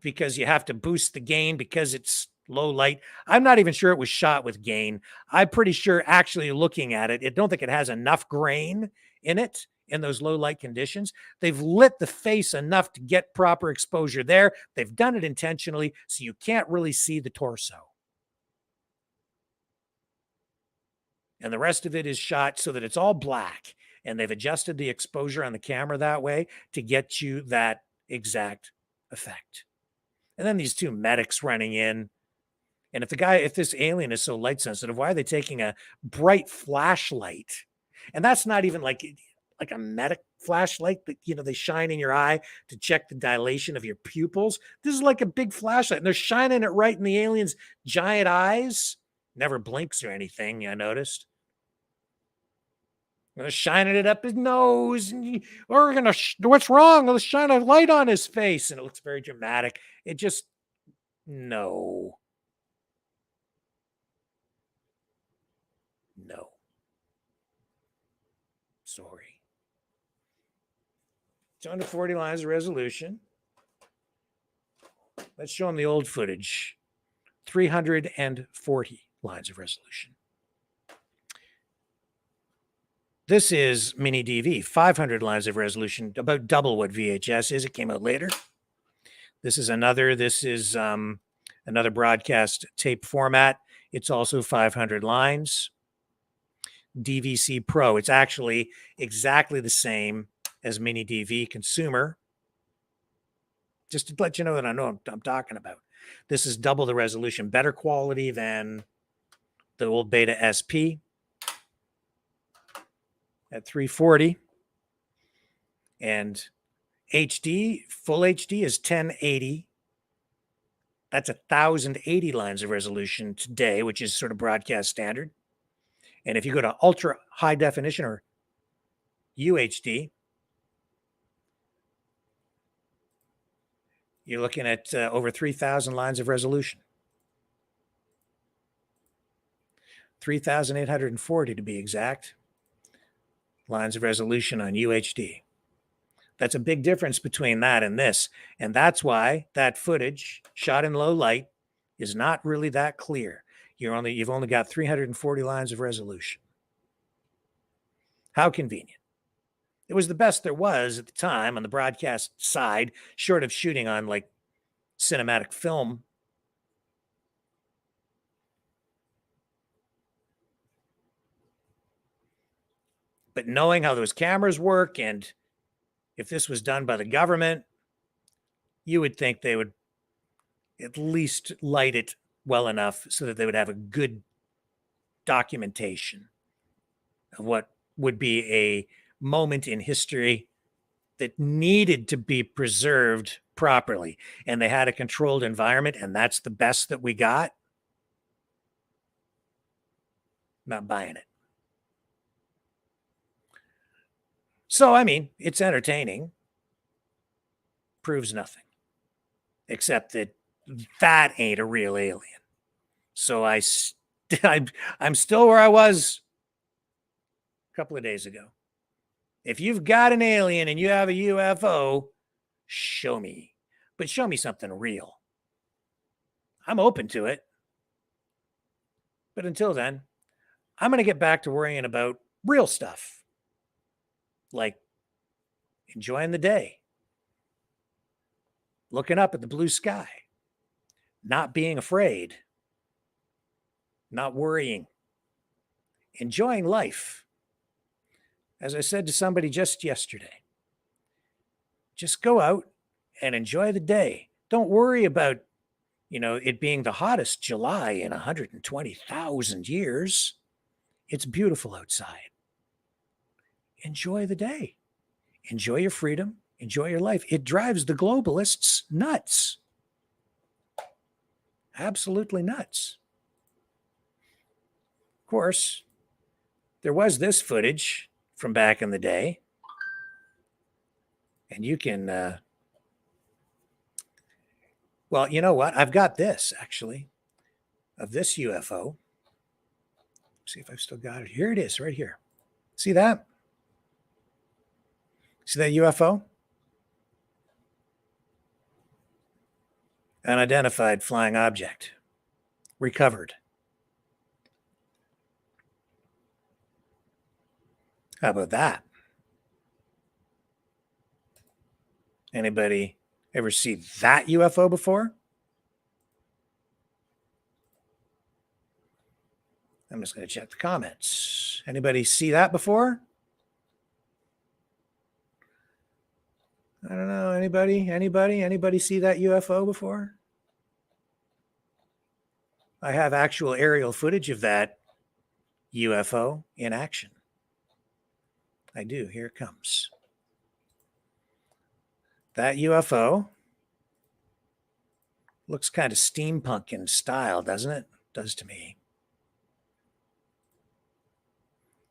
Speaker 2: because you have to boost the gain because it's low light. I'm not even sure it was shot with gain. I'm pretty sure, actually looking at it, I don't think it has enough grain in it in those low light conditions. They've lit the face enough to get proper exposure there. They've done it intentionally, so you can't really see the torso. And the rest of it is shot so that it's all black. And they've adjusted the exposure on the camera that way to get you that exact effect. And then these two medics running in. And if this alien is so light sensitive, why are they taking a bright flashlight? And that's not even like a medic flashlight that, they shine in your eye to check the dilation of your pupils. This is like a big flashlight, and they're shining it right in the alien's giant eyes. Never blinks or anything, I noticed. They're shining it up his nose. What's wrong? Let's shine a light on his face. And it looks very dramatic. It just, no. No. Sorry. 240 lines of resolution. Let's show them the old footage. 340 lines of resolution. This is mini DV, 500 lines of resolution, about double what VHS is. It came out later. This is another broadcast tape format. It's also 500 lines. DVC Pro. It's actually exactly the same as mini DV consumer. Just to let you know that I know what I'm talking about. This is double the resolution, better quality than the old Beta SP at 340. And HD, full HD is 1080. That's 1,080 lines of resolution today, which is sort of broadcast standard. And if you go to ultra high definition or UHD, you're looking at over 3,000 lines of resolution. 3,840 to be exact lines of resolution on UHD. That's a big difference between that and this. And that's why that footage shot in low light is not really that clear. You've only got 340 lines of resolution. How convenient. It was the best there was at the time on the broadcast side, short of shooting on like cinematic film. But knowing how those cameras work, and if this was done by the government, you would think they would at least light it well enough so that they would have a good documentation of what would be a moment in history that needed to be preserved properly. And they had a controlled environment, and that's the best that we got. Not buying it. So, I mean, it's entertaining. Proves nothing. Except that that ain't a real alien. So I'm still where I was a couple of days ago. If you've got an alien and you have a UFO, show me. But show me something real. I'm open to it. But until then, I'm going to get back to worrying about real stuff. Like enjoying the day. Looking up at the blue sky. Not being afraid. Not worrying. Enjoying life. As I said to somebody just yesterday, just go out and enjoy the day. Don't worry about, it being the hottest July in 120,000 years. It's beautiful outside. Enjoy the day. Enjoy your freedom. Enjoy your life. It drives the globalists nuts. Absolutely nuts. Of course, there was this footage from back in the day. And you can, well, you know what? I've got this, actually, of this UFO. See if I've still got it. Here it is, right here. See that? See that UFO? Unidentified flying object. Recovered. How about that? Anybody ever see that UFO before? I'm just going to check the comments. Anybody see that before? I don't know. Anybody see that UFO before? I have actual aerial footage of that UFO in action. I do. Here it comes. That UFO looks kind of steampunk in style, doesn't it? Does to me.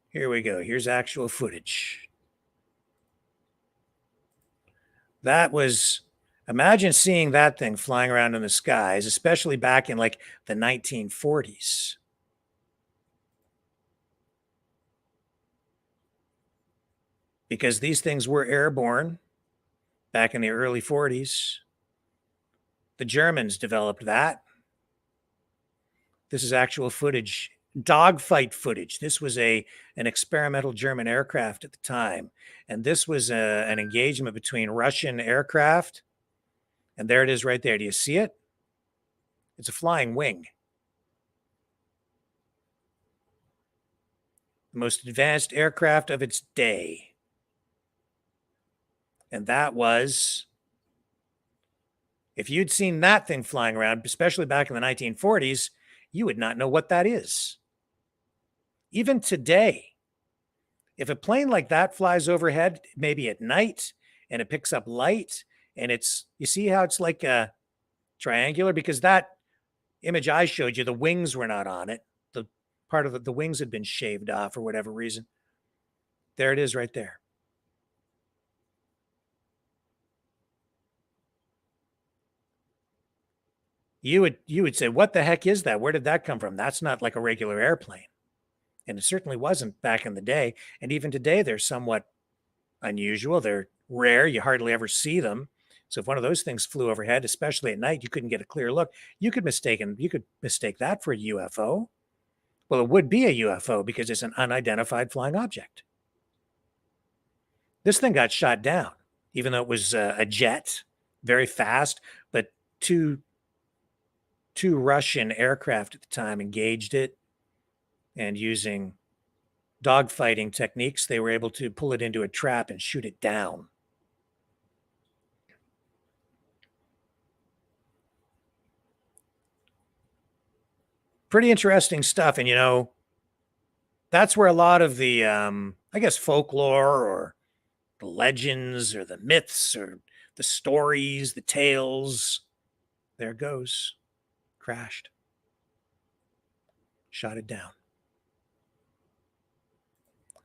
Speaker 2: Here we go. Here's actual footage. That was, imagine seeing that thing flying around in the skies, especially back in like the 1940s. Because these things were airborne back in the early 40s. The Germans developed that. This is actual footage, dogfight footage. This was an experimental German aircraft at the time. And this was an engagement between Russian aircraft. And there it is right there. Do you see it? It's a flying wing. The most advanced aircraft of its day. And that was, if you'd seen that thing flying around, especially back in the 1940s, you would not know what that is. Even today, if a plane like that flies overhead, maybe at night, and it picks up light, and you see how it's like a triangular? Because that image I showed you, the wings were not on it. The part of the wings had been shaved off for whatever reason. There it is right there. You would say, what the heck is that? Where did that come from? That's not like a regular airplane. And it certainly wasn't back in the day. And even today, they're somewhat unusual. They're rare. You hardly ever see them. So if one of those things flew overhead, especially at night, you couldn't get a clear look. You could mistake that for a UFO. Well, it would be a UFO because it's an unidentified flying object. This thing got shot down, even though it was a jet, very fast, but two Russian aircraft at the time engaged it, and using dogfighting techniques, they were able to pull it into a trap and shoot it down. Pretty interesting stuff. And, you know, that's where a lot of the, I guess, folklore or the legends or the myths or the stories, the tales, there it goes. Crashed. Shot it down.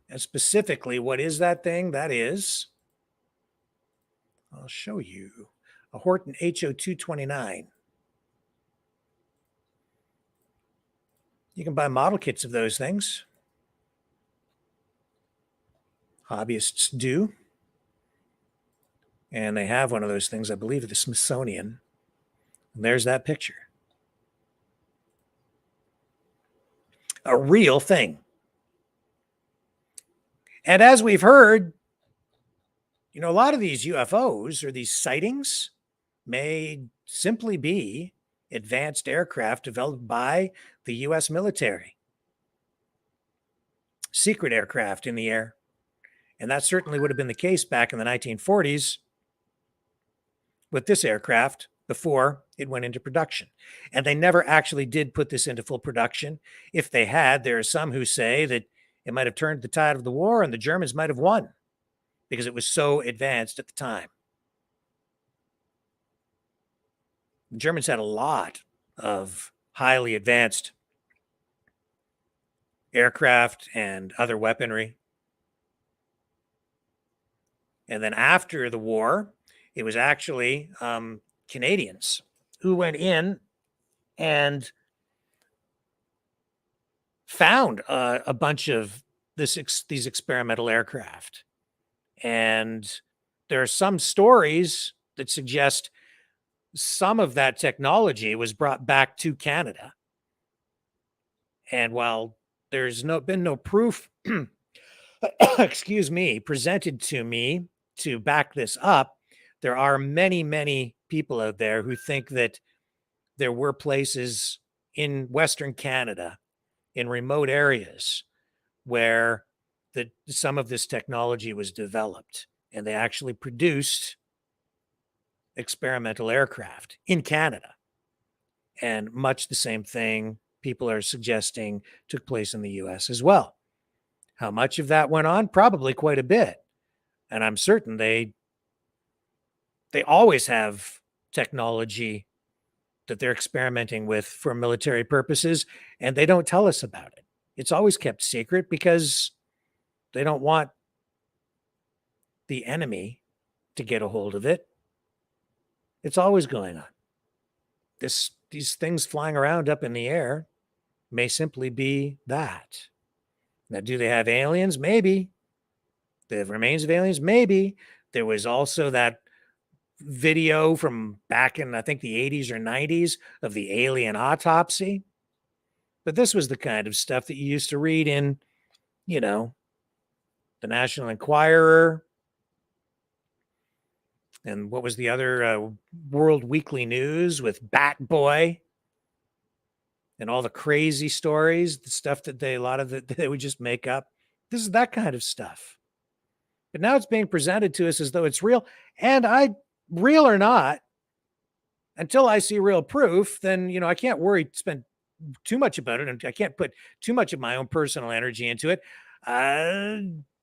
Speaker 2: And specifically, what is that thing? That is, I'll show you, a Horton HO-229. You can buy model kits of those things. Hobbyists do. And they have one of those things, I believe, at the Smithsonian. And there's that picture. A real thing. And as we've heard, you know, a lot of these UFOs or these sightings may simply be advanced aircraft developed by the U.S. military. Secret aircraft in the air. And that certainly would have been the case back in the 1940s with this aircraft before it went into production. And they never actually did put this into full production. If they had, there are some who say that it might have turned the tide of the war and the Germans might have won because it was so advanced at the time. The Germans had a lot of highly advanced aircraft and other weaponry. And then after the war, it was actually Canadians who went in and found a bunch of these experimental aircraft. And there are some stories that suggest some of that technology was brought back to Canada. And while there's been no proof, excuse me, presented to me to back this up, there are many, many people out there who think that there were places in Western Canada, in remote areas, where some of this technology was developed, and they actually produced experimental aircraft in Canada. And much the same thing people are suggesting took place in the US as well. How much of that went on? Probably quite a bit. And I'm certain they always have technology that they're experimenting with for military purposes, and they don't tell us about it. It's always kept secret because they don't want the enemy to get a hold of it. It's always going on. These things flying around up in the air may simply be that. Now, do they have aliens? Maybe. They have remains of aliens? Maybe. There was also that video from back in, I think, the 80s or 90s of the alien autopsy. But this was the kind of stuff that you used to read in, you know, the National Enquirer. And what was the other World Weekly News with Bat Boy and all the crazy stories, the stuff that they would just make up. This is that kind of stuff. But now it's being presented to us as though it's real. And real or not, until I see real proof, then, you know, I can't spend too much about it. And I can't put too much of my own personal energy into it.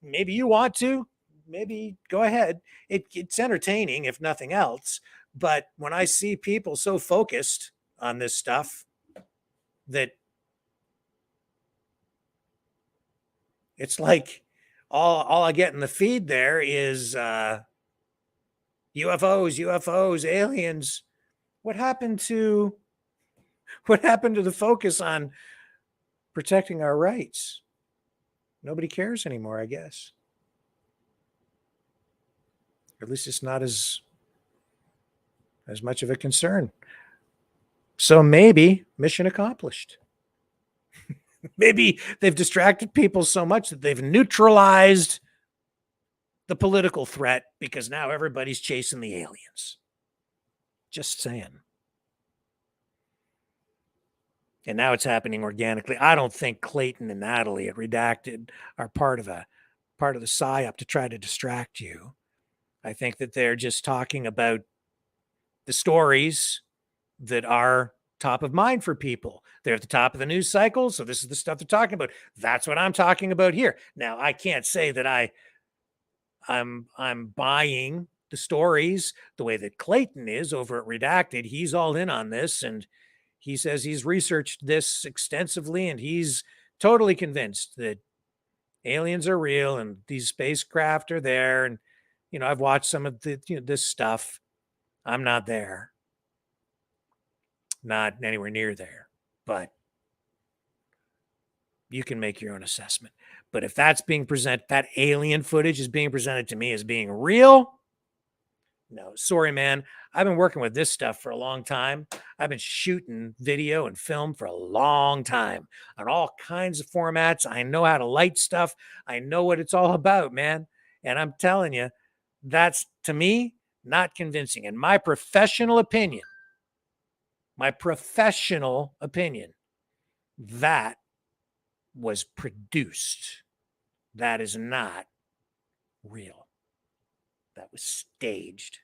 Speaker 2: Maybe you want to. Maybe go ahead. It's entertaining, if nothing else. But when I see people so focused on this stuff that it's like all I get in the feed there is UFOs, aliens. What happened to the focus on protecting our rights? Nobody cares anymore, I guess. At least it's not as much of a concern. So maybe mission accomplished. Maybe they've distracted people so much that they've neutralized the political threat, because now everybody's chasing the aliens. Just saying. And now it's happening organically. I don't think Clayton and Natalie at Redacted are part of the psyop to try to distract you. I think that they're just talking about the stories that are top of mind for people. They're at the top of the news cycle, so this is the stuff they're talking about. That's what I'm talking about here. Now, I can't say that I'm buying the stories the way that Clayton is over at Redacted. He's all in on this, and he says he's researched this extensively, and he's totally convinced that aliens are real and these spacecraft are there. And, I've watched some of this stuff. I'm not there. Not anywhere near there. But you can make your own assessment. But if that's being presented, that alien footage is being presented to me as being real, no, sorry, man. I've been working with this stuff for a long time. I've been shooting video and film for a long time on all kinds of formats. I know how to light stuff. I know what it's all about, man. And I'm telling you, that's, to me, not convincing. In my professional opinion, that was produced. That is not real. That was staged.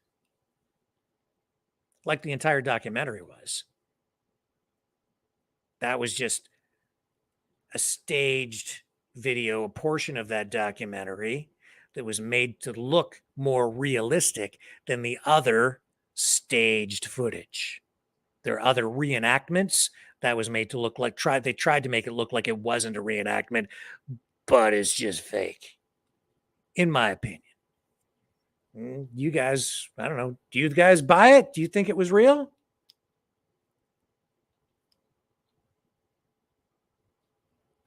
Speaker 2: Like the entire documentary was. That was just a staged video, a portion of that documentary that was made to look more realistic than the other staged footage. There are other reenactments that was made to look like, they tried to make it look like it wasn't a reenactment, but it's just fake, in my opinion. You guys, I don't know. Do you guys buy it? Do you think it was real?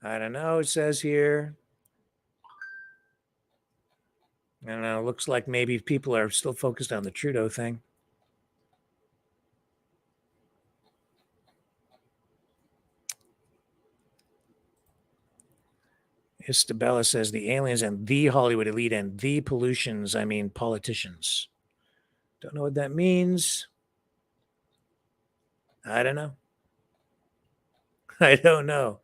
Speaker 2: I don't know. It says here. I don't know. Looks like maybe people are still focused on the Trudeau thing. Istabella says the aliens and the Hollywood elite and the pollutions, I mean politicians. Don't know what that means. I don't know. I don't know.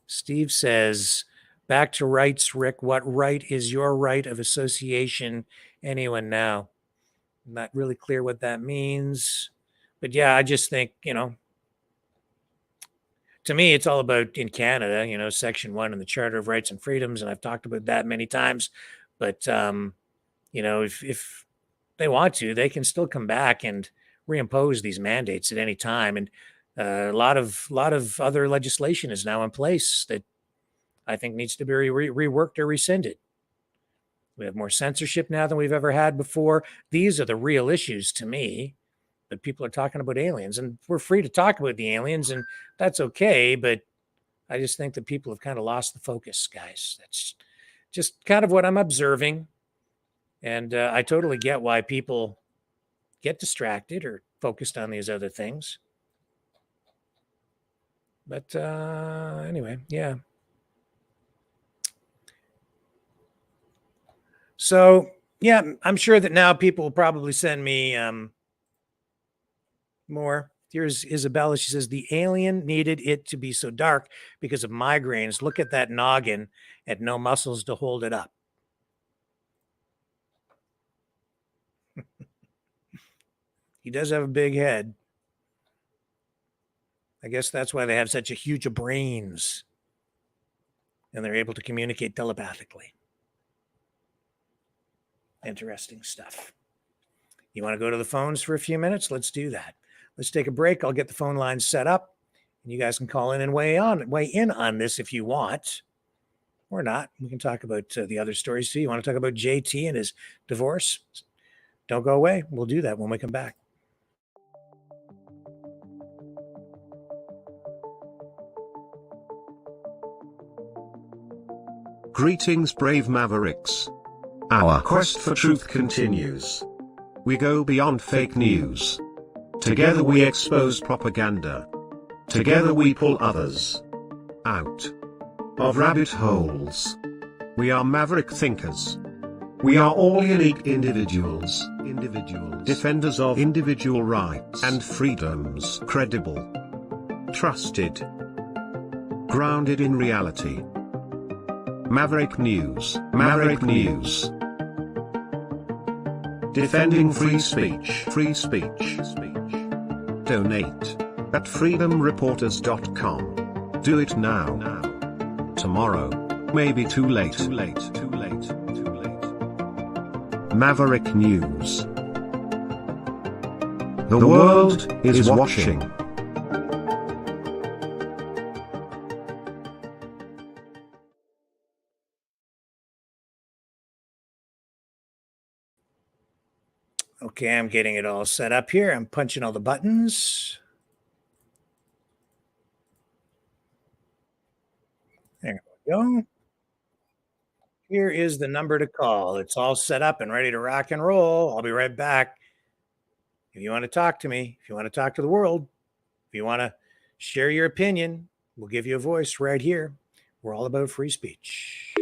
Speaker 2: Steve says, back to rights, Rick. What right is your right of association? Anyone now? I'm not really clear what that means. But yeah, I just think, to me, it's all about in Canada, Section 1 in the Charter of Rights and Freedoms. And I've talked about that many times. But, if they want to, they can still come back and reimpose these mandates at any time. And a lot of other legislation is now in place that I think needs to be reworked or rescinded. We have more censorship now than we've ever had before. These are the real issues to me. But people are talking about aliens, and we're free to talk about the aliens, and that's okay. But I just think that people have kind of lost the focus, guys. That's just kind of what I'm observing. And I totally get why people get distracted or focused on these other things. But anyway, yeah. So, yeah, I'm sure that now people will probably send me more. Here's Isabella. She says, the alien needed it to be so dark because of migraines. Look at that noggin and no muscles to hold it up. He does have a big head. I guess that's why they have such a huge brains. And they're able to communicate telepathically. Interesting stuff. You want to go to the phones for a few minutes? Let's do that. Let's take a break. I'll get the phone lines set up, and you guys can call in and weigh in on this if you want, or not. We can talk about the other stories too. You want to talk about JT and his divorce? Don't go away. We'll do that when we come back.
Speaker 3: Greetings, brave Mavericks. Our quest for truth continues. We go beyond fake news. Together we expose propaganda. Together we pull others. out of rabbit holes. We are maverick thinkers. We are all unique individuals, defenders of individual rights and freedoms, credible, trusted, grounded in reality. Maverick News, Maverick News. Defending free speech, free speech. Donate at freedomreporters.com. Do it now. Tomorrow may be too late. Maverick News. The world is watching.
Speaker 2: Okay, I'm getting it all set up here. I'm punching all the buttons. There we go. Here is the number to call. It's all set up and ready to rock and roll. I'll be right back. If you want to talk to me, if you want to talk to the world, if you want to share your opinion, we'll give you a voice right here. We're all about free speech.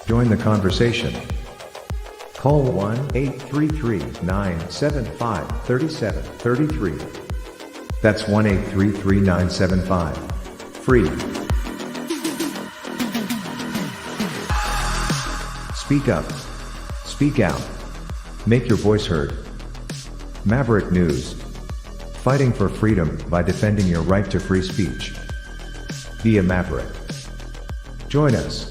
Speaker 1: Join the conversation. Call 1-833-975-3733. That's 1-833-975-FREE. Speak up. Speak out. Make your voice heard. Maverick News. Fighting for freedom by defending your right to free speech. Be a Maverick. Join us.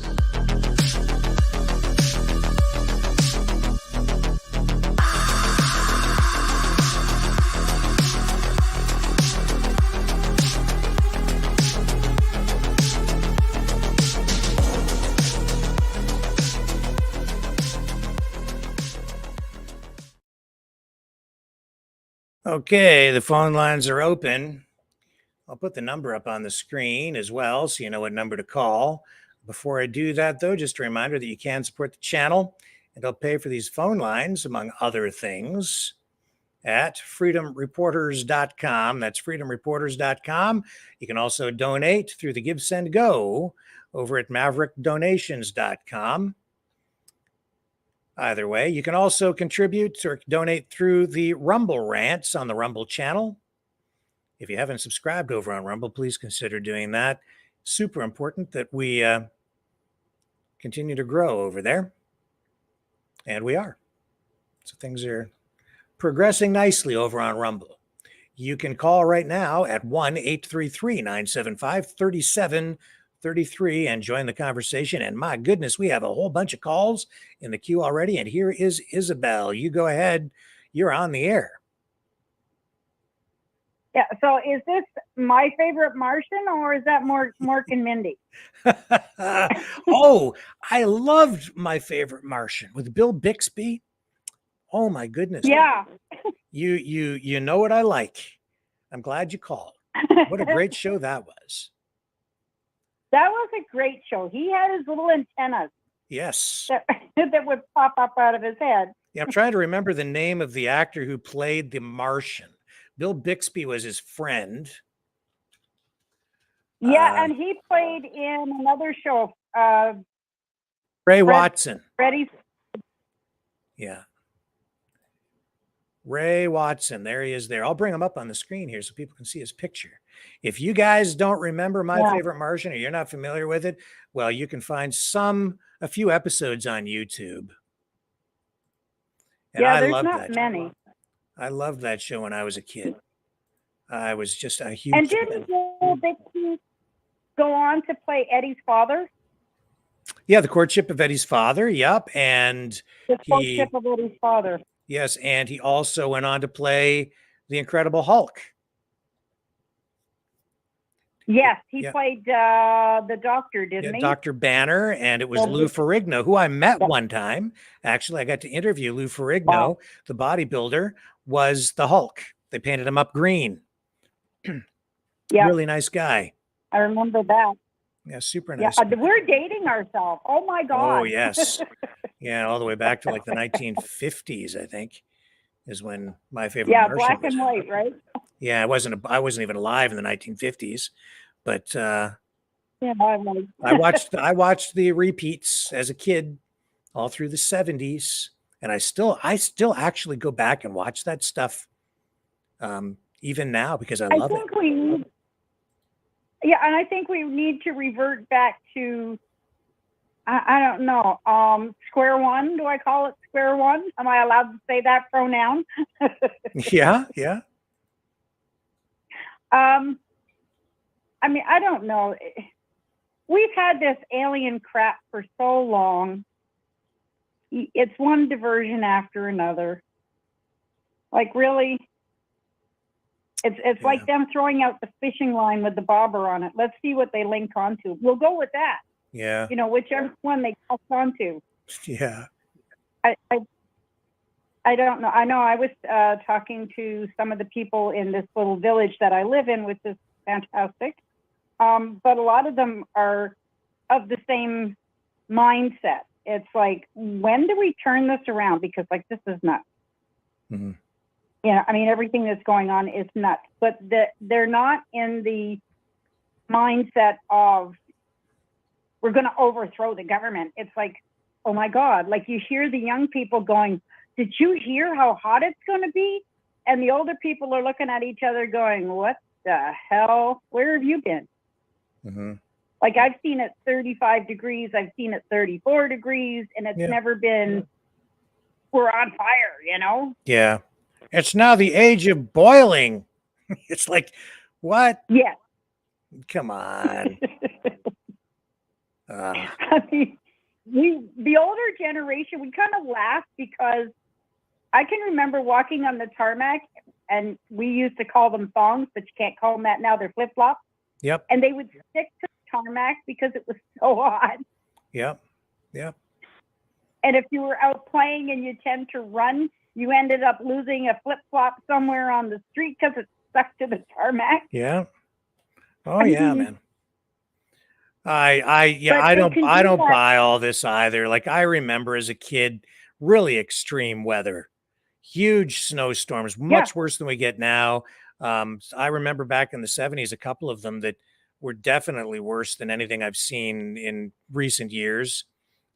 Speaker 2: Okay, the phone lines are open. I'll put the number up on the screen as well so you know what number to call. Before I do that, though, just a reminder that you can support the channel and help pay for these phone lines, among other things, at freedomreporters.com. That's freedomreporters.com. You can also donate through the Give, Send, Go over at maverickdonations.com. Either way, you can also contribute or donate through the Rumble rants on the Rumble channel. If you haven't subscribed over on Rumble, please consider doing that. Super important that we continue to grow over there. And we are. So things are progressing nicely over on Rumble. You can call right now at 1-833-975-3733 and join the conversation. And my goodness, we have a whole bunch of calls in the queue already. And here is Isabel. You go ahead. You're on the air.
Speaker 12: Yeah. So is this My Favorite Martian or is that Mork and Mindy?
Speaker 2: Oh, I loved My Favorite Martian with Bill Bixby. Oh my goodness.
Speaker 12: Yeah.
Speaker 2: You know what I like. I'm glad you called. What a great show that was.
Speaker 12: That was a great show. He had his little antennas.
Speaker 2: Yes.
Speaker 12: That would pop up out of his head.
Speaker 2: Yeah, I'm trying to remember the name of the actor who played the Martian. Bill Bixby was his friend.
Speaker 12: Yeah, and he played in another show.
Speaker 2: Ray Watson.
Speaker 12: Freddie's.
Speaker 2: Yeah. Ray Watson. There he is there. I'll bring him up on the screen here so people can see his picture. If you guys don't remember My Favorite Martian or you're not familiar with it, well, you can find a few episodes on YouTube. And
Speaker 12: yeah, there's not many.
Speaker 2: I loved that show when I was a kid. I was just a huge
Speaker 12: And didn't Bill Bixby go on to play Eddie's father?
Speaker 2: Yeah, The Courtship of Eddie's Father. Yep. And
Speaker 12: The Courtship of Eddie's Father.
Speaker 2: Yes, and he also went on to play the Incredible Hulk.
Speaker 12: Yes, he played the doctor, didn't he?
Speaker 2: Dr. Banner, and it was Lou Ferrigno, who I met one time. Actually, I got to interview Lou Ferrigno, the bodybuilder, was the Hulk. They painted him up green.
Speaker 12: Yeah.
Speaker 2: Really nice guy.
Speaker 12: I remember that.
Speaker 2: Yeah, super
Speaker 12: Yeah,
Speaker 2: nice.
Speaker 12: we're dating ourselves. Oh my God.
Speaker 2: Oh, yes. Yeah, all the way back to like the 1950s, I think, is when My Favorite
Speaker 12: Yeah,
Speaker 2: Martian
Speaker 12: black
Speaker 2: was.
Speaker 12: and white, right?
Speaker 2: Yeah, I wasn't even alive in the 1950s, but
Speaker 12: Yeah, I'm like,
Speaker 2: I watched the repeats as a kid all through the 70s, and I still actually go back and watch that stuff even now because I
Speaker 12: I
Speaker 2: love it.
Speaker 12: think we need, yeah, and I think we need to revert back to, I don't know, square one. Do I call it square one? Am I allowed to say that pronoun?
Speaker 2: Yeah, yeah.
Speaker 12: I mean, I don't know. We've had this alien crap for so long. It's one diversion after another. Like, really, it's like them throwing out the fishing line with the bobber on it. Let's see what they link onto. We'll go with that.
Speaker 2: Yeah.
Speaker 12: You know, whichever one they call onto.
Speaker 2: Yeah.
Speaker 12: I don't know. I know I was talking to some of the people in this little village that I live in, which is fantastic. But a lot of them are of the same mindset. It's like, when do we turn this around? Because like, this is nuts.
Speaker 2: Mm-hmm.
Speaker 12: Yeah, I mean, everything that's going on is nuts, but they're not in the mindset of, we're going to overthrow the government. It's like, oh my God, like you hear the young people going, did you hear how hot it's going to be? And the older people are looking at each other going, what the hell? Where have you been?
Speaker 2: Mm-hmm.
Speaker 12: Like, I've seen it 35 degrees, I've seen it 34 degrees, and it's never been, we're on fire, you know?
Speaker 2: Yeah. It's now the age of boiling. It's like, what?
Speaker 12: Yeah.
Speaker 2: Come on.
Speaker 12: I mean, the older generation, we kind of laugh because I can remember walking on the tarmac, and we used to call them thongs, but you can't call them that now. They're flip-flops.
Speaker 2: Yep.
Speaker 12: And they would stick to the tarmac because it was so hot.
Speaker 2: Yep. Yep.
Speaker 12: And if you were out playing and you tend to run, you ended up losing a flip-flop somewhere on the street because it stuck to the tarmac.
Speaker 2: Yeah. Oh yeah, man. I don't
Speaker 12: that.
Speaker 2: buy all this either. Like, I remember as a kid, really extreme weather, huge snowstorms, much worse than we get now. I remember back in the 70s, a couple of them that were definitely worse than anything I've seen in recent years.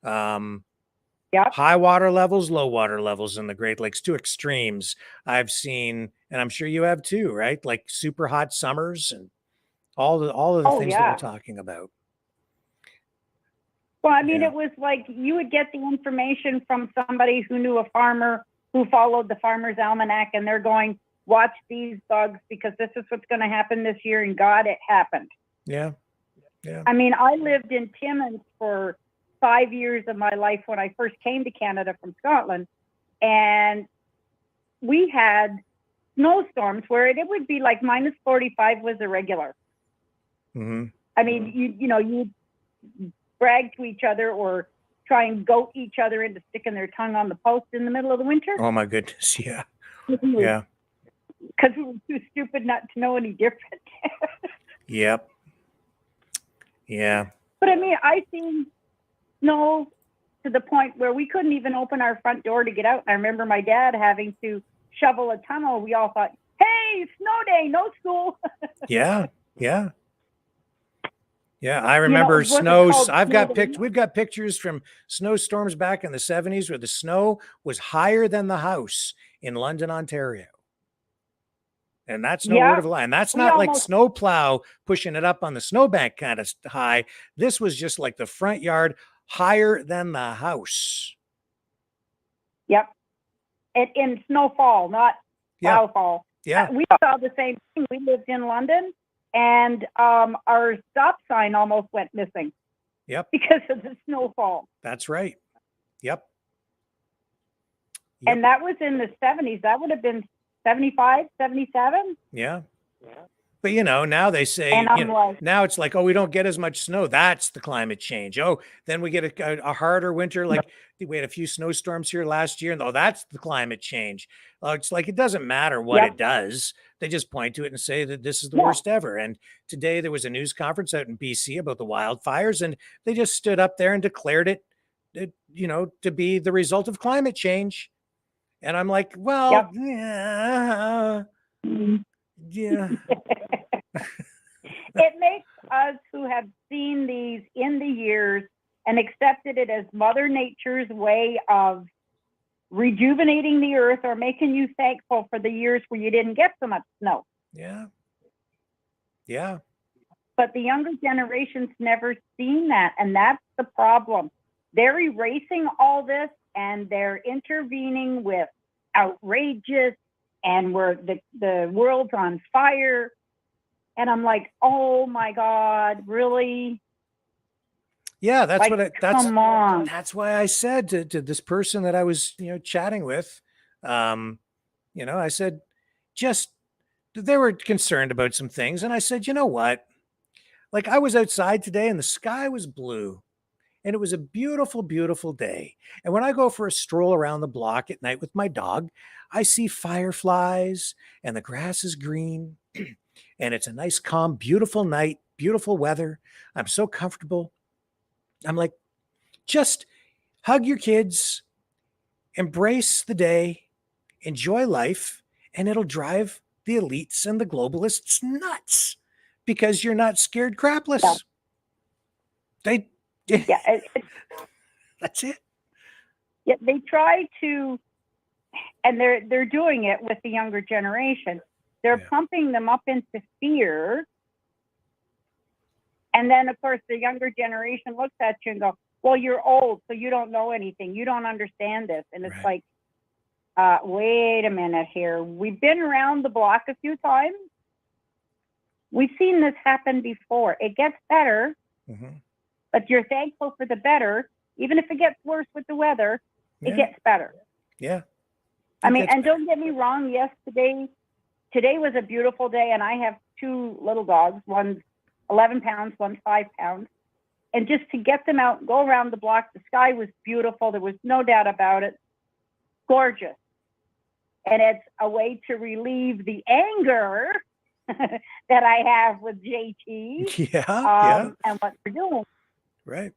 Speaker 2: High water levels, low water levels in the Great Lakes, two extremes I've seen, and I'm sure you have too, right? Like super hot summers and all of the things that we're talking about.
Speaker 12: Well, I mean, it was like you would get the information from somebody who knew a farmer who followed the Farmer's Almanac, and they're going, watch these bugs because this is what's going to happen this year, and God, it happened.
Speaker 2: Yeah. Yeah.
Speaker 12: I mean, I lived in Timmins for 5 years of my life when I first came to Canada from Scotland, and we had snowstorms where it would be like minus 45 was irregular.
Speaker 2: Mm-hmm.
Speaker 12: I mean, you brag to each other or try and goat each other into sticking their tongue on the post in the middle of the winter.
Speaker 2: Oh my goodness. Yeah. Yeah.
Speaker 12: Because we were too stupid not to know any different.
Speaker 2: Yep. Yeah.
Speaker 12: But I mean, I seen snow to the point where we couldn't even open our front door to get out. And I remember my dad having to shovel a tunnel. We all thought, hey, snow day, no school.
Speaker 2: Yeah. Yeah. Yeah, I remember snows. We've got pictures from snowstorms back in the 70s where the snow was higher than the house in London, Ontario. And that's no word of a lie. And that's not like snowplow pushing it up on the snowbank kind of high. This was just like the front yard higher than the house.
Speaker 12: Yep. In snowfall, not plowfall.
Speaker 2: Yeah.
Speaker 12: We saw the same thing. We lived in London. And our stop sign almost went missing.
Speaker 2: Yep.
Speaker 12: Because of the snowfall.
Speaker 2: That's right. Yep.
Speaker 12: And that was in the 70s. That would have been 75, 77.
Speaker 2: Yeah. But now they say, now it's like, oh, we don't get as much snow. That's the climate change. Oh, then we get a harder winter. Like we had a few snowstorms here last year. And that's the climate change. It's like, it doesn't matter what it does. They just point to it and say that this is the
Speaker 12: Yeah.
Speaker 2: worst ever. And today there was a news conference out in BC about the wildfires, and they just stood up there and declared it, to be the result of climate change. And I'm like, well, yeah, yeah.
Speaker 12: It makes us who have seen these in the years and accepted it as Mother Nature's way of rejuvenating the earth or making you thankful for the years where you didn't get so much snow.
Speaker 2: Yeah. Yeah.
Speaker 12: But the younger generation's never seen that. And that's the problem. They're erasing all this and they're intervening with outrageous and where the world's on fire. And I'm like, oh my God, really?
Speaker 2: Yeah, that's
Speaker 12: come on.
Speaker 2: that's why I said to this person that I was, chatting with, I said, they were concerned about some things. And I said, you know what? Like, I was outside today and the sky was blue and it was a beautiful, beautiful day. And when I go for a stroll around the block at night with my dog, I see fireflies and the grass is green and it's a nice, calm, beautiful night, beautiful weather. I'm so comfortable. I'm like, just hug your kids, embrace the day, enjoy life, and it'll drive the elites and the globalists nuts because you're not scared crapless.
Speaker 12: Yeah.
Speaker 2: That's it.
Speaker 12: Yeah, they try to, and they're doing it with the younger generation. They're pumping them up into fear. And then, of course, the younger generation looks at you and go, well, you're old, so you don't know anything. You don't understand this. And it's like, wait a minute here. We've been around the block a few times. We've seen this happen before. It gets better, but you're thankful for the better. Even if it gets worse with the weather, it gets better.
Speaker 2: Yeah.
Speaker 12: I mean, and don't get me wrong. Yes, today was a beautiful day, and I have two little dogs. One's 11 pounds, one's 5 pounds. And just to get them out and go around the block, the sky was beautiful. There was no doubt about it. Gorgeous. And it's a way to relieve the anger that I have with JT. And what we're doing.
Speaker 2: Right.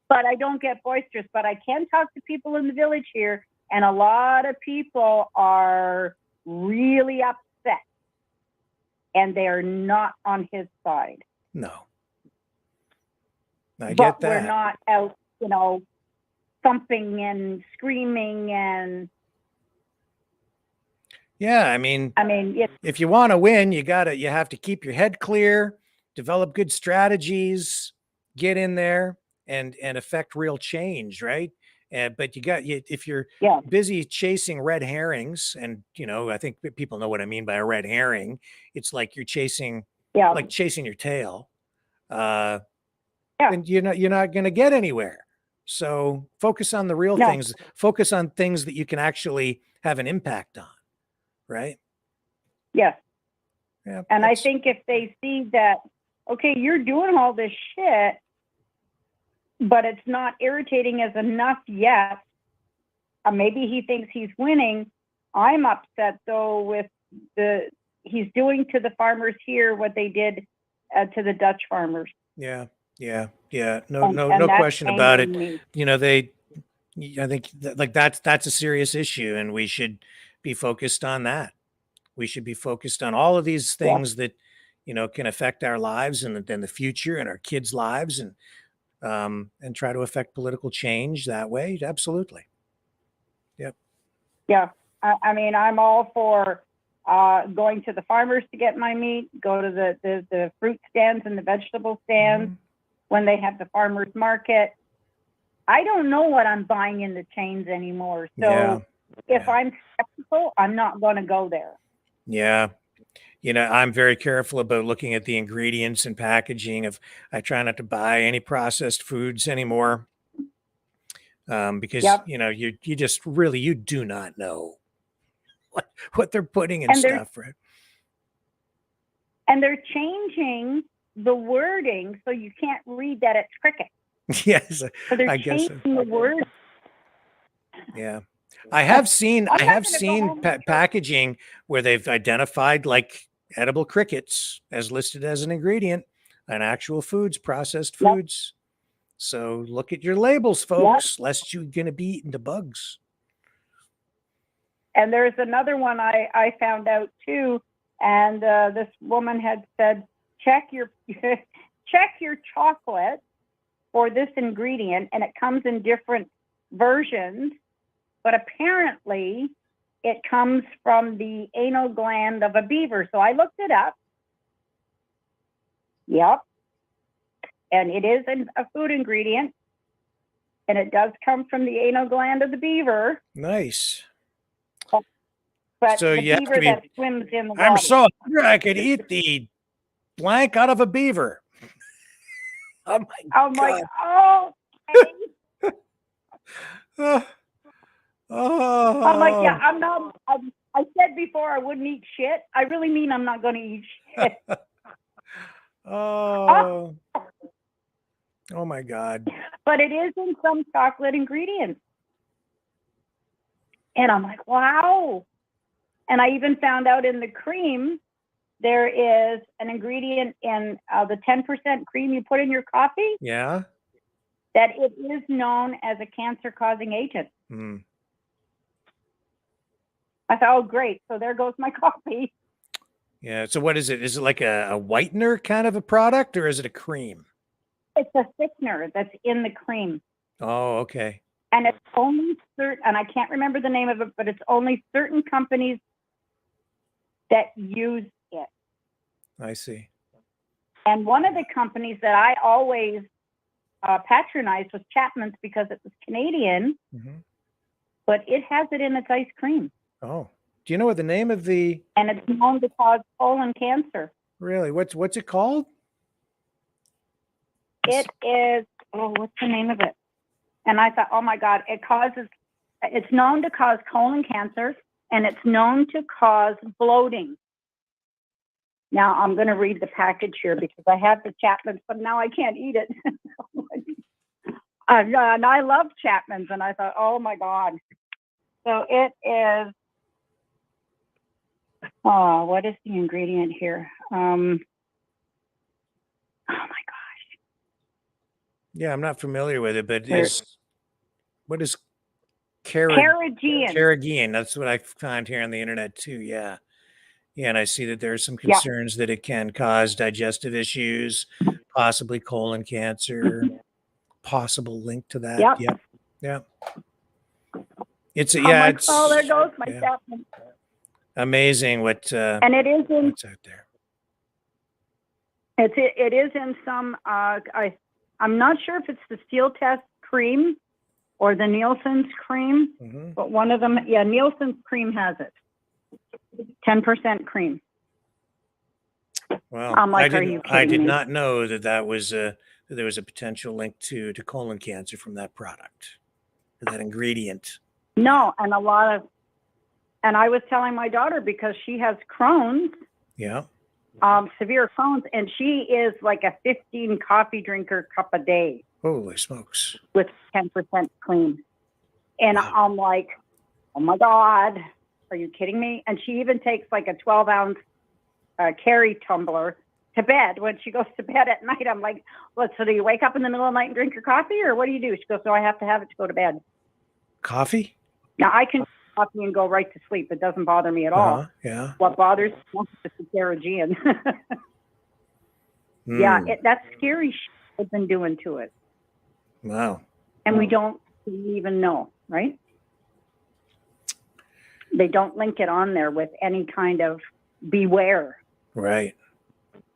Speaker 12: But I don't get boisterous, but I can talk to people in the village here. And a lot of people are really upset. And they are not on his side.
Speaker 2: No. I
Speaker 12: but
Speaker 2: get that.
Speaker 12: We're not out, thumping and screaming and.
Speaker 2: Yeah, I mean,
Speaker 12: it's,
Speaker 2: if you want to win, you have to keep your head clear, develop good strategies, get in there and affect real change, right? But if you're busy chasing red herrings, and I think people know what I mean by a red herring. It's like you're chasing, like chasing your tail. And you're not going to get anywhere. So focus on the real things. Focus on things that you can actually have an impact on, right?
Speaker 12: Yes.
Speaker 2: Yeah.
Speaker 12: And I think if they see that, okay, you're doing all this shit, but it's not irritating as enough yet. Maybe he thinks he's winning. I'm upset though with he's doing to the farmers here what they did to the Dutch farmers.
Speaker 2: Yeah. No question about it.
Speaker 12: Me.
Speaker 2: I think that's a serious issue, and we should be focused on that. We should be focused on all of these things that can affect our lives and the future and our kids' lives, and try to affect political change that way. Absolutely. Yep.
Speaker 12: Yeah. I mean, I'm all for going to the farmers to get my meat, go to the fruit stands and the vegetable stands when they have the farmers market. I don't know what I'm buying in the chains anymore. So if I'm skeptical, I'm not going to go there.
Speaker 2: Yeah. I'm very careful about looking at the ingredients and packaging I try not to buy any processed foods anymore. Because, you just really, you do not know what they're putting in stuff, right?
Speaker 12: And they're changing the wording so you can't read that it's cricket.
Speaker 2: Yes,
Speaker 12: So they're
Speaker 2: I guess
Speaker 12: changing the word.
Speaker 2: Yeah. I have seen
Speaker 12: I'm not gonna go home and
Speaker 2: packaging where they've identified like edible crickets as listed as an ingredient on actual foods, processed
Speaker 12: Yep.
Speaker 2: foods. So look at your labels, folks, lest you're gonna be eating the bugs.
Speaker 12: And there's another one I found out too, and this woman had said, check your check your chocolate for this ingredient, and it comes in different versions, but apparently it comes from the anal gland of a beaver. So I looked it up. Yep. And it is a food ingredient, and it does come from the anal gland of the beaver.
Speaker 2: Nice.
Speaker 12: But
Speaker 2: So
Speaker 12: the
Speaker 2: you have
Speaker 12: beaver
Speaker 2: to be,
Speaker 12: that swims in the water.
Speaker 2: I'm so hungry I could eat the blank out of a beaver. Oh my
Speaker 12: I'm
Speaker 2: God.
Speaker 12: like, oh, okay.
Speaker 2: Oh.
Speaker 12: I'm like, yeah, I'm not. I said before I wouldn't eat shit. I really mean I'm not going to eat shit.
Speaker 2: Oh. Oh my God.
Speaker 12: But it is in some chocolate ingredients. And I'm like, wow. And I even found out in the cream, there is an ingredient in the 10% cream you put in your coffee
Speaker 2: Yeah.
Speaker 12: that it is known as a cancer-causing agent.
Speaker 2: Mm.
Speaker 12: I thought, oh, great. So there goes my coffee.
Speaker 2: Yeah. So what is it? Is it like a whitener kind of a product, or is it a cream?
Speaker 12: It's a thickener that's in the cream.
Speaker 2: Oh, okay.
Speaker 12: And it's only certain, and I can't remember the name of it, but it's only certain companies that use it.
Speaker 2: I see.
Speaker 12: And one of the companies that I always patronized was Chapman's because it was Canadian, but it has it in its ice cream.
Speaker 2: Oh, do you know what the name of the?
Speaker 12: And it's known to cause colon cancer.
Speaker 2: Really? What's it called?
Speaker 12: It is, oh, what's the name of it? And I thought, oh my God, it's known to cause colon cancer, and it's known to cause bloating. Now I'm going to read the package here because I have the Chapman's, but now I can't eat it. And I love Chapman's, and I thought, oh my God. So it is, oh, what is the ingredient here? Oh my gosh.
Speaker 2: Yeah, I'm not familiar with it, but what is
Speaker 12: Carrageenan?
Speaker 2: Carrageenan. That's what I found here on the internet too. Yeah. Yeah, and I see that there's some concerns that it can cause digestive issues, possibly colon cancer, possible link to that.
Speaker 12: Yep.
Speaker 2: Yeah. It's
Speaker 12: oh, there goes my Chapman.
Speaker 2: Amazing what
Speaker 12: and it is in
Speaker 2: what's out there.
Speaker 12: It is in some I'm not sure if it's the Steel Test cream or the Nielsen's cream, but one of them, Nielsen's cream has it. 10% cream.
Speaker 2: Well,
Speaker 12: I'm like,
Speaker 2: I did not know that there was a potential link to colon cancer from that product, that ingredient.
Speaker 12: No, and I was telling my daughter because she has Crohn's.
Speaker 2: Yeah.
Speaker 12: Severe Crohn's, and she is like a 15 coffee drinker cup a day.
Speaker 2: Holy smokes.
Speaker 12: With 10% cream. And I'm like, oh my God, are you kidding me? And she even takes like a 12-ounce carry tumbler to bed. When she goes to bed at night, I'm like, what, so do you wake up in the middle of the night and drink your coffee, or what do you do? She goes, so I have to have it to go to bed. Coffee? Now, I can coffee and go right to sleep. It doesn't bother me at all.
Speaker 2: Yeah.
Speaker 12: What bothers me is the Carrageenan. Yeah, that's scary shit they've been doing to it.
Speaker 2: Wow.
Speaker 12: And we don't even know, right? They don't link it on there with any kind of beware.
Speaker 2: Right.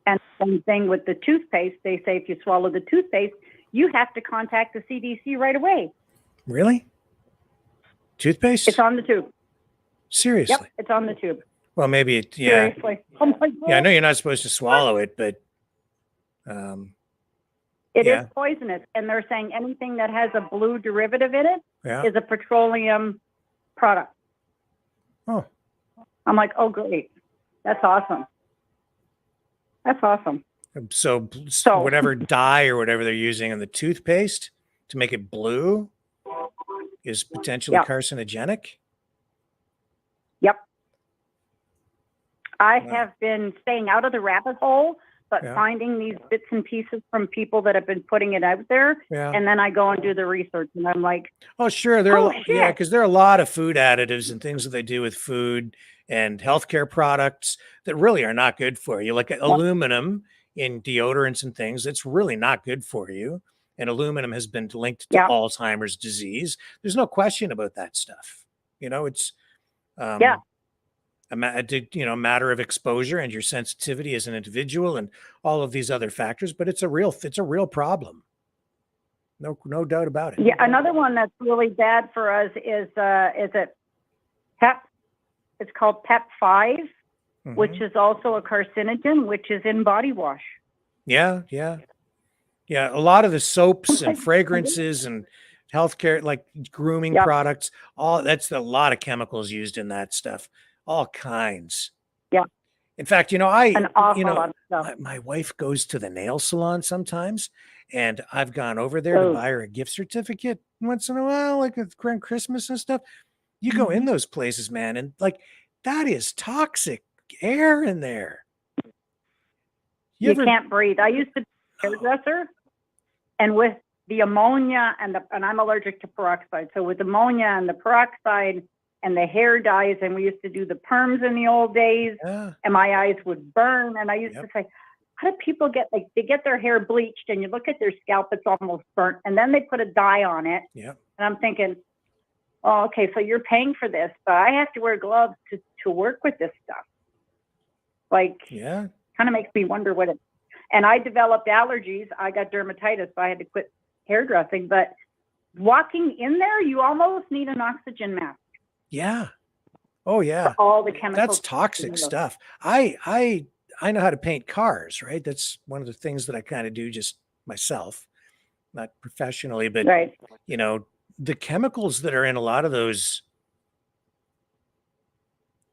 Speaker 12: And same thing with the toothpaste. They say if you swallow the toothpaste, you have to contact the CDC right away.
Speaker 2: Really? Toothpaste?
Speaker 12: It's on the tube.
Speaker 2: Seriously?
Speaker 12: Yep, it's on the tube.
Speaker 2: Well, maybe it,
Speaker 12: Seriously. Oh my God.
Speaker 2: Yeah, I know you're not supposed to swallow it, but
Speaker 12: it is poisonous. And they're saying anything that has a blue derivative in it is a petroleum product.
Speaker 2: Oh.
Speaker 12: I'm like, oh, great. That's awesome. That's awesome.
Speaker 2: So whatever dye or whatever they're using in the toothpaste to make it blue is potentially carcinogenic?
Speaker 12: Yep. I
Speaker 2: Wow.
Speaker 12: have been staying out of the rabbit hole, but finding these bits and pieces from people that have been putting it out there.
Speaker 2: Yeah.
Speaker 12: And then I go and do the research, and I'm like,
Speaker 2: Oh, sure. Because there are a lot of food additives and things that they do with food and healthcare products that really are not good for you. Like aluminum in deodorants and things, it's really not good for you. And aluminum has been linked to Alzheimer's disease. There's no question about that stuff. You know, it's a matter of exposure and your sensitivity as an individual and all of these other factors. But it's a real problem. No doubt about it.
Speaker 12: Yeah, another one that's really bad for us is it PEP? It's called PEP 5, which is also a carcinogen, which is in body wash.
Speaker 2: Yeah. A lot of the soaps and fragrances and healthcare, like grooming products, that's a lot of chemicals used in that stuff, all kinds.
Speaker 12: Yeah.
Speaker 2: In fact,
Speaker 12: An awful lot of stuff.
Speaker 2: my wife goes to the nail salon sometimes, and I've gone over there to buy her a gift certificate once in a while, like around Christmas and stuff. You go in those places, man, and like that is toxic air in there.
Speaker 12: You can't breathe. I used to be a hairdresser, and with the ammonia and I'm allergic to peroxide. So with ammonia and the peroxide and the hair dyes, and we used to do the perms in the old days, and my eyes would burn. And I used to say, how do people they get their hair bleached, and you look at their scalp, it's almost burnt, and then they put a dye on it.
Speaker 2: Yeah.
Speaker 12: And I'm thinking, oh, okay, so you're paying for this, but I have to wear gloves to work with this stuff. Like, kind of makes me wonder what it. And I developed allergies. I got dermatitis, so I had to quit hairdressing. But walking in there, you almost need an oxygen mask.
Speaker 2: Yeah. Oh yeah.
Speaker 12: For all the chemicals.
Speaker 2: That's toxic stuff. I know how to paint cars, right? That's one of the things that I kind of do just myself, not professionally, but the chemicals that are in a lot of those,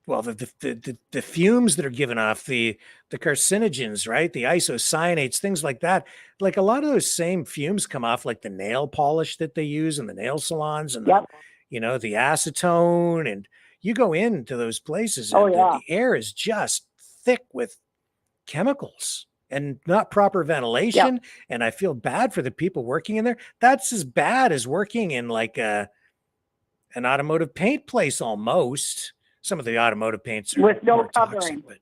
Speaker 2: well, the fumes that are given off, the carcinogens, right? The isocyanates, things like that. Like a lot of those same fumes come off like the nail polish that they use in the nail salons and the acetone. And you go into those places and the air is just thick with chemicals and not proper ventilation. And I feel bad for the people working in there. That's as bad as working in like an automotive paint place almost. Some of the automotive paints are
Speaker 12: with no
Speaker 2: more
Speaker 12: covering.
Speaker 2: Toxic, but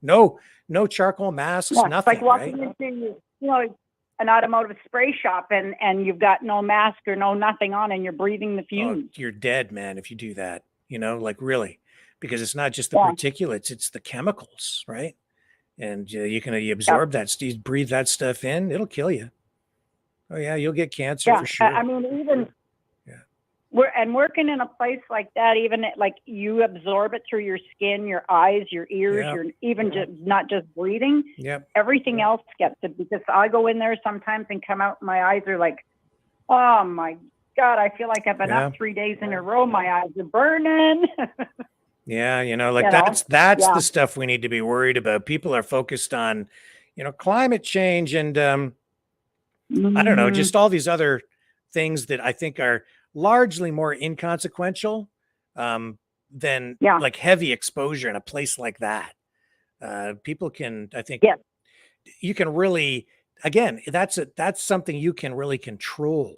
Speaker 2: no charcoal masks, nothing.
Speaker 12: It's like walking into an automotive spray shop and you've got no mask or no nothing on, and you're breathing the fumes.
Speaker 2: You're dead, man, if you do that. Like really, because it's not just the particulates; it's the chemicals, right? And you absorb that, you breathe that stuff in, it'll kill you. Oh yeah, you'll get cancer for sure.
Speaker 12: I mean, even working in a place like that, even like you absorb it through your skin, your eyes, your ears, you're even just not just breathing. Everything else gets it, because I go in there sometimes and come out, my eyes are like, oh my God, I feel like I've been up 3 days in a row. My eyes are burning.
Speaker 2: That's the stuff we need to be worried about. People are focused on, climate change and I don't know, just all these other things that I think are largely more inconsequential than like heavy exposure in a place like that. People can, I think, you can really, again, that's something you can really control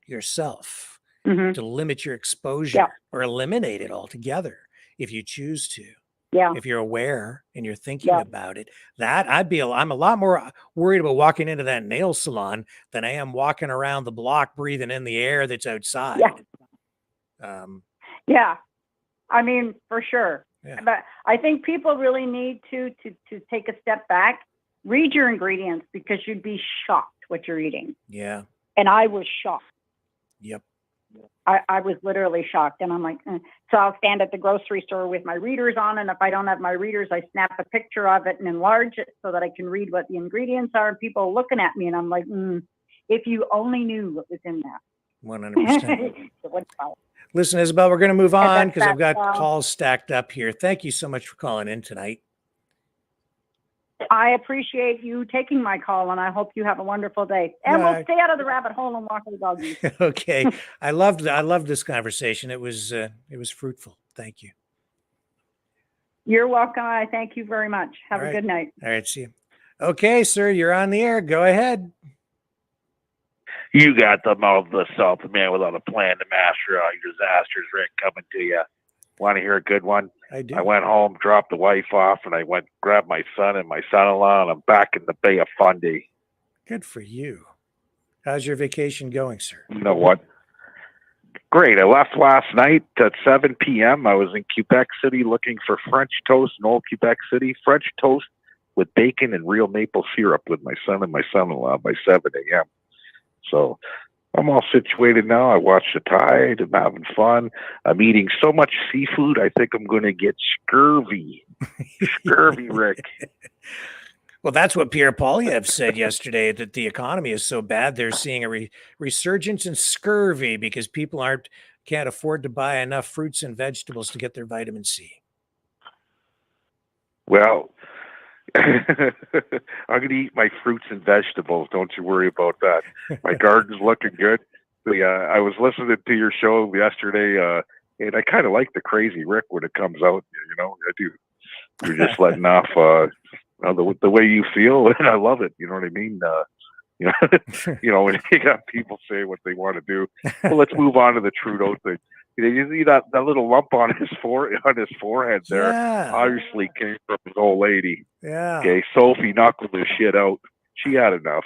Speaker 2: yourself to limit your exposure or eliminate it altogether if you choose to. If you're aware and you're thinking about it, I'm a lot more worried about walking into that nail salon than I am walking around the block breathing in the air that's outside.
Speaker 12: I mean, for sure. But I think people really need to take a step back, read your ingredients, because you'd be shocked what you're eating. And I was shocked. I was literally shocked, and I'm like, so I'll stand at the grocery store with my readers on, and if I don't have my readers, I snap a picture of it and enlarge it so that I can read what the ingredients are, and people are looking at me, and I'm like, if you only knew what was in that.
Speaker 2: 100%. Listen, Isabel, we're going to move on because I've got calls stacked up here. Thank you so much for calling in tonight.
Speaker 12: I appreciate you taking my call, and I hope you have a wonderful day. And we'll
Speaker 2: Right.
Speaker 12: stay out of the rabbit hole and walk the doggies.
Speaker 2: Okay. I loved this conversation. It was fruitful. Thank you.
Speaker 12: You're welcome. I thank you very much. Have
Speaker 2: All
Speaker 12: a
Speaker 2: right.
Speaker 12: good night.
Speaker 2: All right. See you. Okay, sir, you're on the air. Go ahead.
Speaker 13: You got the mouth of the South, the man without a plan to master all your disasters, Rick, coming to you. Want to hear a good one?
Speaker 2: I do.
Speaker 13: I went home, dropped the wife off, and I went grabbed my son and my son-in-law, and I'm back in the Bay of Fundy.
Speaker 2: Good for you. How's your vacation going, sir?
Speaker 13: You know what? Great. I left last night at 7 p.m. I was in Quebec City looking for French toast in old Quebec City. French toast with bacon and real maple syrup with my son and my son-in-law by 7 a.m. So I'm all situated now. I watched the tide. I'm having fun. I'm eating so much seafood, I think I'm going to get scurvy. Scurvy, Rick.
Speaker 2: Well, that's what Pierre Poilievre said yesterday, that the economy is so bad they're seeing a resurgence in scurvy because people can't afford to buy enough fruits and vegetables to get their vitamin C.
Speaker 13: Well, I'm going to eat my fruits and vegetables. Don't you worry about that. My garden's looking good. I was listening to your show yesterday, and I kind of like the Crazy Rick when it comes out. You know, I do. You're just letting off the way you feel, and I love it. You know what I mean? When you got people say what they want to do. Well, let's move on to the Trudeau thing. You see that little lump on his forehead there.
Speaker 2: Yeah.
Speaker 13: Obviously came from his old lady.
Speaker 2: Yeah.
Speaker 13: Okay, Sophie knuckled this shit out. She had enough,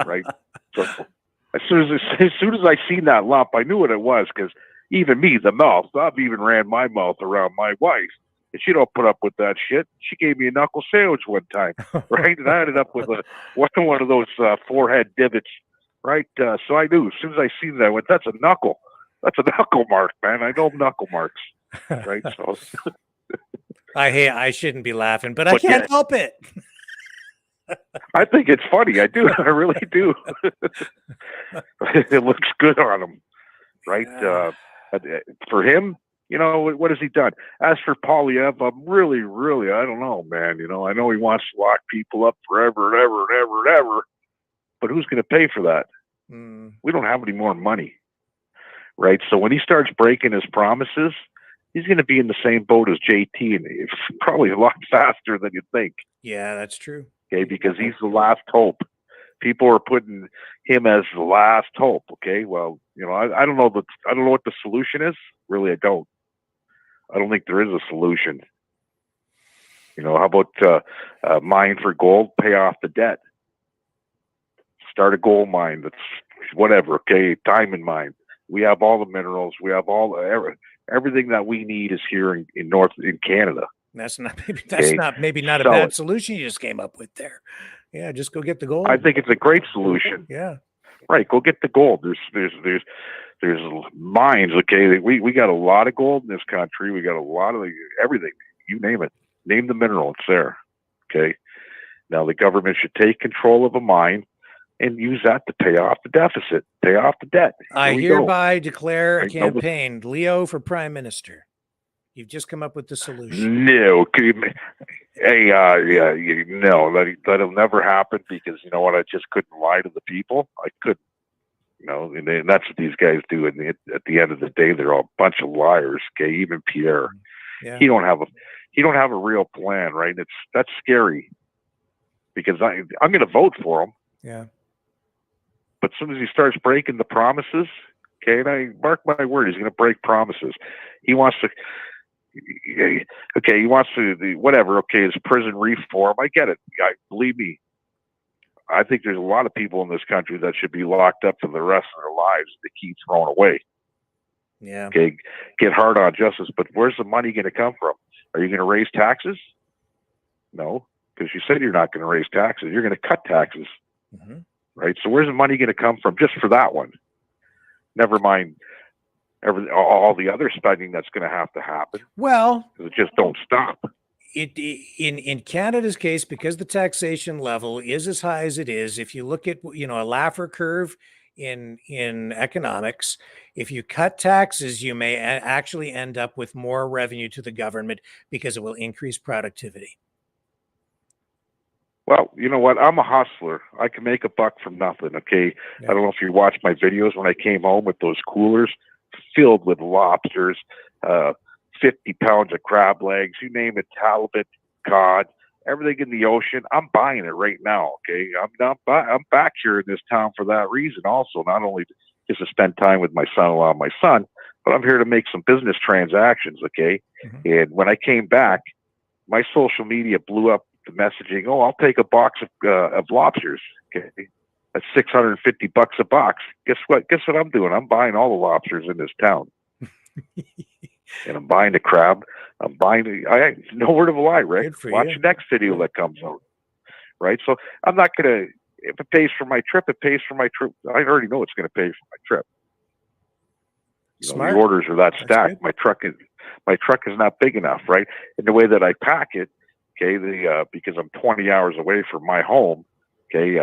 Speaker 13: right? So as soon as I seen that lump, I knew what it was, because even me, the mouth, I've even ran my mouth around my wife, and she don't put up with that shit. She gave me a knuckle sandwich one time, right? And I ended up with one of those forehead divots, right? So I knew as soon as I seen that, I went, "That's a knuckle. That's a knuckle mark, man. I know knuckle marks, right?" So
Speaker 2: I shouldn't be laughing, but I can't help it.
Speaker 13: I think it's funny. I do. I really do. It looks good on him, right? For him, what has he done? As for Poilievre, I'm really, I don't know, man. I know he wants to lock people up forever and ever and ever and ever, but who's going to pay for that? We don't have any more money, right? So when he starts breaking his promises, he's going to be in the same boat as JT, and it's probably a lot faster than you think.
Speaker 2: Yeah, that's true.
Speaker 13: Okay, because he's the last hope. People are putting him as the last hope. Okay, well, I don't know what the solution is. Really, I don't. I don't think there is a solution. How about mine for gold, pay off the debt, start a gold mine. That's whatever. Okay, diamond mine. We have all the minerals. We have everything that we need is here in Canada.
Speaker 2: That's not maybe not a bad solution you just came up with there. Yeah, just go get the gold.
Speaker 13: I think it's a great solution.
Speaker 2: Yeah.
Speaker 13: Right, go get the gold. There's mines. Okay, we got a lot of gold in this country. We got a lot of everything. You name it. Name the mineral. It's there. Okay. Now the government should take control of a mine and use that to pay off the deficit, pay off the debt.
Speaker 2: I hereby declare a campaign. Leo for Prime Minister. You've just come up with the solution.
Speaker 13: No, that'll never happen, because you know what? I just couldn't lie to the people. I couldn't, and that's what these guys do. And at the end of the day, they're all a bunch of liars. Okay, even Pierre, he don't have a real plan, right? That's scary, because I'm going to vote for him.
Speaker 2: Yeah.
Speaker 13: But as soon as he starts breaking the promises, okay, and I mark my word, he's going to break promises. He wants to. Okay, he wants to whatever. Okay, his prison reform. I get it. Believe me, I think there's a lot of people in this country that should be locked up for the rest of their lives. They keep throwing away.
Speaker 2: Yeah.
Speaker 13: Okay, get hard on justice, but where's the money going to come from? Are you going to raise taxes? No, because you said you're not going to raise taxes. You're going to cut taxes, right? So where's the money going to come from just for that one? Never mind all the other spending that's going to happen.
Speaker 2: Well,
Speaker 13: it just don't stop.
Speaker 2: In Canada's case, because the taxation level is as high as it is, if you look at a Laffer curve in economics, if you cut taxes, you may actually end up with more revenue to the government because it will increase productivity.
Speaker 13: Well, you know what? I'm a hustler. I can make a buck from nothing. Okay.
Speaker 2: Yeah.
Speaker 13: I don't know if you watched my videos when I came home with those coolers filled with lobsters, 50 pounds of crab legs, you name it, halibut, cod, everything in the ocean. I'm buying it right now. Okay. I'm back here in this town for that reason also, not only just to spend time with my son-in-law and my son, but I'm here to make some business transactions. Okay.
Speaker 2: Mm-hmm.
Speaker 13: And when I came back, my social media blew up the messaging. Oh, I'll take a box of lobsters. Okay. That's $650 a box. Guess what? Guess what I'm doing? I'm buying all the lobsters in this town. And I'm buying the crab. I'm buying I no word of a lie, Rick.
Speaker 2: Good for
Speaker 13: Watch
Speaker 2: you.
Speaker 13: the next video that comes out. Right? So I'm not gonna, if it pays for my trip, it pays for my trip. I already know it's gonna pay for my trip. You know,
Speaker 2: Smart.
Speaker 13: the orders are that
Speaker 2: That's
Speaker 13: stacked.
Speaker 2: good.
Speaker 13: My truck is not big enough, right? And the way that I pack it, okay, because I'm 20 hours away from my home, okay,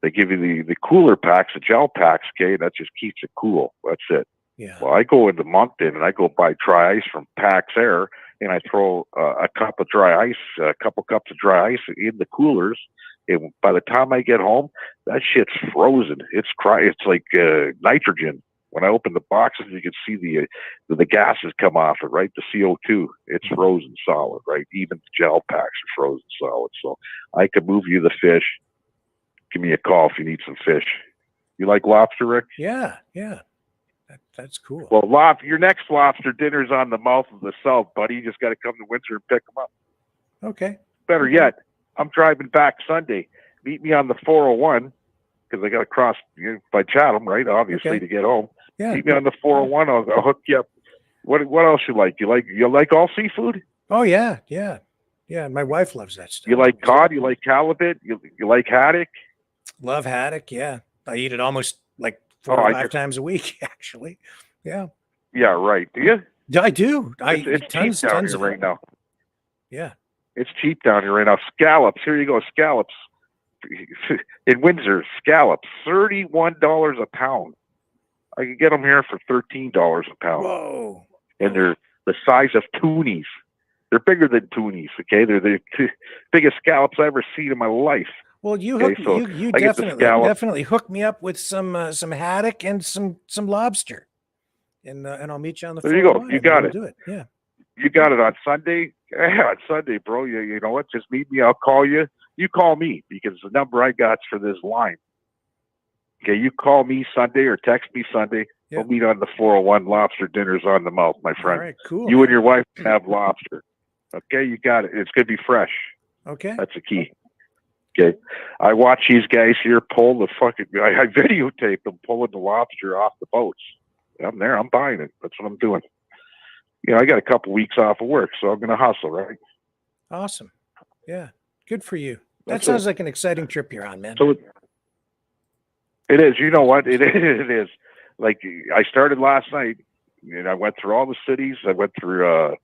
Speaker 13: they give you the cooler packs, the gel packs, okay, that just keeps it cool. That's it.
Speaker 2: Yeah.
Speaker 13: Well, I go into Moncton and I go buy dry ice from Pax Air, and I throw a cup of dry ice, a couple cups of dry ice in the coolers. And by the time I get home, that shit's frozen. It's like nitrogen. When I open the boxes, you can see the gases come off it, right? The CO2, it's frozen solid, right? Even the gel packs are frozen solid. So I can move you the fish. Give me a call if you need some fish. You like lobster, Rick?
Speaker 2: Yeah. Yeah. That's cool.
Speaker 13: Well, your next lobster dinner's on the mouth of the South, buddy. You just got to come to Windsor and pick them up.
Speaker 2: Okay.
Speaker 13: Better yet, I'm driving back Sunday. Meet me on the 401 because I got to cross by Chatham, right? Obviously,
Speaker 2: Okay.
Speaker 13: to get home.
Speaker 2: Yeah.
Speaker 13: Meet me on the 401. I'll hook you up. What else you like? You like all seafood?
Speaker 2: Oh yeah. Yeah. Yeah. My wife loves that stuff.
Speaker 13: You like cod? You like halibut? You like haddock?
Speaker 2: Love haddock. Yeah. I eat it almost like 4 or 5 times a week, actually. Yeah.
Speaker 13: Yeah, right. Do you?
Speaker 2: I do. I
Speaker 13: It's
Speaker 2: eat tons
Speaker 13: cheap down
Speaker 2: of
Speaker 13: here right
Speaker 2: it.
Speaker 13: now.
Speaker 2: Yeah.
Speaker 13: It's cheap down here right now. Scallops. Here you go. Scallops. In Windsor, scallops, $31 a pound. I can get them here for $13 a pound.
Speaker 2: Whoa.
Speaker 13: And they're the size of toonies. They're bigger than toonies, okay? They're the biggest scallops I've ever seen in my life.
Speaker 2: Well, you
Speaker 13: Okay, so
Speaker 2: you
Speaker 13: I get the
Speaker 2: definitely hook me up with some haddock and some lobster, and I'll meet you on the.
Speaker 13: There you go.
Speaker 2: 401
Speaker 13: You
Speaker 2: and
Speaker 13: got
Speaker 2: we'll
Speaker 13: it.
Speaker 2: Do it. Yeah.
Speaker 13: You got it on Sunday. Yeah, on Sunday, bro. You know what? Just meet me. I'll call you. You call me because the number I got's for this line. Okay, you call me Sunday or text me Sunday.
Speaker 2: Yep.
Speaker 13: We'll meet on the 401. Lobster dinner's on the mouth, my friend.
Speaker 2: All right. Cool.
Speaker 13: You and your wife have lobster. Okay, you got it. It's gonna be fresh.
Speaker 2: Okay.
Speaker 13: That's the key. Okay, I watch these guys here pull the fucking. I videotape them pulling the lobster off the boats. I'm there. I'm buying it. That's what I'm doing. You know, I got a couple weeks off of work, so I'm gonna hustle, right?
Speaker 2: Awesome. Yeah. Good for you. That
Speaker 13: That's
Speaker 2: sounds
Speaker 13: it.
Speaker 2: like an exciting trip you're on, man.
Speaker 13: So it is. You know what? It is. Like I started last night, and I went through all the cities. I went through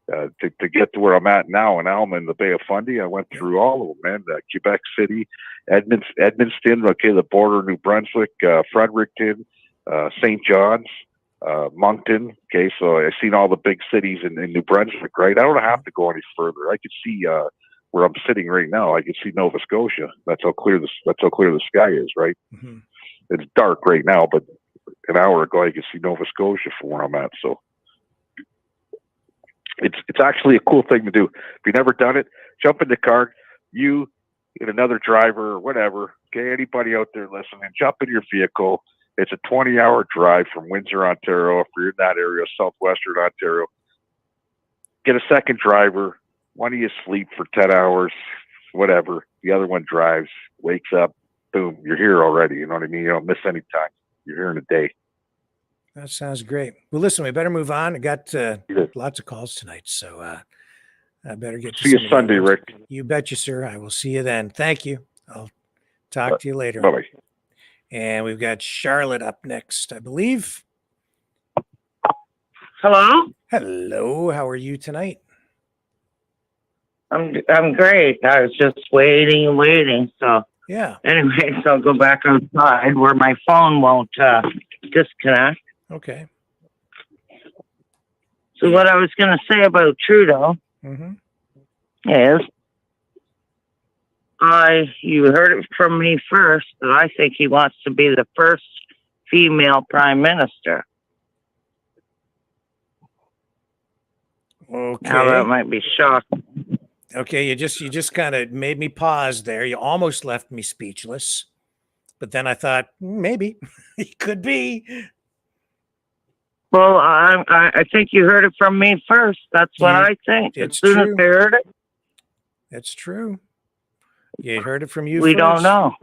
Speaker 13: to get to where I'm at now in Alma in the Bay of Fundy. I went through all of them, man. Quebec City, Edmundston, okay, the border of New Brunswick, Fredericton, St. John's, Moncton. Okay, so I've seen all the big cities in New Brunswick, right? I don't have to go any further. I could see where I'm sitting right now. I can see Nova Scotia. That's how clear the sky is, right?
Speaker 2: Mm-hmm.
Speaker 13: It's dark right now, but an hour ago I could see Nova Scotia from where I'm at. So it's actually a cool thing to do. If you've never done it, jump in the car. You and another driver or whatever. Okay, anybody out there listening, jump in your vehicle. It's a 20-hour drive from Windsor, Ontario. If you're in that area, southwestern Ontario, get a second driver. One of you sleep for 10 hours, whatever. The other one drives, wakes up, boom, you're here already. You know what I mean? You don't miss any time. You're here in a day.
Speaker 2: That sounds great. Well, listen, we better move on. I got lots of calls tonight, so I better get to
Speaker 13: See you
Speaker 2: some of the
Speaker 13: Sunday,
Speaker 2: others.
Speaker 13: Rick.
Speaker 2: You betcha, sir. I will see you then. Thank you. I'll talk to you later.
Speaker 13: Bye-bye.
Speaker 2: And we've got Charlotte up next, I believe.
Speaker 14: Hello?
Speaker 2: Hello. How are you tonight?
Speaker 14: I'm great. I was just waiting and waiting. So
Speaker 2: yeah.
Speaker 14: Anyway, so I'll go back outside where my phone won't disconnect.
Speaker 2: Okay.
Speaker 14: So what I was going to say about Trudeau is You heard it from me first that I think he wants to be the first female prime minister.
Speaker 2: Okay.
Speaker 14: Now that might be shocking.
Speaker 2: Okay, you just kind of made me pause there. You almost left me speechless. But then I thought, maybe he could be.
Speaker 14: Well, I think you heard it from me first. That's what I think.
Speaker 2: It's
Speaker 14: as soon
Speaker 2: true.
Speaker 14: as they heard it,
Speaker 2: It's true. You heard it from you
Speaker 14: we
Speaker 2: first.
Speaker 14: don't know.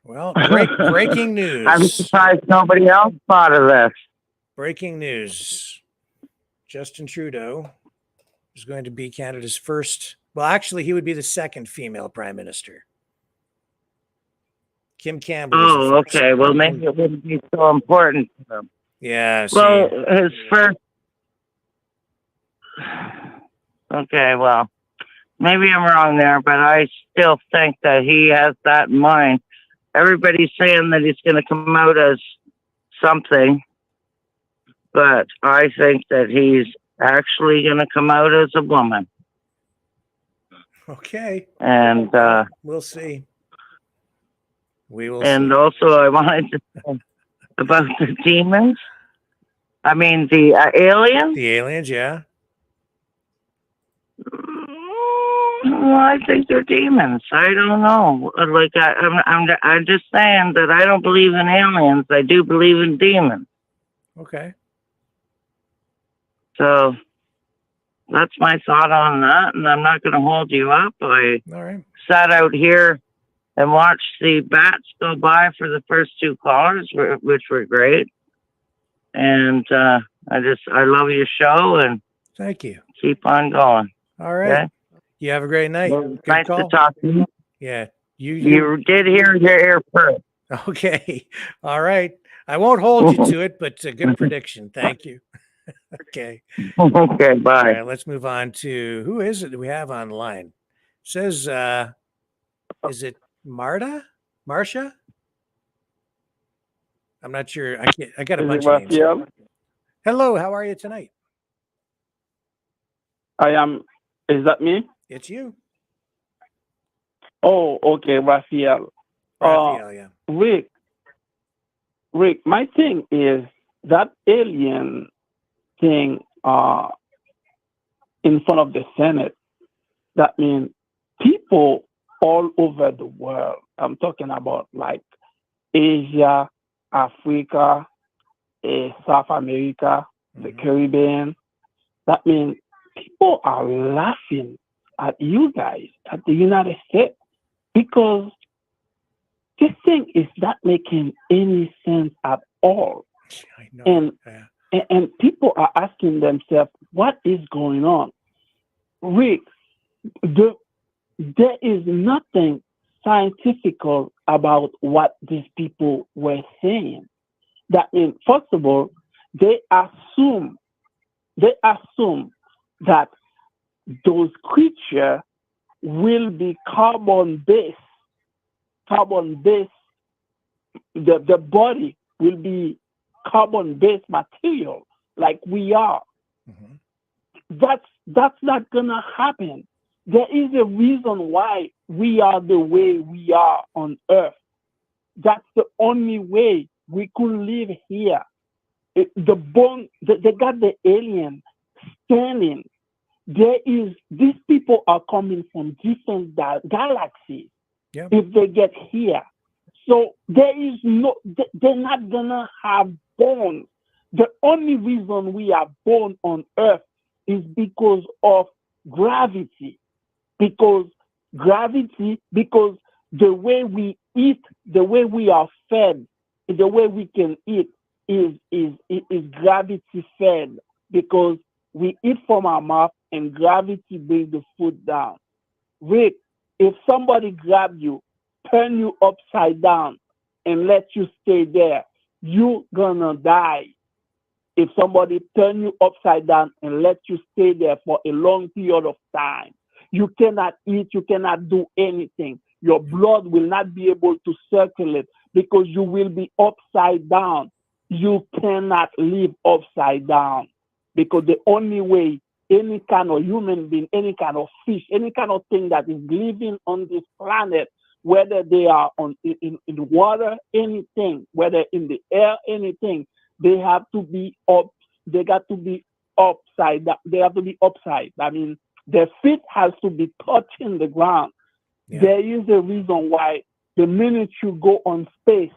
Speaker 2: Well, breaking news.
Speaker 14: I'm surprised nobody else thought of this.
Speaker 2: Breaking news. Justin Trudeau is going to be Canada's first. Well, actually, he would be the second female prime minister. Kim Campbell.
Speaker 14: Oh, okay. Well, maybe it wouldn't be so important to them.
Speaker 2: Yeah.
Speaker 14: Well, his first. Okay, well, maybe I'm wrong there, but I still think that he has that in mind. Everybody's saying that he's going to come out as something, but I think that he's actually going to come out as a woman.
Speaker 2: Okay.
Speaker 14: And
Speaker 2: we'll see. We will.
Speaker 14: And
Speaker 2: see.
Speaker 14: also, I wanted to say about the demons. I mean, the aliens.
Speaker 2: The aliens, yeah.
Speaker 14: Well, I think they're demons. I don't know. Like I'm just saying that I don't believe in aliens. I do believe in demons.
Speaker 2: Okay.
Speaker 14: So that's my thought on that, and I'm not going to hold you up. I
Speaker 2: All right.
Speaker 14: sat out here and watched the bats go by for the first two callers, which were great. And I love your show, and
Speaker 2: thank you.
Speaker 14: Keep on going.
Speaker 2: All right. Okay? You have a great night.
Speaker 14: Well, nice to talk to you.
Speaker 2: Yeah.
Speaker 14: You did hear your ear first.
Speaker 2: Okay. All right. I won't hold you to it, but a good prediction. Thank you. Okay.
Speaker 14: Okay, bye.
Speaker 2: All right, let's move on to who is it that we have on the line? It says, is it Marcia? I'm not sure. I got a bunch of names. Hello, how are you tonight?
Speaker 15: I am. Is that me?
Speaker 2: It's you.
Speaker 15: Oh, okay, Raphael.
Speaker 2: Yeah.
Speaker 15: Rick, my thing is that alien thing in front of the Senate. That means people all over the world. I'm talking about like Asia, Africa, South America, the Caribbean. That means people are laughing at you guys, at the United States, because this thing is not making any sense at all.
Speaker 2: I know.
Speaker 15: And people are asking themselves, what is going on? Rick, there is nothing scientific about what these people were saying. That means, first of all, they assume that those creatures will be carbon-based. The body will be carbon-based material like we are. Mm-hmm. That's not gonna happen. There is a reason why we are the way we are on Earth. That's the only way we could live here. They got the alien standing. These people are coming from different galaxies.
Speaker 2: Yeah.
Speaker 15: If they get here. So they're not gonna have bones. The only reason we are born on Earth is because of gravity. Because the way we eat, the way we are fed, the way we can eat is gravity fed, because we eat from our mouth and gravity brings the food down. Rick, if somebody grab you, turn you upside down, and let you stay there, you're gonna die. If somebody turn you upside down and let you stay there for a long period of time, you cannot eat, you cannot do anything. Your blood will not be able to circulate because you will be upside down. You cannot live upside down, because the only way any kind of human being, any kind of fish, any kind of thing that is living on this planet, whether they are in water, anything, whether in the air, anything, they have to be up. They got to be upside. They have to be upside. I mean, their feet has to be touching the ground.
Speaker 2: Yeah.
Speaker 15: There is a reason why the minute you go on space,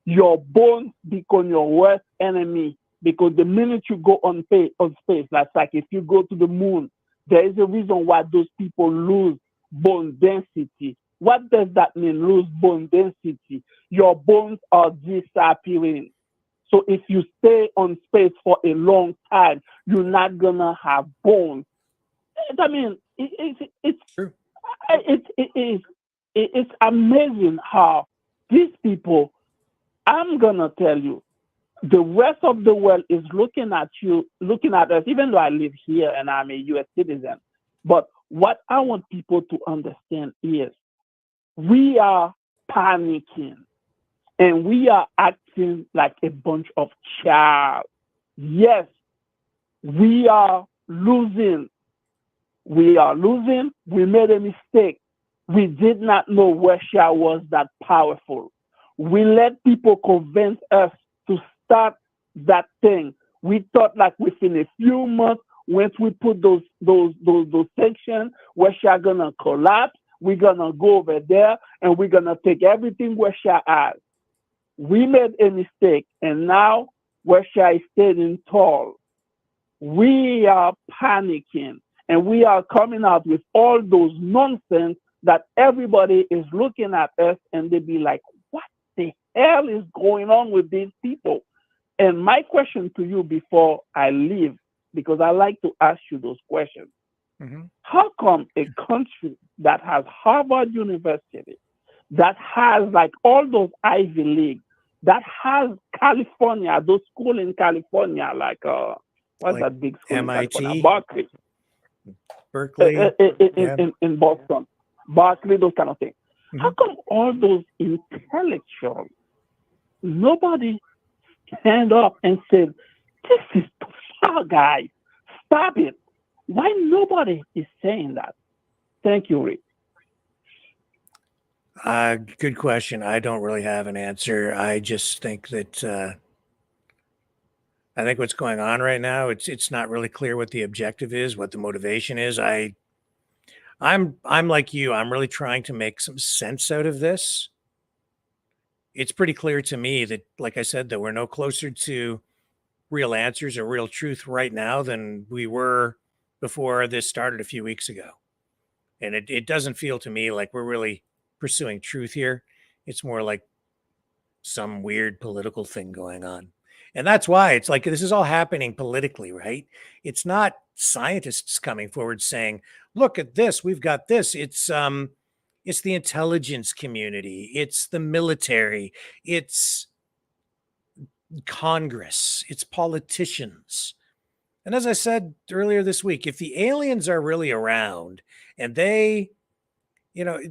Speaker 15: your bones become your worst enemy. Because the minute you go on space, that's like if you go to the moon, there is a reason why those people lose bone density. What does that mean, lose bone density? Your bones are disappearing. So if you stay on space for a long time, you're not gonna have bones. I mean, it's
Speaker 2: true.
Speaker 15: It's amazing how these people. I'm gonna tell you, the rest of the world is looking at you, looking at us. Even though I live here and I'm a U.S. citizen, but what I want people to understand is we are panicking. And we are acting like a bunch of child. Yes, we are losing. We are losing. We made a mistake. We did not know Russia was that powerful. We let people convince us to start that thing. We thought like within a few months, once we put those sanctions, Russia gonna collapse. We're gonna go over there and we're gonna take everything Russia has. We made a mistake, and now Russia is standing tall. We are panicking, and we are coming out with all those nonsense that everybody is looking at us, and they be like, what the hell is going on with these people? And my question to you before I leave, because I like to ask you those questions.
Speaker 2: Mm-hmm.
Speaker 15: How come a country that has Harvard University, that has like all those Ivy League, that has California, those schools in California, like what's
Speaker 2: like
Speaker 15: that big school
Speaker 2: MIT,
Speaker 15: in California? Berkeley,
Speaker 2: Berkeley,
Speaker 15: in Boston, Berkeley, those kind of things.
Speaker 2: Mm-hmm.
Speaker 15: How come all those intellectuals, nobody stand up and said, "This is too far, guys. Stop it"? Why nobody is saying that? Thank you, Rick.
Speaker 2: Good question. I don't really have an answer. I just think that I think what's going on right now, it's not really clear what the objective is, what the motivation is. I'm like you. I'm really trying to make some sense out of this. It's pretty clear to me that, like I said, that we're no closer to real answers or real truth right now than we were before this started a few weeks ago. And it doesn't feel to me like we're really pursuing truth here. It's more like some weird political thing going on. And that's why it's like this is all happening politically, right? It's not scientists coming forward saying, look at this, we've got this. It's the intelligence community, it's the military, it's Congress, it's politicians. And as I said earlier this week, if the aliens are really around and they, they'll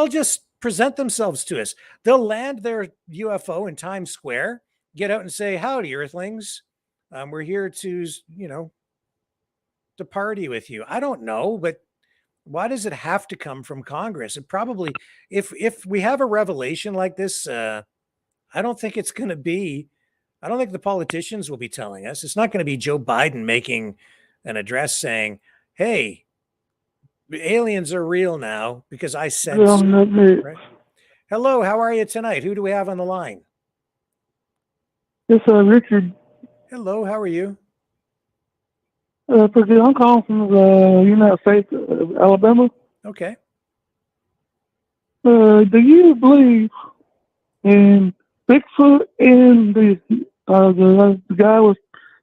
Speaker 2: just present themselves to us. They'll land their UFO in Times Square, get out and say, howdy, Earthlings. We're here to, to party with you. I don't know, but why does it have to come from Congress? It probably, if we have a revelation like this, I don't think it's going to be, I don't think the politicians will be telling us. It's not going to be Joe Biden making an address saying, hey, aliens are real now because I said so. Right? Hello, how are you tonight? Who do we have on the line?
Speaker 16: It's Richard.
Speaker 2: Hello, how are you?
Speaker 16: Pretty good. I'm calling from the United States, Alabama.
Speaker 2: Okay.
Speaker 16: Do you believe in Bigfoot and the guy was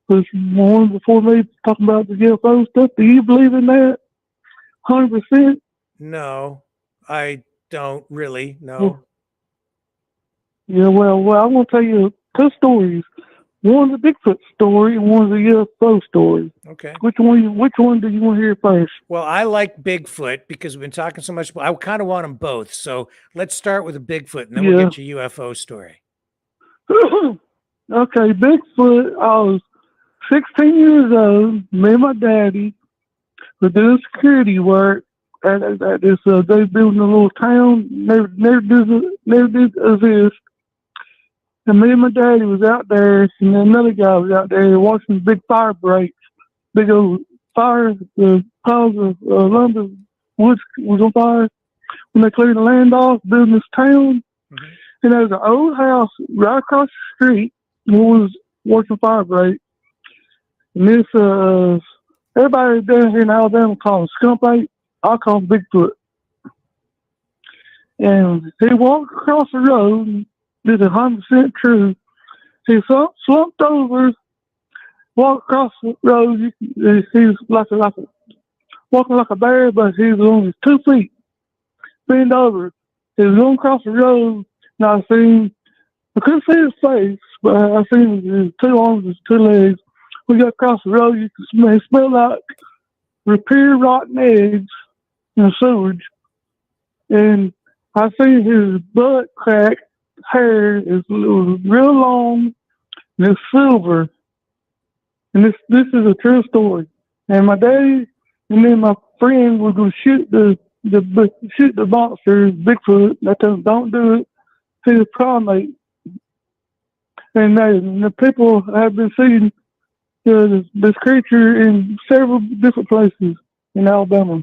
Speaker 16: one before me talking about the UFO stuff? Do you believe in that? 100%?
Speaker 2: No, I don't really. No.
Speaker 16: Yeah, well, I want to tell you two stories. One's a Bigfoot story, and one's a UFO story.
Speaker 2: Okay.
Speaker 16: Which one do you want to hear first?
Speaker 2: Well, I like Bigfoot because we've been talking so much. I kind of want them both. So let's start with a Bigfoot, and then we'll get your UFO story.
Speaker 16: Okay, Bigfoot. I was 16 years old. Me and my daddy were doing security work at this. They building a little town. Never did this. And me and my daddy was out there, and then another guy was out there watching the big fire breaks. Big old fire. The piles of lumber, wood was on fire. When they cleared the land off, building this town. And there was an old house right across the street. And it was watching fire break. And this, everybody down here in Alabama call him skunk ape. I call him Bigfoot. And he walked across the road, and this is 100% true. He slumped over, walked across the road. He was walking like a bear, but he was on his 2 feet, bent over. He was going across the road, and I couldn't see his face, but I seen his 2 arms, his 2 legs. We got across the road, you could smell like repair rotten eggs and sewage. And I seen his butt crack hair is real long and it's silver. And this is a true story. And my daddy and then my friend were gonna shoot the monster, Bigfoot. I told him, don't do it. He's a primate. And the people have been seeing this creature in several different places in Alabama.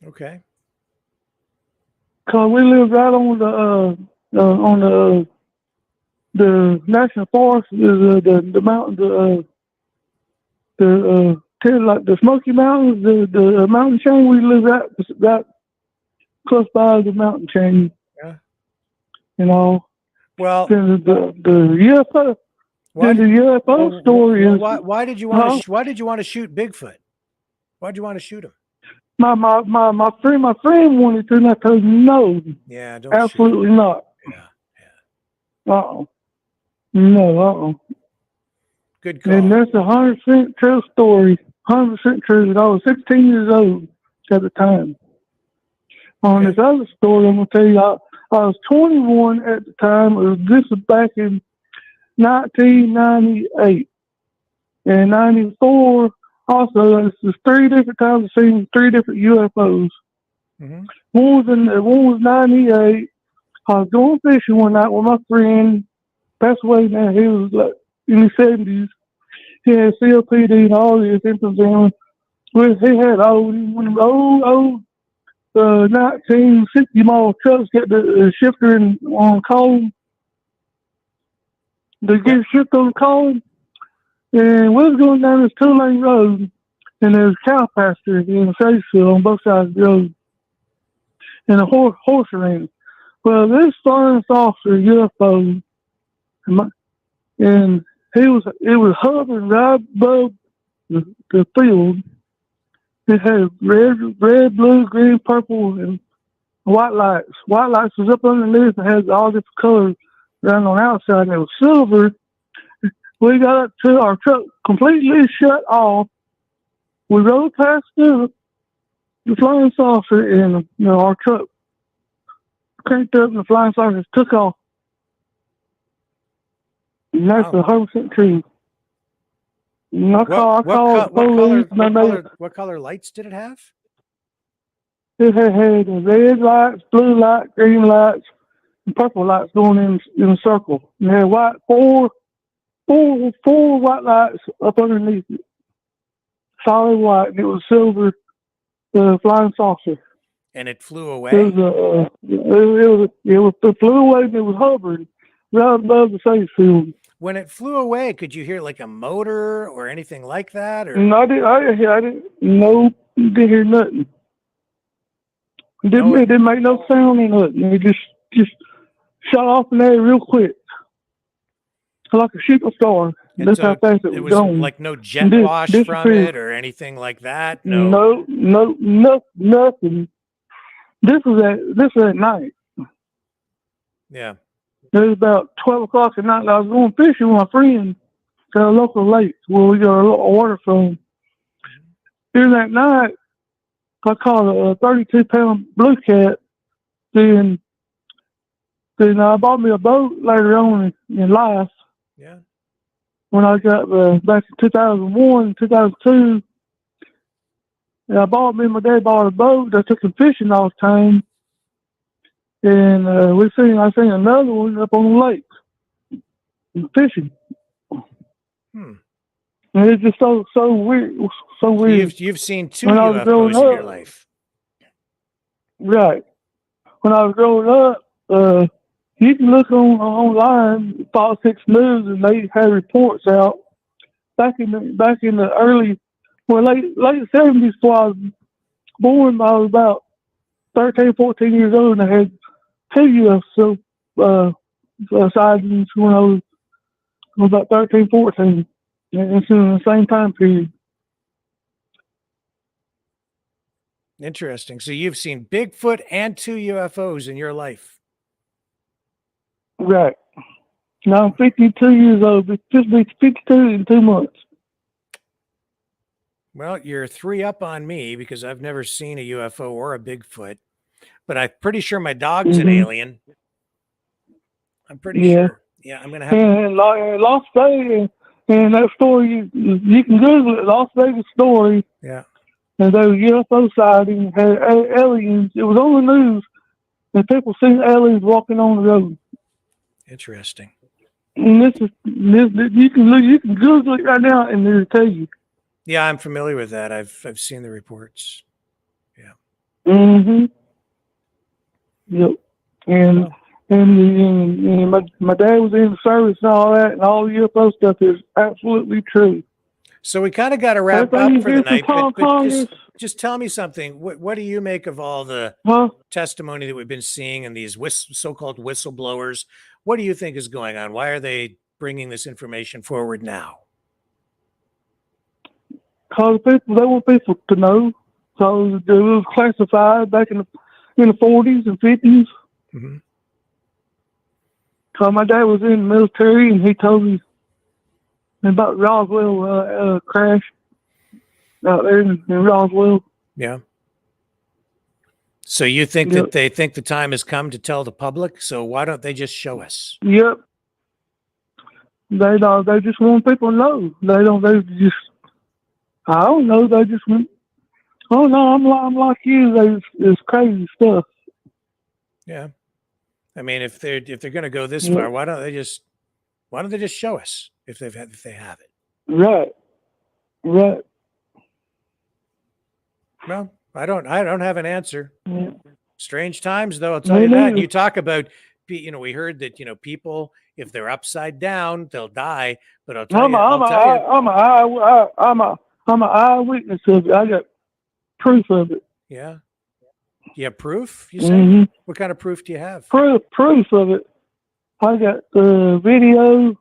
Speaker 2: Okay.
Speaker 16: Cause we live right on the national forest, the mountain, like the Smoky Mountains, the mountain chain. We live right close by the mountain chain.
Speaker 2: Yeah.
Speaker 16: You know.
Speaker 2: Well,
Speaker 16: the UFO. Then the UFO story is.
Speaker 2: Why did you want to? Why did you want to shoot Bigfoot? Why did you want to shoot him?
Speaker 16: My friend wanted to, and I told him no.
Speaker 2: Yeah, don't
Speaker 16: absolutely
Speaker 2: shoot.
Speaker 16: not.
Speaker 2: Yeah.
Speaker 16: No.
Speaker 2: Good call.
Speaker 16: And that's 100% true story. 100% true. That I was 16 years old at the time. On this other story, I'm gonna tell you, I was 21 at the time. This was back in 1998 and 94. Also, there's 3 different times I've seen 3 different UFOs.
Speaker 2: Mm-hmm.
Speaker 16: One was 98. I was going fishing one night with my friend. Passed away now. He was like in his 70s. He had COPD and all this emphysema. He had one of old 1960 model trucks got the shifter on column. They get shift on the column. And we was going down this 2-lane road, and there's a cow pasture in the face field on both sides of the road, and a horse arena. Well, this flying saucer UFO, and it was hovering right above the field. It had red, blue, green, purple, and white lights. White lights was up underneath and had all different colors around on the outside, and it was silver. We got up to our truck completely shut off. We rode past the flying saucer, and our truck cranked up, and the flying saucer took off. And that's 100% true. And I called the police.
Speaker 2: What color lights did it have?
Speaker 16: It had red lights, blue lights, green lights, and purple lights going in a circle. And it had four white lights up underneath it. Solid white, and it was silver, flying saucer.
Speaker 2: And it flew away?
Speaker 16: It flew away, and it was hovering right above the face field.
Speaker 2: When it flew away, could you hear like a motor or anything like that? Or
Speaker 16: No, I didn't hear nothing. It didn't make no sound or nothing. It just shot off in there real quick. Like a shooting star. That's how fast it was going.
Speaker 2: Like no jet wash from it or anything like that?
Speaker 16: No, nothing. This was at night.
Speaker 2: Yeah.
Speaker 16: It was about 12 o'clock at night. I was going fishing with my friend at a local lake where we got a lot of water from. During that night, I caught a 32-pound blue cat. Then I bought me a boat later on in life.
Speaker 2: Yeah.
Speaker 16: when I got back in 2001, 2002. And me and my dad bought a boat. I took him fishing all the time. And I seen another one up on the lake fishing.
Speaker 2: Hmm.
Speaker 16: And it's just so weird. So weird.
Speaker 2: You've seen 2
Speaker 16: When I was growing
Speaker 2: UFOs in your
Speaker 16: up,
Speaker 2: life.
Speaker 16: right. When I was growing up, you can look online, Politics News, and they had reports out back in the early, late 70s. Before I was born, I was about 13, 14 years old, and I had 2 UFO sightings when I was about 13, 14. And it's in the same time period.
Speaker 2: Interesting. So you've seen Bigfoot and 2 UFOs in your life.
Speaker 16: Right. Now I'm 52 years old. It's just be 52 in 2 months.
Speaker 2: Well, you're 3 up on me because I've never seen a UFO or a Bigfoot, but I'm pretty sure my dog's an alien. I'm pretty sure. Yeah, I'm gonna have.
Speaker 16: And Las Vegas, and that story you can Google it. Las Vegas story.
Speaker 2: Yeah.
Speaker 16: And those UFO sightings had aliens. It was on the news, and people seen aliens walking on the road.
Speaker 2: Interesting.
Speaker 16: And you can Google it right now, and it'll tell you.
Speaker 2: Yeah, I'm familiar with that. I've seen the reports. Yeah.
Speaker 16: Mm-hmm. Yep. And my dad was in the service and all that, and all the UFO stuff is absolutely true.
Speaker 2: So we kind of got to wrap up for the night, but just tell me something. What do you make of all the testimony that we've been seeing and these so-called whistleblowers? What do you think is going on? Why are they bringing this information forward now?
Speaker 16: Because they want people to know. So it was classified back in the 40s and 50s.
Speaker 2: Mm-hmm.
Speaker 16: Because my dad was in the military, and he told me about Roswell crash out there in Roswell.
Speaker 2: Yeah. So you think that they think the time has come to tell the public? So why don't they just show us?
Speaker 16: Yep. They just want people to know. They just, I don't know. They just want, oh no, I'm like you. It's crazy stuff.
Speaker 2: Yeah. I mean, if they're going to go this far, why don't they just show us if they have it?
Speaker 16: Right.
Speaker 2: Well, I don't have an answer.
Speaker 16: Yeah.
Speaker 2: Strange times, though. I'll tell you that. And you talk about, we heard that people, if they're upside down, they'll die. But I'll tell you,
Speaker 16: I'm an eyewitness of it. I got proof of it.
Speaker 2: Yeah. Do you have proof? You say? What kind of proof do you have?
Speaker 16: Proof of it. I got video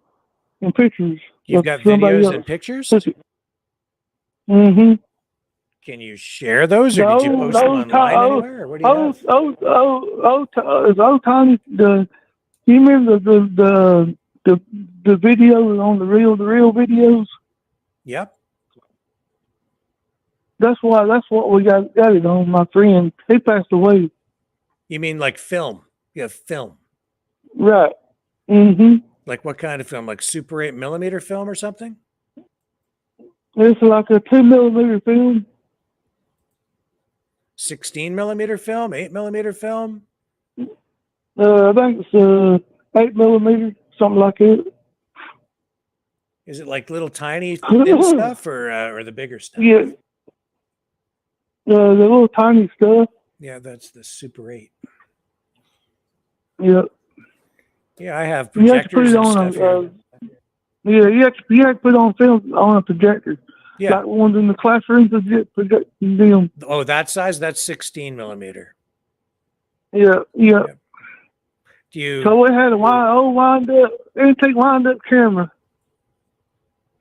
Speaker 16: and pictures.
Speaker 2: You've got videos and pictures?
Speaker 16: Mm-hmm.
Speaker 2: Can you share those, or did you post them online anywhere? Or what do you have?
Speaker 16: Old Tony, you remember the videos on the real videos?
Speaker 2: Yep.
Speaker 16: That's what we got it on. My friend, he passed away.
Speaker 2: You mean like film? You have film,
Speaker 16: right? Mm-hmm.
Speaker 2: Like what kind of film? Like Super 8mm film or something?
Speaker 16: It's like a 2mm film.
Speaker 2: 16mm film, 8mm film.
Speaker 16: I think it's 8mm, something like it.
Speaker 2: Is it like little tiny thin stuff, or the bigger stuff?
Speaker 16: Yeah. The little tiny stuff.
Speaker 2: Yeah, that's the Super 8.
Speaker 16: Yeah.
Speaker 2: Yeah, I have projectors and stuff here.
Speaker 16: Yeah, you have to put on film on a projector.
Speaker 2: Yeah.
Speaker 16: Like ones in the classrooms projecting them.
Speaker 2: Oh, that size? That's 16mm.
Speaker 16: Yeah. So we had wind up camera.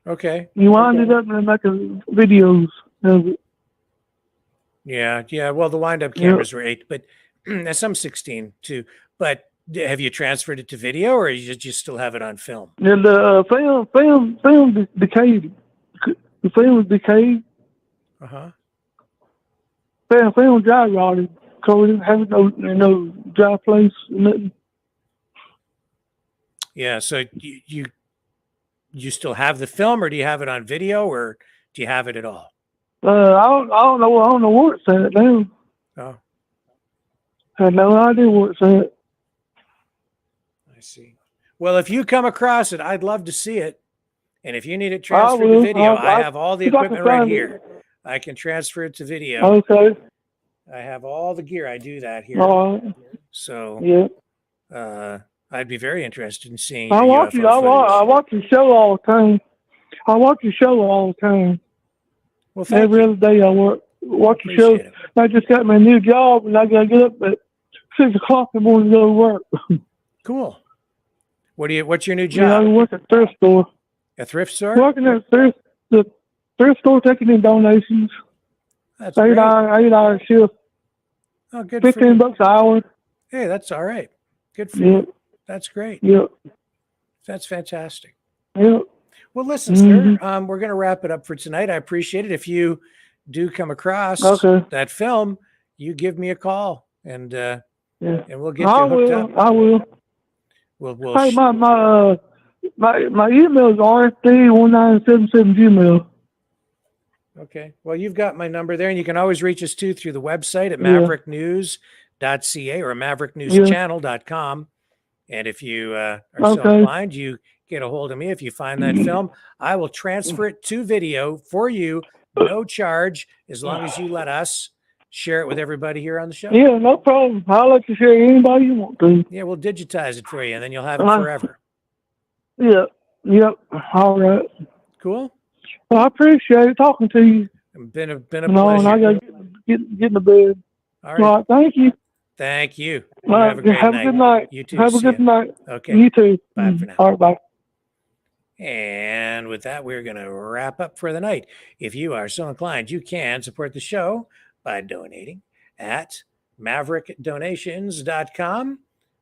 Speaker 2: Okay.
Speaker 16: You wind it up and make videos of it.
Speaker 2: Yeah. Well, the wind-up cameras were 8, but some 16 too. But have you transferred it to video, or you just still have it on film?
Speaker 16: And the film decayed. The film was decayed. Film dry rotted. So we didn't have no dry place, nothing.
Speaker 2: Yeah. So you still have the film, or do you have it on video, or do you have it at all?
Speaker 16: I don't know where it's at now.
Speaker 2: Oh,
Speaker 16: I have no idea where it's at.
Speaker 2: I see. Well, if you come across it, I'd love to see it. And if you need it transferred to video, I have all the equipment right here. I can transfer it to video.
Speaker 16: Okay.
Speaker 2: I have all the gear. I do that here.
Speaker 16: All right.
Speaker 2: So
Speaker 16: Yeah.
Speaker 2: I'd be very interested in seeing
Speaker 16: I
Speaker 2: your
Speaker 16: watch
Speaker 2: UFO
Speaker 16: you. I
Speaker 2: footage.
Speaker 16: watch your show all the time. I watch your show all the time.
Speaker 2: Well, thank
Speaker 16: Every
Speaker 2: you.
Speaker 16: other day I watch your show.
Speaker 2: Appreciate it.
Speaker 16: I just got my new job, and I got to get up at 6 o'clock in the morning to go to work.
Speaker 2: Cool. What's your new
Speaker 16: Yeah, I
Speaker 2: job?
Speaker 16: work at a thrift store.
Speaker 2: A thrift store?
Speaker 16: Working at the thrift store, taking in donations.
Speaker 2: That's great.
Speaker 16: 8-hour shift.
Speaker 2: Oh, good for you.
Speaker 16: $15 an hour.
Speaker 2: Hey, that's all right. Good for
Speaker 16: Yeah.
Speaker 2: you. That's great.
Speaker 16: Yeah.
Speaker 2: That's fantastic.
Speaker 16: Yeah.
Speaker 2: Well, listen, sir, we're going to wrap it up for tonight. I appreciate it. If you do come across that film, you give me a call, and we'll get you hooked up.
Speaker 16: I will.
Speaker 2: We'll
Speaker 16: Hey, my email is rfd1977gmail.
Speaker 2: Okay. Well, you've got my number there, and you can always reach us too through the website at
Speaker 16: Yeah.
Speaker 2: mavericknews.ca or mavericknewschannel.com. And if you are so inclined, you get a hold of me. If you find that film, I will transfer it to video for you, no charge, as long as you let us share it with everybody here on the show.
Speaker 16: Yeah, no problem. I'll let you share anybody you want to.
Speaker 2: Yeah, we'll digitize it for you, and then you'll have it forever.
Speaker 16: Yeah. Yep. All right.
Speaker 2: Cool.
Speaker 16: Well, I appreciate talking to you.
Speaker 2: Been a pleasure.
Speaker 16: And I got to get in the bed.
Speaker 2: All right.
Speaker 16: All right. Thank you.
Speaker 2: Thank you.
Speaker 16: All right,
Speaker 2: Have a great
Speaker 16: have
Speaker 2: night.
Speaker 16: a good night.
Speaker 2: You too.
Speaker 16: Have a
Speaker 2: See
Speaker 16: good
Speaker 2: ya.
Speaker 16: night.
Speaker 2: Okay.
Speaker 16: You too.
Speaker 2: Bye for now.
Speaker 16: All right. Bye.
Speaker 2: And with that, we're going to wrap up for the night. If you are so inclined, you can support the show by donating at maverickdonations.com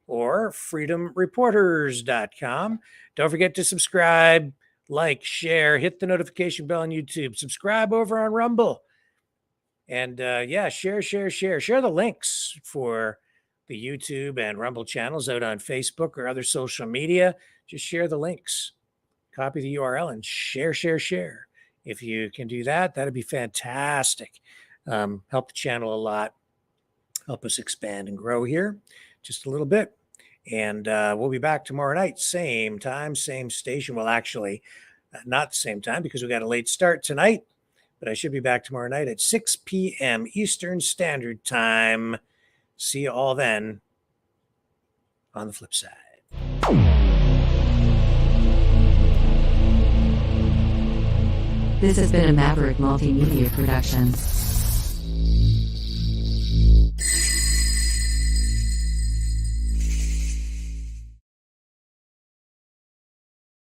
Speaker 2: or freedomreporters.com. Don't forget to subscribe, like, share, hit the notification bell on YouTube, subscribe over on Rumble. And share the links for the YouTube and Rumble channels out on Facebook or other social media. Just share the links, copy the URL, and share. If you can do that, that'd be fantastic. Help the channel a lot. Help us expand and grow here just a little bit. And we'll be back tomorrow night, same time, same station. Well, actually, not the same time because we got a late start tonight. But I should be back tomorrow night at 6 p.m. Eastern Standard Time. See you all then on the flip side.
Speaker 17: This has been a Maverick Multimedia Productions.